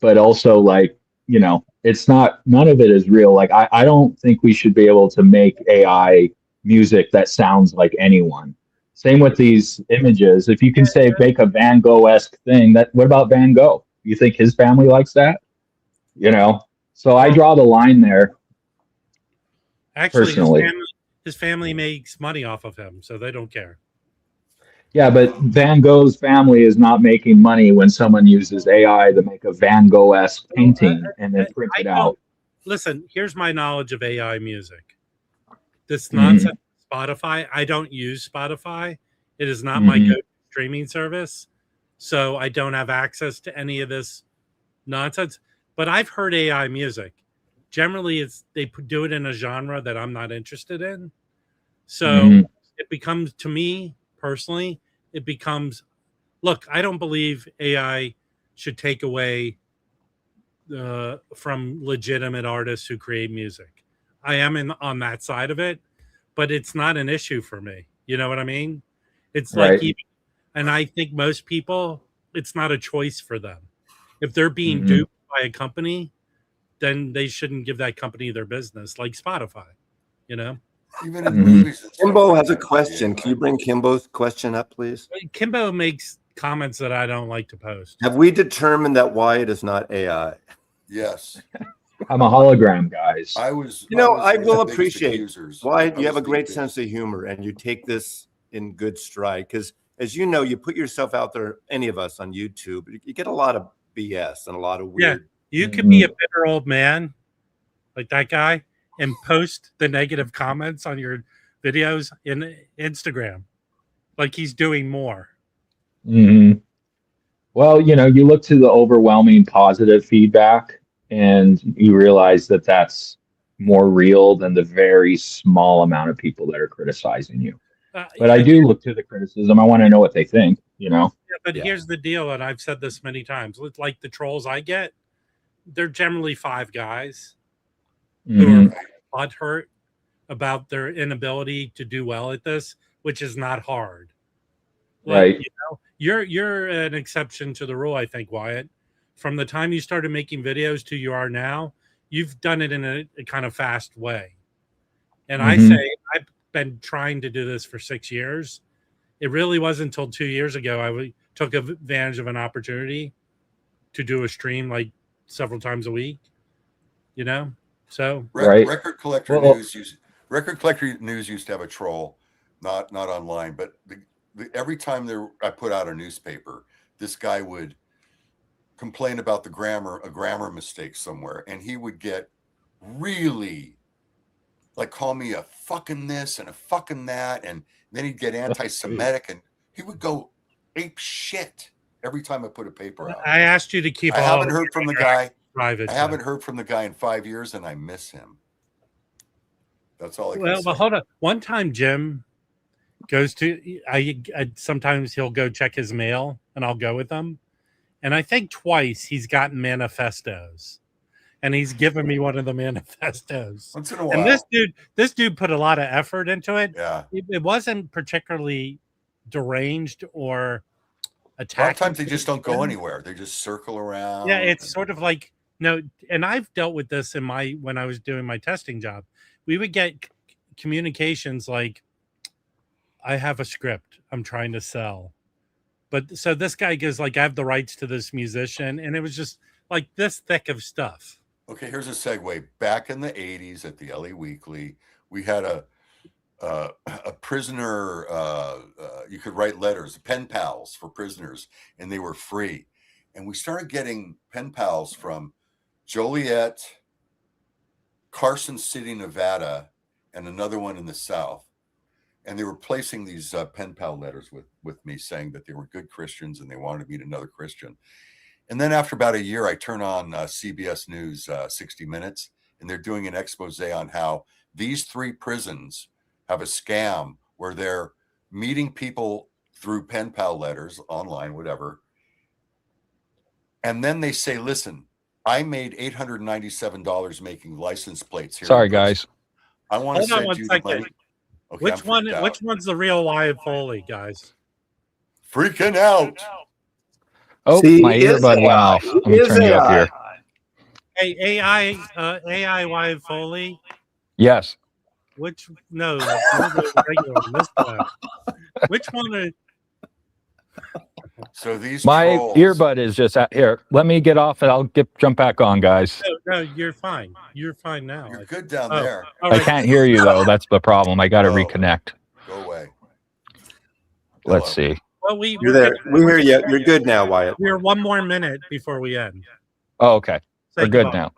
but also like, you know, it's not, none of it is real. Like, I don't think we should be able to make AI music that sounds like anyone. Same with these images. If you can say, make a Van Gogh-esque thing, what about Van Gogh? You think his family likes that? You know? So I draw the line there.
Actually,
personally.
His family makes money off of him, so they don't care.
Yeah, but Van Gogh's family is not making money when someone uses AI to make a Van Gogh-esque painting and then print it out.
Listen, here's my knowledge of AI music. This nonsense Spotify, I don't use Spotify. It is not my go-to streaming service, so I don't have access to any of this nonsense. But I've heard AI music. Generally, they do it in a genre that I'm not interested in. So it becomes, to me personally, it becomes, look, I don't believe AI should take away from legitimate artists who create music. I am on that side of it, but it's not an issue for me. You know what I mean? It's like, and I think most people, it's not a choice for them. If they're being duped by a company, then they shouldn't give that company their business, like Spotify, you know?
Even in movies.
Kimbo has a question. Can you bring Kimbo's question up, please?
Kimbo makes comments that I don't like to post.
Have we determined that Wyatt is not AI?
Yes.
I'm a hologram, guys.
I was.
I will appreciate Wyatt. You have a great
deepest.
sense of humor, and you take this in good stride. Because, as you know, you put yourself out there, any of us on YouTube, you get a lot of BS and a lot of weird.
Yeah, you could be a bitter old man like that guy and post the negative comments on your videos in Instagram, like he's doing more.
Well, you look to the overwhelming positive feedback, and you realize that that's more real than the very small amount of people that are criticizing you. But I do look to the criticism. I want to know what they think, Yeah,
but here's the deal, and I've said this many times. Like the trolls I get, they're generally 5 guys who are butthurt about their inability to do well at this, which is not hard.
Right.
You're an exception to the rule, I think, Wyatt. From the time you started making videos to you are now, you've done it in a kind of fast way. And I say I've been trying to do this for 6 years. It really wasn't until 2 years ago I took advantage of an opportunity to do a stream like several times a week. So
Record Collector News used to have a troll, not online, but every time I put out a newspaper, this guy would complain about a grammar mistake somewhere, and he would get really like call me a fucking this and a fucking that, and then he'd get anti-Semitic, and he would go ape shit every time I put a paper out.
I asked you to keep.
I haven't heard from the guy.
Private.
I haven't heard from the guy in 5 years, and I miss him. That's all I can say.
Well, hold on. One time, Jim goes to. I sometimes he'll go check his mail, and I'll go with him. And I think twice he's gotten manifestos, and he's given me one of the manifestos.
Once in a while.
And this dude put a lot of effort into it.
Yeah.
It wasn't particularly deranged or attacked.
A lot of times they just don't go anywhere. They just circle around.
Yeah, it's sort of like and I've dealt with this when I was doing my testing job. We would get communications like, I have a script I'm trying to sell. But so this guy goes like, I have the rights to this musician. And it was just like this thick of stuff.
Okay, here's a segue. Back in the 80s at the LA Weekly, we had a prisoner, you could write letters, pen pals for prisoners, and they were free. And we started getting pen pals from Joliet, Carson City, Nevada, and another one in the South. And they were placing these pen pal letters with me, saying that they were good Christians and they wanted to meet another Christian. And then after about a year, I turn on CBS News 60 Minutes, and they're doing an expose on how these 3 prisons have a scam where they're meeting people through pen pal letters, online, whatever. And then they say, listen, I made $897 making license plates here.
Sorry, guys.
I want to send you the money. Okay,
which one's the real Wyatt Foley, guys?
Freaking out.
Oh,
See,
my earbud went off. Let me turn you up here.
Hey, AI Wyatt Foley.
Yes.
Which one are?
So these
my
trolls,
earbud is just out here. Let me get off and I'll jump back on, guys.
No, you're fine. You're fine now.
You're good down there.
I can't hear you though. That's the problem. I got to reconnect.
Go away.
Let's see.
Well,
You're there. We hear you. You're good now, Wyatt.
We're 1 more minute before we end.
Oh, okay. We're good now.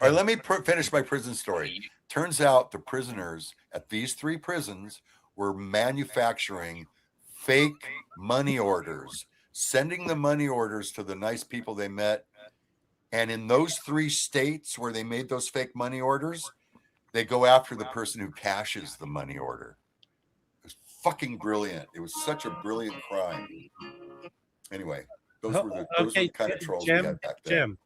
All right, let me finish my prison story. Turns out the prisoners at these 3 prisons were manufacturing fake money orders, sending the money orders to the nice people they met. And in those 3 states where they made those fake money orders, they go after the person who cashes the money order. It was fucking brilliant. It was such a brilliant crime. Anyway, those were the kind of trolls we had back then.
Jim,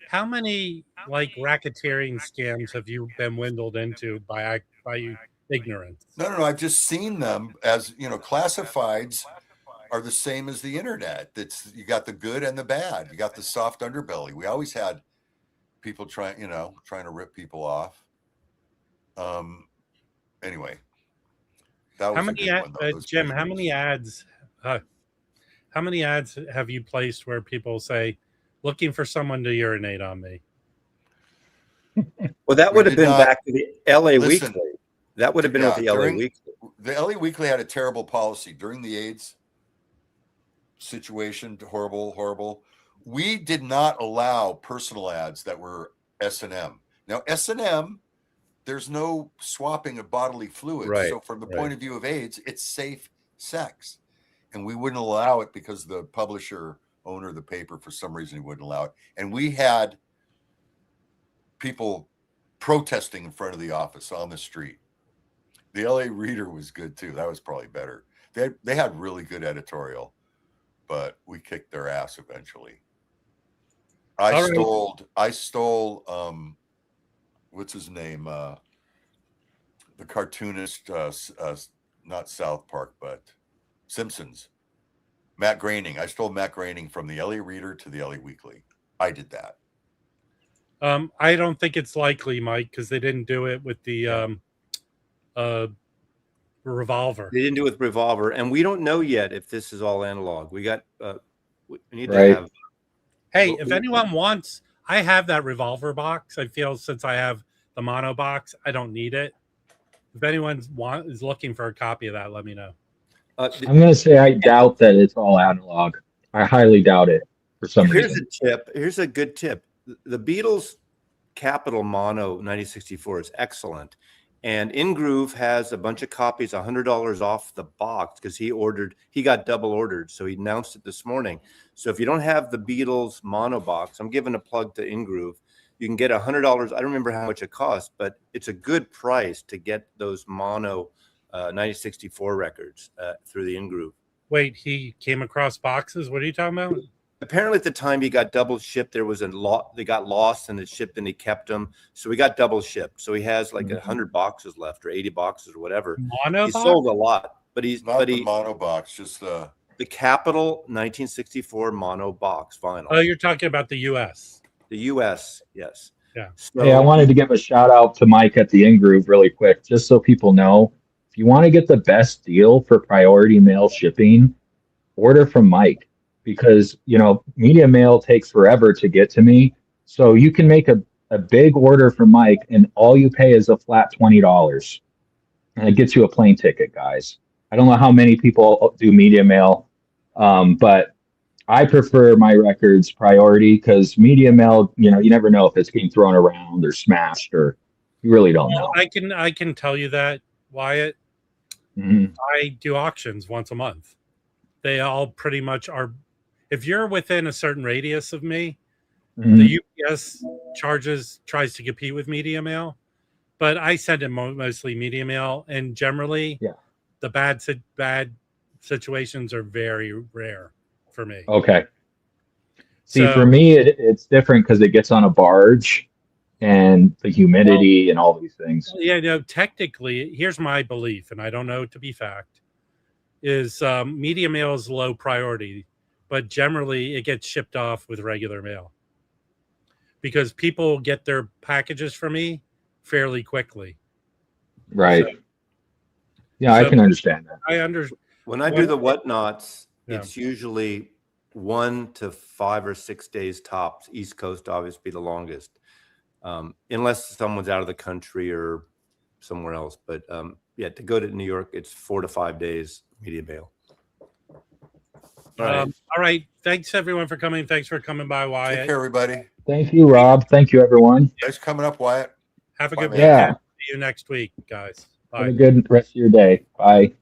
how many like racketeering scams have you been dwindled into by ignorance?
No. I've just seen them as, classifieds are the same as the internet. You got the good and the bad. You got the soft underbelly. We always had people trying to rip people off. Anyway, that was
how many Jim? How many ads? How many ads have you placed where people say, "Looking for someone to urinate on me"?
Well, that would have been back to the LA Weekly. That would have been with the LA Weekly.
The LA Weekly had a terrible policy during the AIDS situation. Horrible. We did not allow personal ads that were S&M. Now, S&M, there's no swapping of bodily fluids.
Right,
so from the point of view of AIDS, it's safe sex. And we wouldn't allow it because the publisher, owner of the paper, for some reason, he wouldn't allow it. And we had people protesting in front of the office on the street. The LA Reader was good too. That was probably better. They had really good editorial, but we kicked their ass eventually. I stole what's his name? The cartoonist, not South Park, but Simpsons. Matt Groening. I stole Matt Groening from the LA Reader to the LA Weekly. I did that.
I don't think it's likely, Mike, because they didn't do it with the Revolver.
They didn't do it with Revolver, and we don't know yet if this is all analog. We got we need to have.
Hey, if anyone wants, I have that Revolver box. I feel since I have the mono box, I don't need it. If anyone is looking for a copy of that, let me know.
I'm going to say I doubt that it's all analog. I highly doubt it for some reason.
Here's a tip. Here's a good tip. The Beatles Capitol Mono 9064 is excellent. And InGroove has a bunch of copies, $100 off the box, because he got double ordered. So he announced it this morning. So if you don't have the Beatles mono box, I'm giving a plug to InGroove. You can get $100. I don't remember how much it costs, but it's a good price to get those mono 9064 records through the InGroove.
Wait, he came across boxes? What are you talking about?
Apparently at the time he got double shipped. There was they got lost and it shipped and he kept them. So he got double shipped. So he has like 100 boxes left or 80 boxes or whatever.
Mono
he
box?
sold a lot, but
the mono box, just
the Capitol 1964 mono box vinyl.
Oh, you're talking about the US.
The US, yes.
Yeah.
So, hey, I wanted to give a shout out to Mike at the InGroove really quick, just so people know. If you want to get the best deal for priority mail shipping, order from Mike, because media mail takes forever to get to me. So you can make a big order from Mike and all you pay is a flat $20. And it gets you a plane ticket, guys. I don't know how many people do media mail, but I prefer my records priority, because media mail, you never know if it's being thrown around or smashed, or you really don't know.
I can tell you that, Wyatt.
Mm-hmm.
I do auctions once a month. They all pretty much are. If you're within a certain radius of me, the UPS tries to compete with media mail, but I send it mostly media mail, and generally, the bad situations are very rare for me.
Okay. See, for me, it's different because it gets on a barge and the humidity and all these things.
Yeah, technically, here's my belief, and I don't know to be fact, is media mail is low priority, but generally it gets shipped off with regular mail because people get their packages from me fairly quickly.
Right. So, I can understand that.
When I do the whatnots, it's usually 1 to 5 or 6 days tops. East Coast obviously the longest, unless someone's out of the country or somewhere else. But to go to New York, it's 4 to 5 days media mail.
All right. Thanks everyone for coming. Thanks for coming by, Wyatt.
Take care, everybody.
Thank you, Rob. Thank you, everyone.
Thanks for coming up, Wyatt.
Have a good
weekend.
See you next week, guys. Bye.
Have a good rest of your day. Bye.